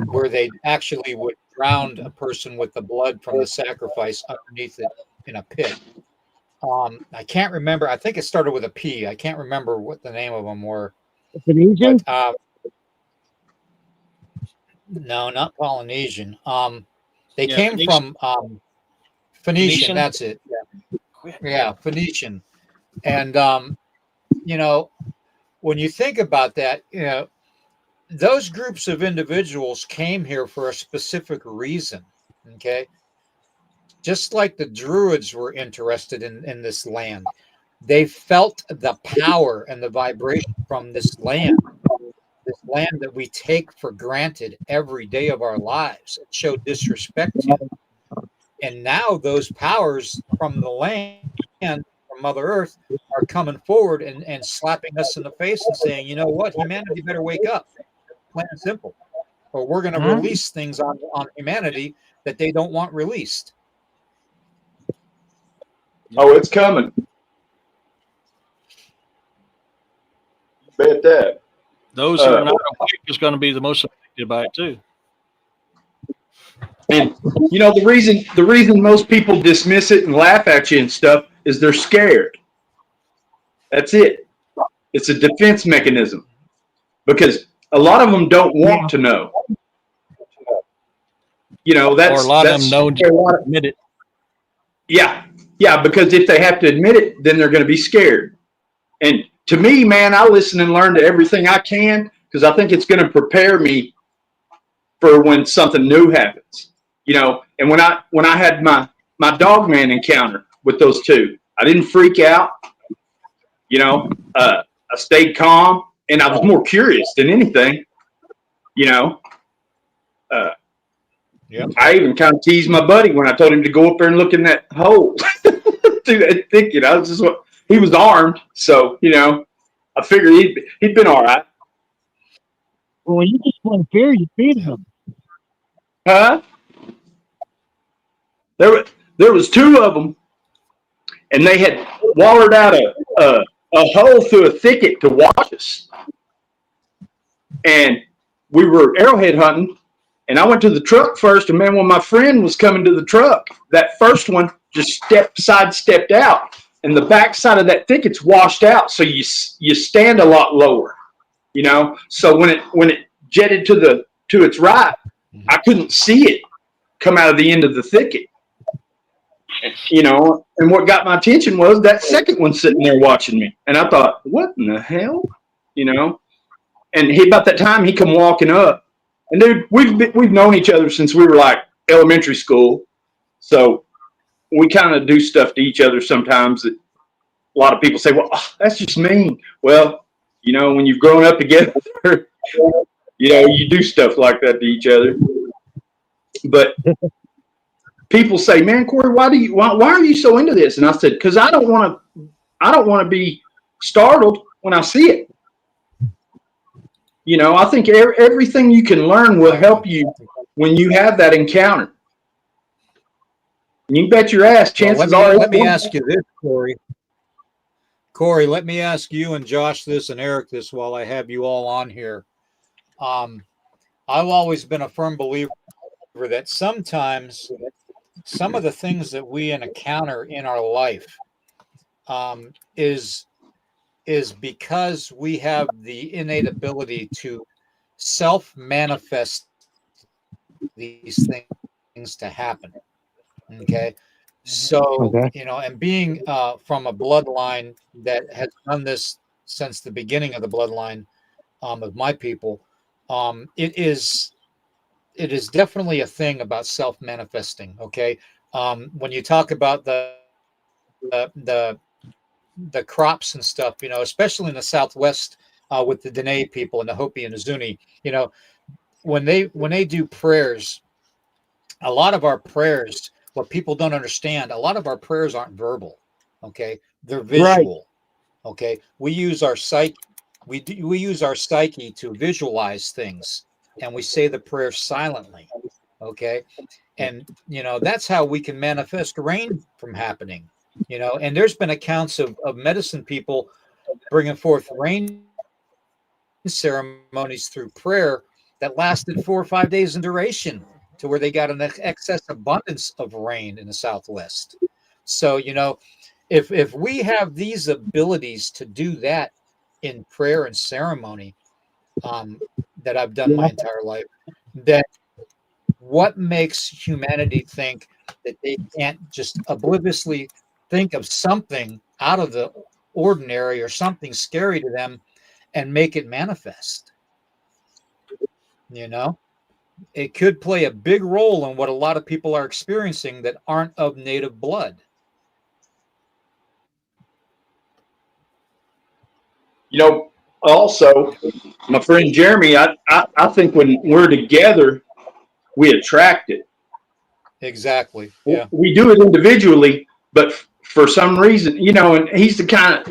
where they actually would drown a person with the blood from the sacrifice underneath it in a pit. I can't remember. I think it started with a P. I can't remember what the name of them were. Phoenician? But, no, not Polynesian. They came Phoenician. from Phoenician. That's it. Yeah, Phoenician. And when you think about that, those groups of individuals came here for a specific reason. Okay. Just like the Druids were interested in this land, they felt the power and the vibration from this land that we take for granted every day of our lives, and show disrespect to. And now those powers from the land, from Mother Earth, are coming forward and slapping us in the face and saying, you know what, humanity better wake up, plain and simple, or we're going to release things on humanity that they don't want released. Oh, it's coming. Bet that. Those who are not awake is going to be the most affected by it too. And the reason most people dismiss it and laugh at you and stuff is they're scared. That's it. It's a defense mechanism, because a lot of them don't want to know. That's, or a lot of them know to admit it. Yeah, because if they have to admit it, then they're going to be scared. And to me, man, I listen and learn to everything I can, because I think it's going to prepare me for when something new happens. And when I had my dog man encounter with those two, I didn't freak out. You know, I stayed calm, and I was more curious than anything. You know, I even kind of teased my buddy when I told him to go up there and look in that hole through that thicket. I was just he was armed, so you know, I figured he'd been all right. Well, when you display fear, you feed him. Huh? There was two of them, and they had wallered out a hole through a thicket to watch us. And we were arrowhead hunting, and I went to the truck first. And man, when my friend was coming to the truck, that first one just sidestepped out, and the back side of that thicket's washed out, so you stand a lot lower, you know. So when it jetted to its right, I couldn't see it come out of the end of the thicket, you know. And what got my attention was that second one sitting there watching me, and I thought, what in the hell, you know. And about that time he come walking up, and dude, we've known each other since we were like elementary school, so we kind of do stuff to each other sometimes that a lot of people say, well, that's just mean. Well, you know, when you've grown up together, you know, you do stuff like that to each other. But people say, man, Corey, why are you so into this? And I said, because I don't want to be startled when I see it. You know, I think everything you can learn will help you when you have that encounter. And you bet your ass, chances are. Let me ask you this, Corey. Corey, let me ask you and Josh this and Eric this while I have you all on here. I've always been a firm believer that sometimes some of the things that we encounter in our life is because we have the innate ability to self-manifest these things to happen. Okay. So, you know, and being from a bloodline that has done this since the beginning of the bloodline of my people, it is definitely a thing about self-manifesting. Okay. When you talk about the crops and stuff, you know, especially in the Southwest with the Dene people and the Hopi and the Zuni, you know, when they do prayers, a lot of our prayers, what people don't understand, a lot of our prayers aren't verbal. Okay. They're visual. Right. Okay. We use our psyche. We use our psyche to visualize things, and we say the prayer silently. Okay. And, you know, that's how we can manifest rain from happening, you know. And there's been accounts of medicine people bringing forth rain ceremonies through prayer that lasted 4 or 5 days in duration, to where they got an excess abundance of rain in the Southwest. So, you know, if we have these abilities to do that in prayer and ceremony that I've done my entire life, then what makes humanity think that they can't just obliviously think of something out of the ordinary or something scary to them and make it manifest? You know, it could play a big role in what a lot of people are experiencing that aren't of native blood. You know, also, my friend Jeremy, I think when we're together, we attract it. Exactly. Yeah. We do it individually, but for some reason, you know, and he's the kind of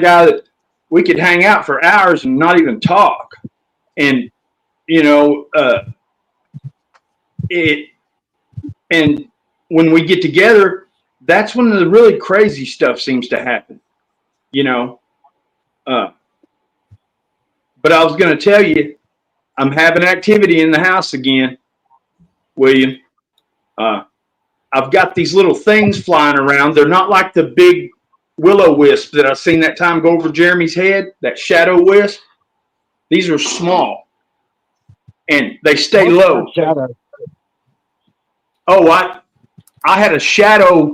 guy that we could hang out for hours and not even talk. And, you know, and when we get together, that's when the really crazy stuff seems to happen, you know. But I was going to tell you, I'm having activity in the house again, William. I've got these little things flying around. They're not like the big will-o-wisp that I seen that time go over Jeremy's head, that shadow wisp. These are small, and they stay low. Shadow. Oh, I had a shadow.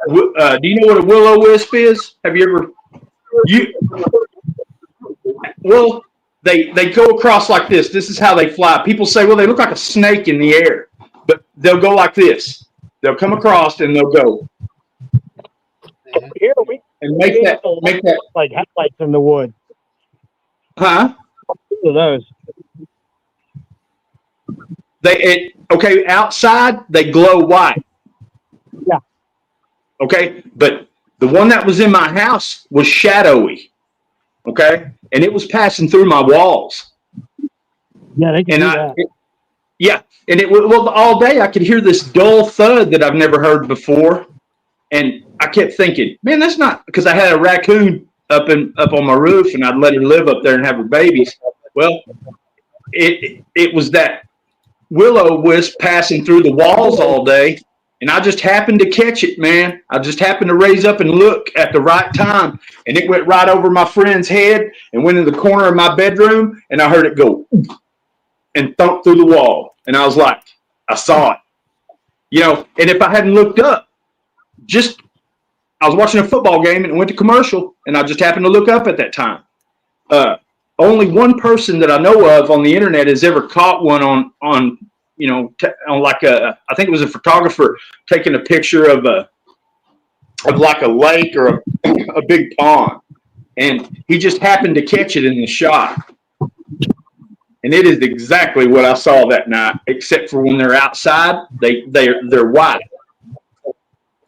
Do you know what a will-o-wisp is? Have you ever? Well, they go across like this. This is how they fly. People say, well, they look like a snake in the air, but they'll go like this. They'll come across and they'll go. Here we and make that, like headlights in the woods. huh? Of those. Okay, outside they glow white. Yeah. Okay, but the one that was in my house was shadowy. Okay, and it was passing through my walls. Yeah, they can And do that. yeah, and it was, well, all day I could hear this dull thud that I've never heard before, and I kept thinking, man, that's not, because I had a raccoon up on my roof, and I'd let her live up there and have her babies. Well, it was that will-o-wisp passing through the walls all day, and I just happened to catch it, man. I just happened to raise up and look at the right time, and it went right over my friend's head and went in the corner of my bedroom, and I heard it go and thump through the wall, and I was like, I saw it, And if I hadn't looked up, I was watching a football game and it went to commercial, and I just happened to look up at that time. Only one person that I know of on the internet has ever caught one on like I think it was a photographer taking a picture of like a lake or a big pond, and he just happened to catch it in the shot. And it is exactly what I saw that night, except for when they're outside, they're white.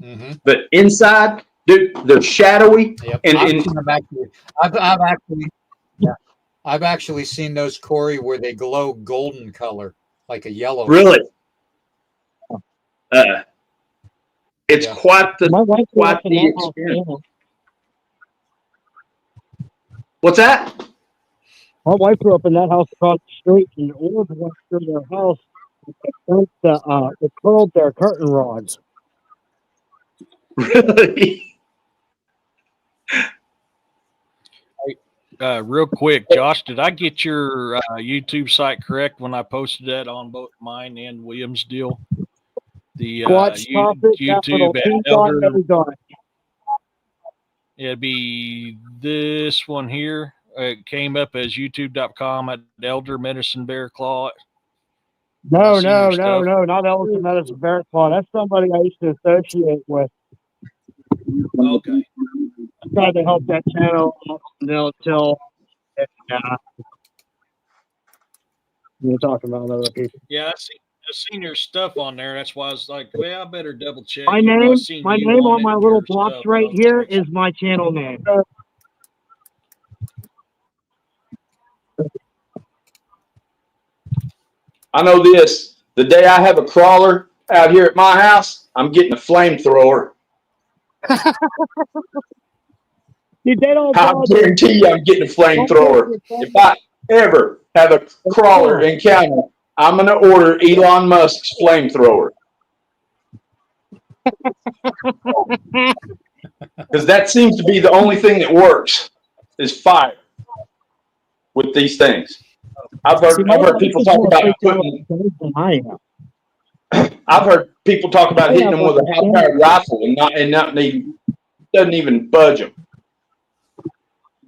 Mm-hmm. But inside, dude, they're shadowy. Yep. I've actually seen those, Corey, where they glow golden color, like a yellow. Really? It's quite the experience. What's that? My wife grew up in that house across the street, and the orb went through their house. It curled their curtain rods. Really? Real quick, Josh, did I get your YouTube site correct when I posted that on both mine and William's deal? The YouTube at Elder. It'd be this one here. It came up as youtube.com at Elder Medicine Bear Claw. No, not Elder Medicine Bear Claw. That's somebody I used to associate with. Okay. I tried to help that channel until you're talking about other people. Yeah, I seen your stuff on there. That's why I was like, well, I better double check. My name on my little box right here is my channel name. I know this. The day I have a crawler out here at my house, I'm getting a flamethrower. I guarantee you I'm getting a flamethrower. If I ever have a crawler encounter, I'm going to order Elon Musk's flamethrower. Because that seems to be the only thing that works is fire with these things. I've heard people talk about hitting them with a high-powered rifle and doesn't even budge them.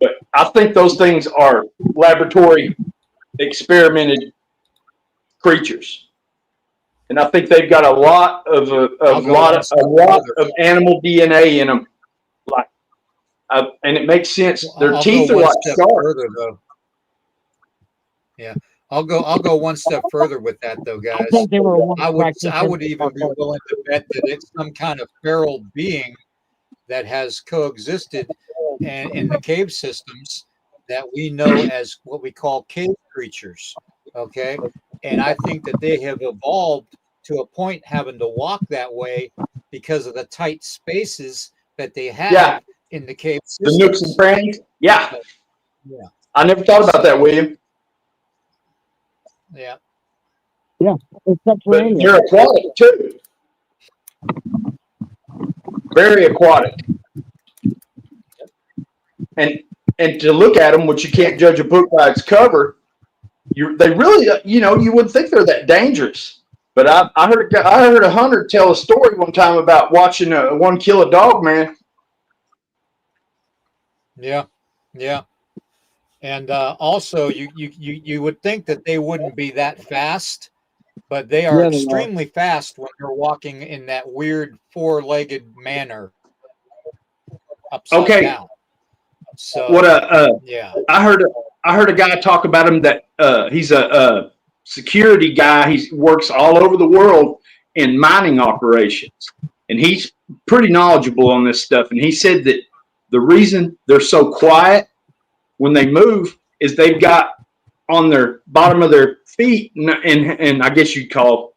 But I think those things are laboratory experimented creatures, and I think they've got a lot of animal DNA in them. And it makes sense. Their teeth are like sharp. Yeah, I'll go one step further with that, though, guys. I would even be willing to bet that it's some kind of feral being that has coexisted in the cave systems that we know as what we call cave creatures. Okay, and I think that they have evolved to a point having to walk that way because of the tight spaces that they have in the cave systems. The nooks and crannies. Yeah. Yeah. I never thought about that, William. Yeah. Yeah. But they're aquatic too. Very aquatic. And to look at them, which you can't judge a book by its cover, they really, you wouldn't think they're that dangerous. But I heard a hunter tell a story one time about watching one kill a dog, man. Yeah. Yeah. And also, you would think that they wouldn't be that fast, but they are extremely fast when they're walking in that weird four-legged manner. upside Okay. down. So What yeah. I heard a guy talk about him that he's a security guy. He works all over the world in mining operations, and he's pretty knowledgeable on this stuff. And he said that the reason they're so quiet when they move is they've got on their bottom of their feet, and I guess you'd call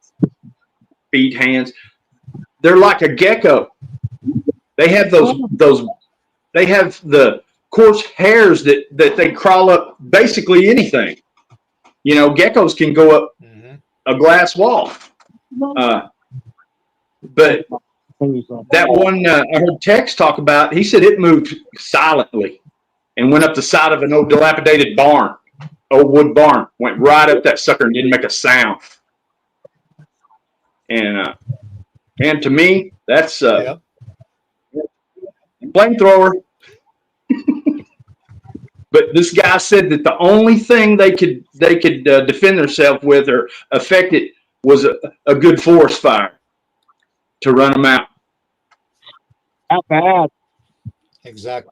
feet, hands. They're like a gecko. They have those. They have the coarse hairs that they crawl up basically anything. You know, geckos can go up a glass wall. But that one I heard Tex talk about, he said it moved silently and went up the side of an old dilapidated barn, old wood barn, went right up that sucker and didn't make a sound. And to me, that's flamethrower. But this guy said that the only thing they could defend themselves with or affect it was a good forest fire to run them out. Not bad. Exactly.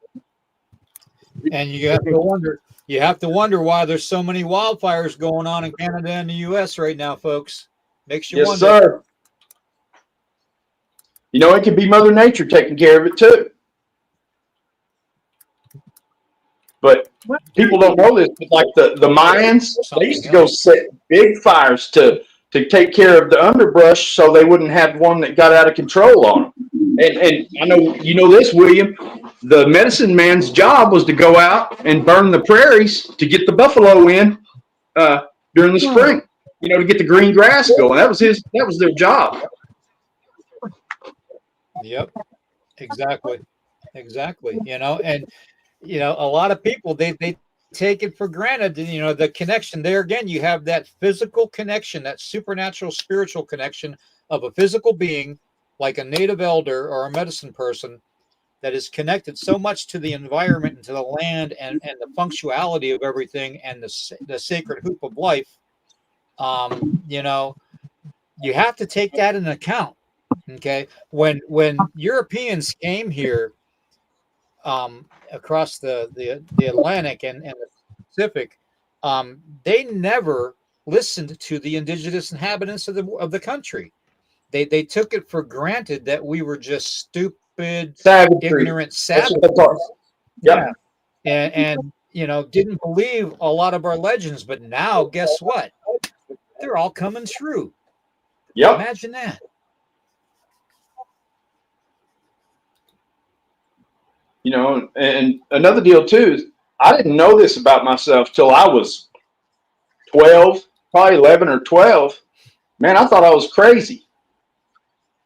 And you have to wonder why there's so many wildfires going on in Canada and the U.S. right now, folks. Makes you wonder. Yes, sir. You know, it could be Mother Nature taking care of it too. But people don't know this. But like the Mayans, they used to go set big fires to take care of the underbrush so they wouldn't have one that got out of control on them. And I know you know this, William. The medicine man's job was to go out and burn the prairies to get the buffalo in during the spring. You know, to get the green grass going. That was their job. Yep. Exactly. You know, and you know, a lot of people they take it for granted. You know, the connection there again. You have that physical connection, that supernatural, spiritual connection of a physical being, like a native elder or a medicine person, that is connected so much to the environment and to the land and the punctuality of everything and the sacred hoop of life. You know, you have to take that into account. Okay, when Europeans came here across the Atlantic and the Pacific, they never listened to the indigenous inhabitants of the country. They took it for granted that we were just stupid, ignorant savages. Yeah, and you know, didn't believe a lot of our legends. But now, guess what? They're all coming true. Yep. Imagine that. You know, and another deal too is I didn't know this about myself till I was 12, probably 11 or 12. Man, I thought I was crazy.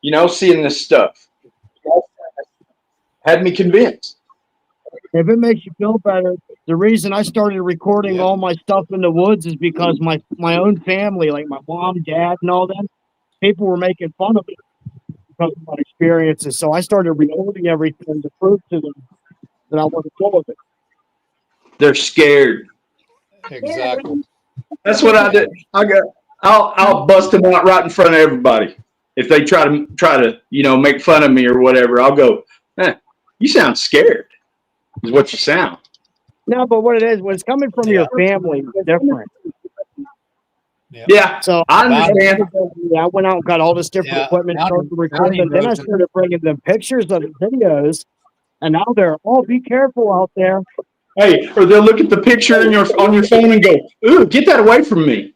You know, seeing this stuff had me convinced. If it makes you feel better, the reason I started recording all my stuff in the woods is because my own family, like my mom, dad, and all that, people were making fun of me because of my experiences. So I started recording everything to prove to them that I wasn't full of it. They're scared. Exactly. That's what I did. I'll bust them out right in front of everybody. If they try to you know, make fun of me or whatever, I'll go, you sound scared, is what you sound. No, but what it is, when it's coming from your family, it's different. Yeah, So I understand. I went out and got all this different equipment, started recording, and then I started bringing them pictures of the videos, and now they're, be careful out there. Hey, or they'll look at the picture on your phone and go, ooh, get that away from me.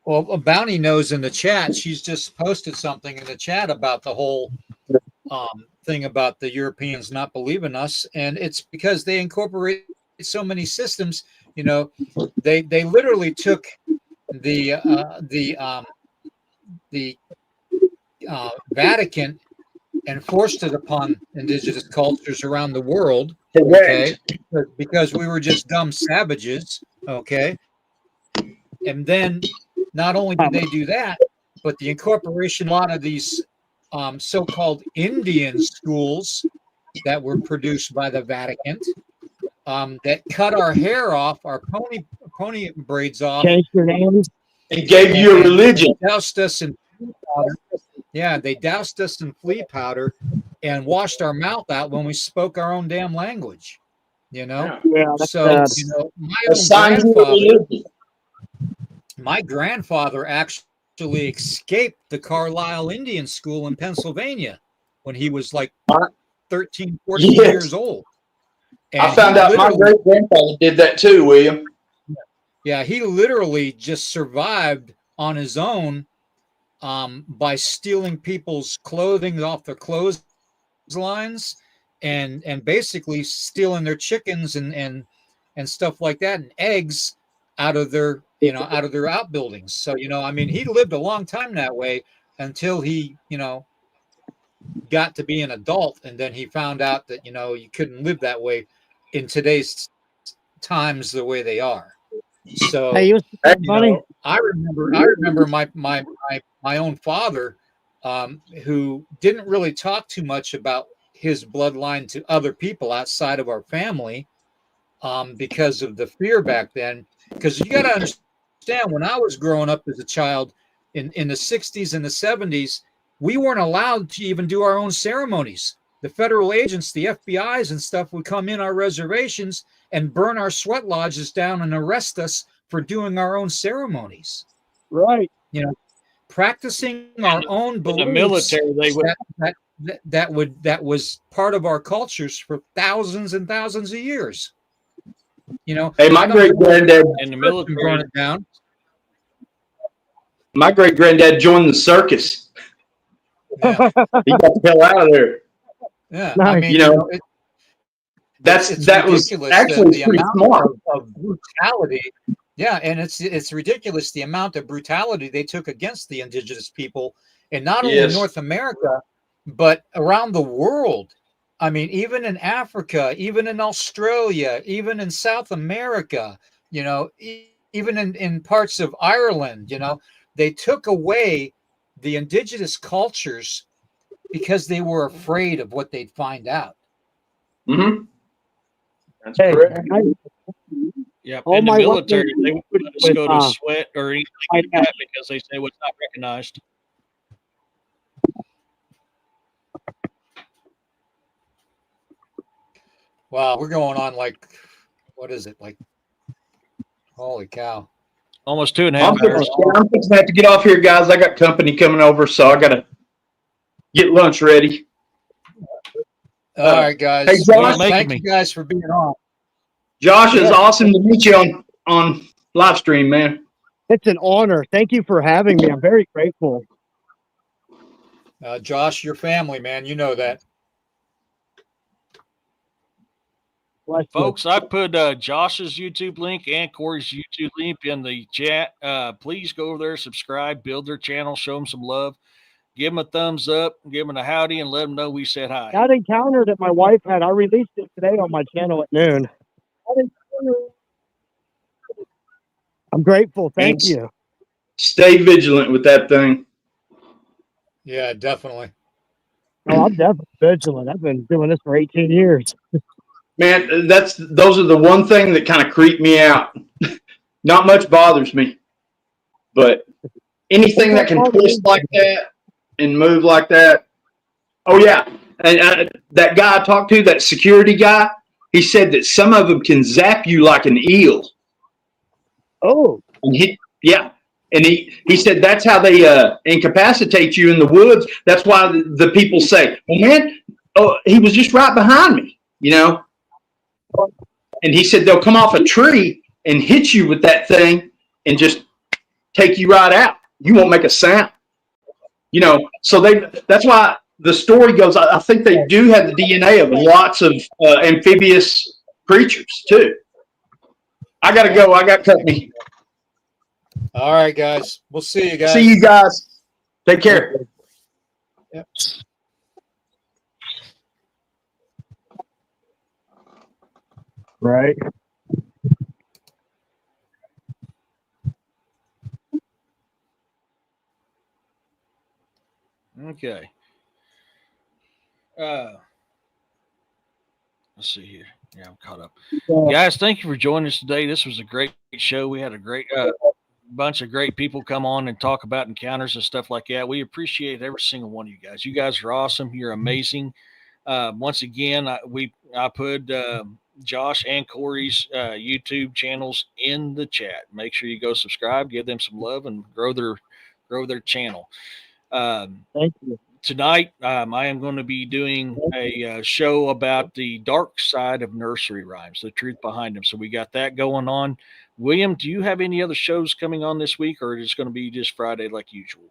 Well, Bounty knows in the chat, she's just posted something in the chat about the whole thing about the Europeans not believing us, and it's because they incorporate so many systems. You know, they literally took the Vatican and forced it upon indigenous cultures around the world. Okay, because we were just dumb savages. Okay, and then not only did they do that, but the incorporation of a lot of these so-called Indian schools that were produced by the Vatican that cut our hair off, our pony braids off. Changed your names. It gave you a religion. Doused us in flea powder. Yeah, they doused us in flea powder and washed our mouth out when we spoke our own damn language, you know? Yeah, that's So, sad. you know, my grandfather actually escaped the Carlisle Indian School in Pennsylvania when he was like 13, 14 Yes. years old. And I found out my great grandfather did that too, William. Yeah, he literally just survived on his own by stealing people's clothing off their clotheslines and basically stealing their chickens and stuff like that, and eggs out of their outbuildings. So, you know, I mean, he lived a long time that way until he, you know, got to be an adult, and then he found out that, you know, you couldn't live that way in today's times the way they are. So, Hey, you know, I remember my own father, who didn't really talk too much about his bloodline to other people outside of our family, because of the fear back then. Because you got to understand, when I was growing up as a child in the 60s and the 70s, we weren't allowed to even do our own ceremonies. The federal agents, the FBI's and stuff, would come in our reservations and burn our sweat lodges down and arrest us for doing our own ceremonies. Right. You know, practicing our own beliefs. In the military, they would that was part of our cultures for thousands and thousands of years. You know, hey, my great granddad in the military burn it down. My great granddad joined the circus. Yeah. He got the hell out of there. Yeah, Nice. I mean, You know, that was actually the pretty amount smart. of brutality. Yeah, and it's ridiculous the amount of brutality they took against the indigenous people, and not only in North America, but around the world. I mean, even in Africa, even in Australia, even in South America, you know, even in parts of Ireland, you know, they took away the indigenous cultures because they were afraid of what they'd find out. Mm-hmm. That's Hey, correct. Yeah, All in the my military, weapons they won't let us with, go to sweat or anything like I- that because they say it's not recognized. Wow, we're going on like, what is it? Like, holy cow. Almost 2.5 hours. I'm fixing to have to get off here, guys. I got company coming over, so I got to get lunch ready. All right, guys. Hey, Josh, thank you guys for being on. Josh, it's awesome to meet you on live stream, man. It's an honor. Thank you for having me. I'm very grateful. Josh, your family, man. You know that. Bless you. Folks, I put Josh's YouTube link and Corey's YouTube link in the chat. Please go over there, subscribe, build their channel, show them some love. Give them a thumbs up, give them a howdy, and let them know we said hi. That encounter that my wife had, I released it today on my channel at noon. I'm grateful. Thank you. Stay vigilant with that thing. Yeah, definitely. Oh, I'm definitely vigilant. I've been doing this for 18 years. Man, those are the one thing that kind of creep me out. Not much bothers me, but anything that can twist like that and move like that. Oh yeah, and that guy I talked to, that security guy, he said that some of them can zap you like an eel. Oh, and he said that's how they incapacitate you in the woods. That's why the people say, "Well, man, he was just right behind me," you know. And he said they'll come off a tree and hit you with that thing and just take you right out. You won't make a sound. You know, so that's why the story goes, I think they do have the DNA of lots of amphibious creatures too. I got to go. I got company. All right, guys. We'll see you guys. See you guys. Take care. Yep. right. Okay. Let's see here. Yeah, I'm caught up. Guys, thank you for joining us today. This was a great show. We had a great bunch of great people come on and talk about encounters and stuff like that. We appreciate every single one of you guys. You guys are awesome. You're amazing. Once again, I put Josh and Corey's YouTube channels in the chat. Make sure you go subscribe, give them some love, and grow their channel. Thank you. Tonight, I am going to be doing a show about the dark side of nursery rhymes, the truth behind them. So we got that going on. William, do you have any other shows coming on this week, or is it going to be just Friday like usual?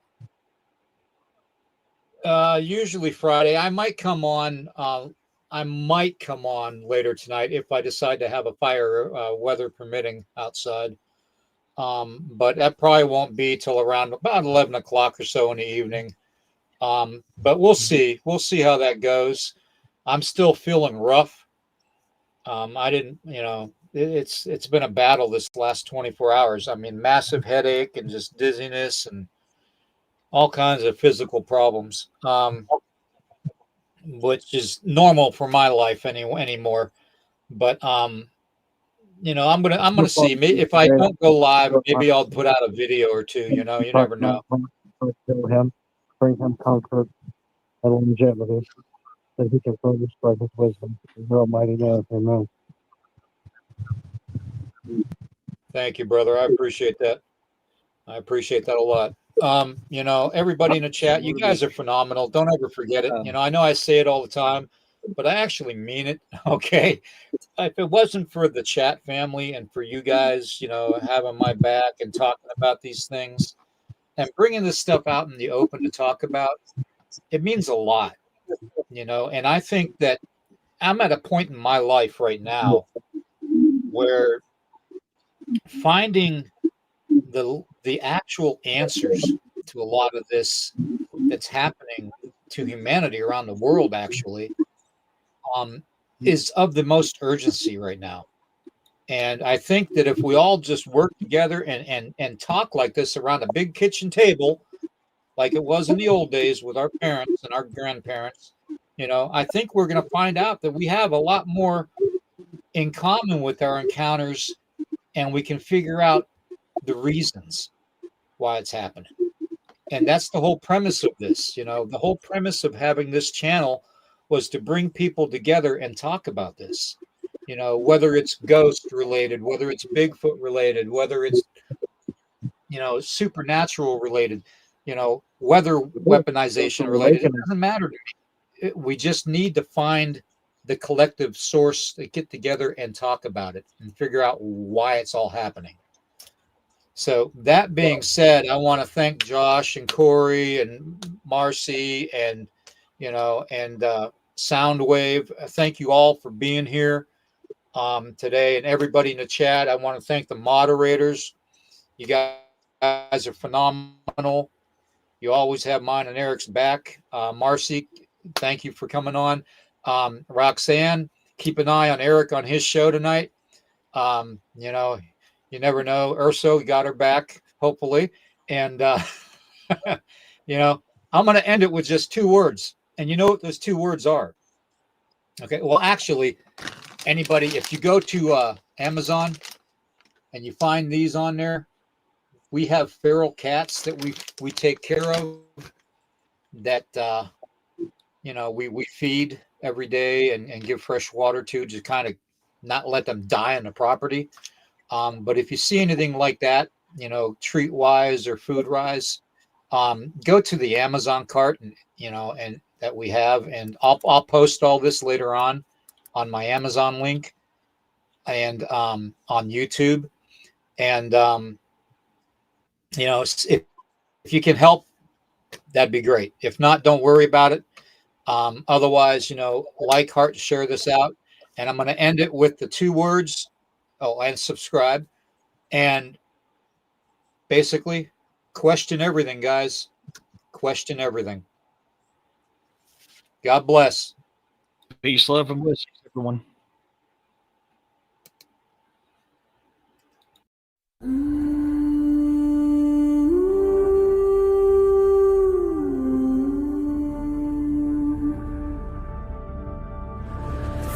Usually Friday. I might come on. I might come on later tonight if I decide to have a fire, weather permitting, outside. But that probably won't be till around about 11 o'clock or so in the evening. But we'll see. We'll see how that goes. I'm still feeling rough. I didn't, it's been a battle this last 24 hours. I mean, massive headache and just dizziness and all kinds of physical problems, which is normal for my life anymore. But I'm gonna see. If I don't go live, maybe I'll put out a video or two. You never know. Bring him comfort and longevity, that he can further spread his wisdom in your almighty name. Amen. Thank you, brother. I appreciate that. I appreciate that a lot. Everybody in the chat, you guys are phenomenal. Don't ever forget it. I know I say it all the time, but I actually mean it. Okay. If it wasn't for the chat family and for you guys, having my back and talking about these things and bringing this stuff out in the open to talk about, it means a lot, and I think that I'm at a point in my life right now where finding the actual answers to a lot of this that's happening to humanity around the world actually is of the most urgency right now. And I think that if we all just work together and talk like this around a big kitchen table, like it was in the old days with our parents and our grandparents, I think we're going to find out that we have a lot more in common with our encounters, and we can figure out the reasons why it's happening. And that's the whole premise of this. The whole premise of having this channel was to bring people together and talk about this. Whether it's ghost related, whether it's Bigfoot related, whether it's, supernatural related, weather weaponization related, it doesn't matter to me. We just need to find the collective source to get together and talk about it and figure out why it's all happening. So that being said, I want to thank Josh and Corey and Marcy and Soundwave. Thank you all for being here today, and everybody in the chat. I want to thank the moderators. You guys are phenomenal. You always have mine and Eric's back. Marcy, thank you for coming on. Roxanne, keep an eye on Eric on his show tonight. You never know. Urso got her back, hopefully. And, I'm going to end it with just 2 words. And you know what those 2 words are? Okay. Well, actually, anybody, if you go to Amazon and you find these on there, we have feral cats that we take care of that, we feed every day and give fresh water to kind of not let them die on the property. But if you see anything like that, treat wise or food wise, go to the Amazon cart and that we have, and I'll post all this later on my Amazon link and on YouTube. And if you can help, that'd be great. If not, don't worry about it. Otherwise, like, heart, share this out. And I'm going to end it with the 2 words. Oh, and subscribe. And basically, question everything, guys. Question everything. God bless. Peace, love, and blessings, everyone.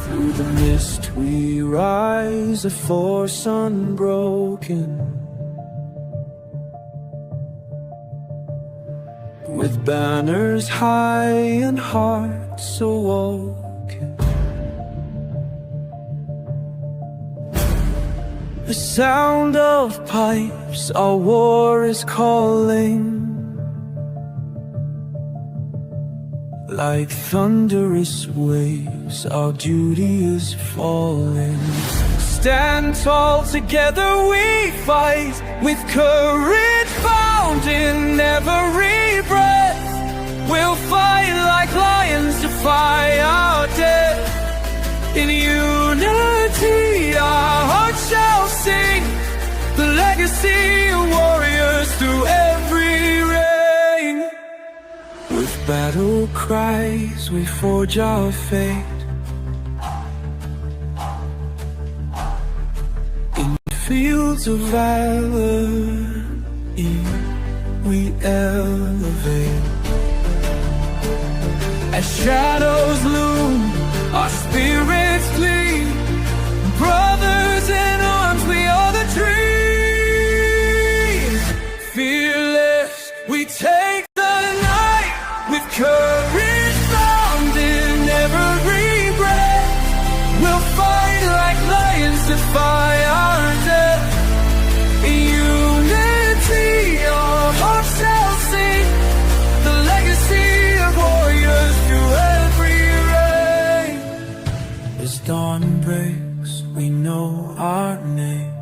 Through the mist we rise, a force unbroken, with banners high and hearts so old. The sound of pipes, our war is calling. Like thunderous waves, our duty is falling. Stand tall, together we fight, with courage found in every breath. We'll fight like lions, defy our death. In unity, our hearts shall sing the legacy of warriors through every reign. With battle cries, we forge our fate. In fields of valor, we elevate. As shadows loom, our spirits gleam. Brothers in arms, we are the dream. Fearless, we take the night with courage found in every breath. We'll fight like lions, defy our death. In unity, our hearts shall sing the legacy of warriors through every reign. As dawn breaks, we know our name.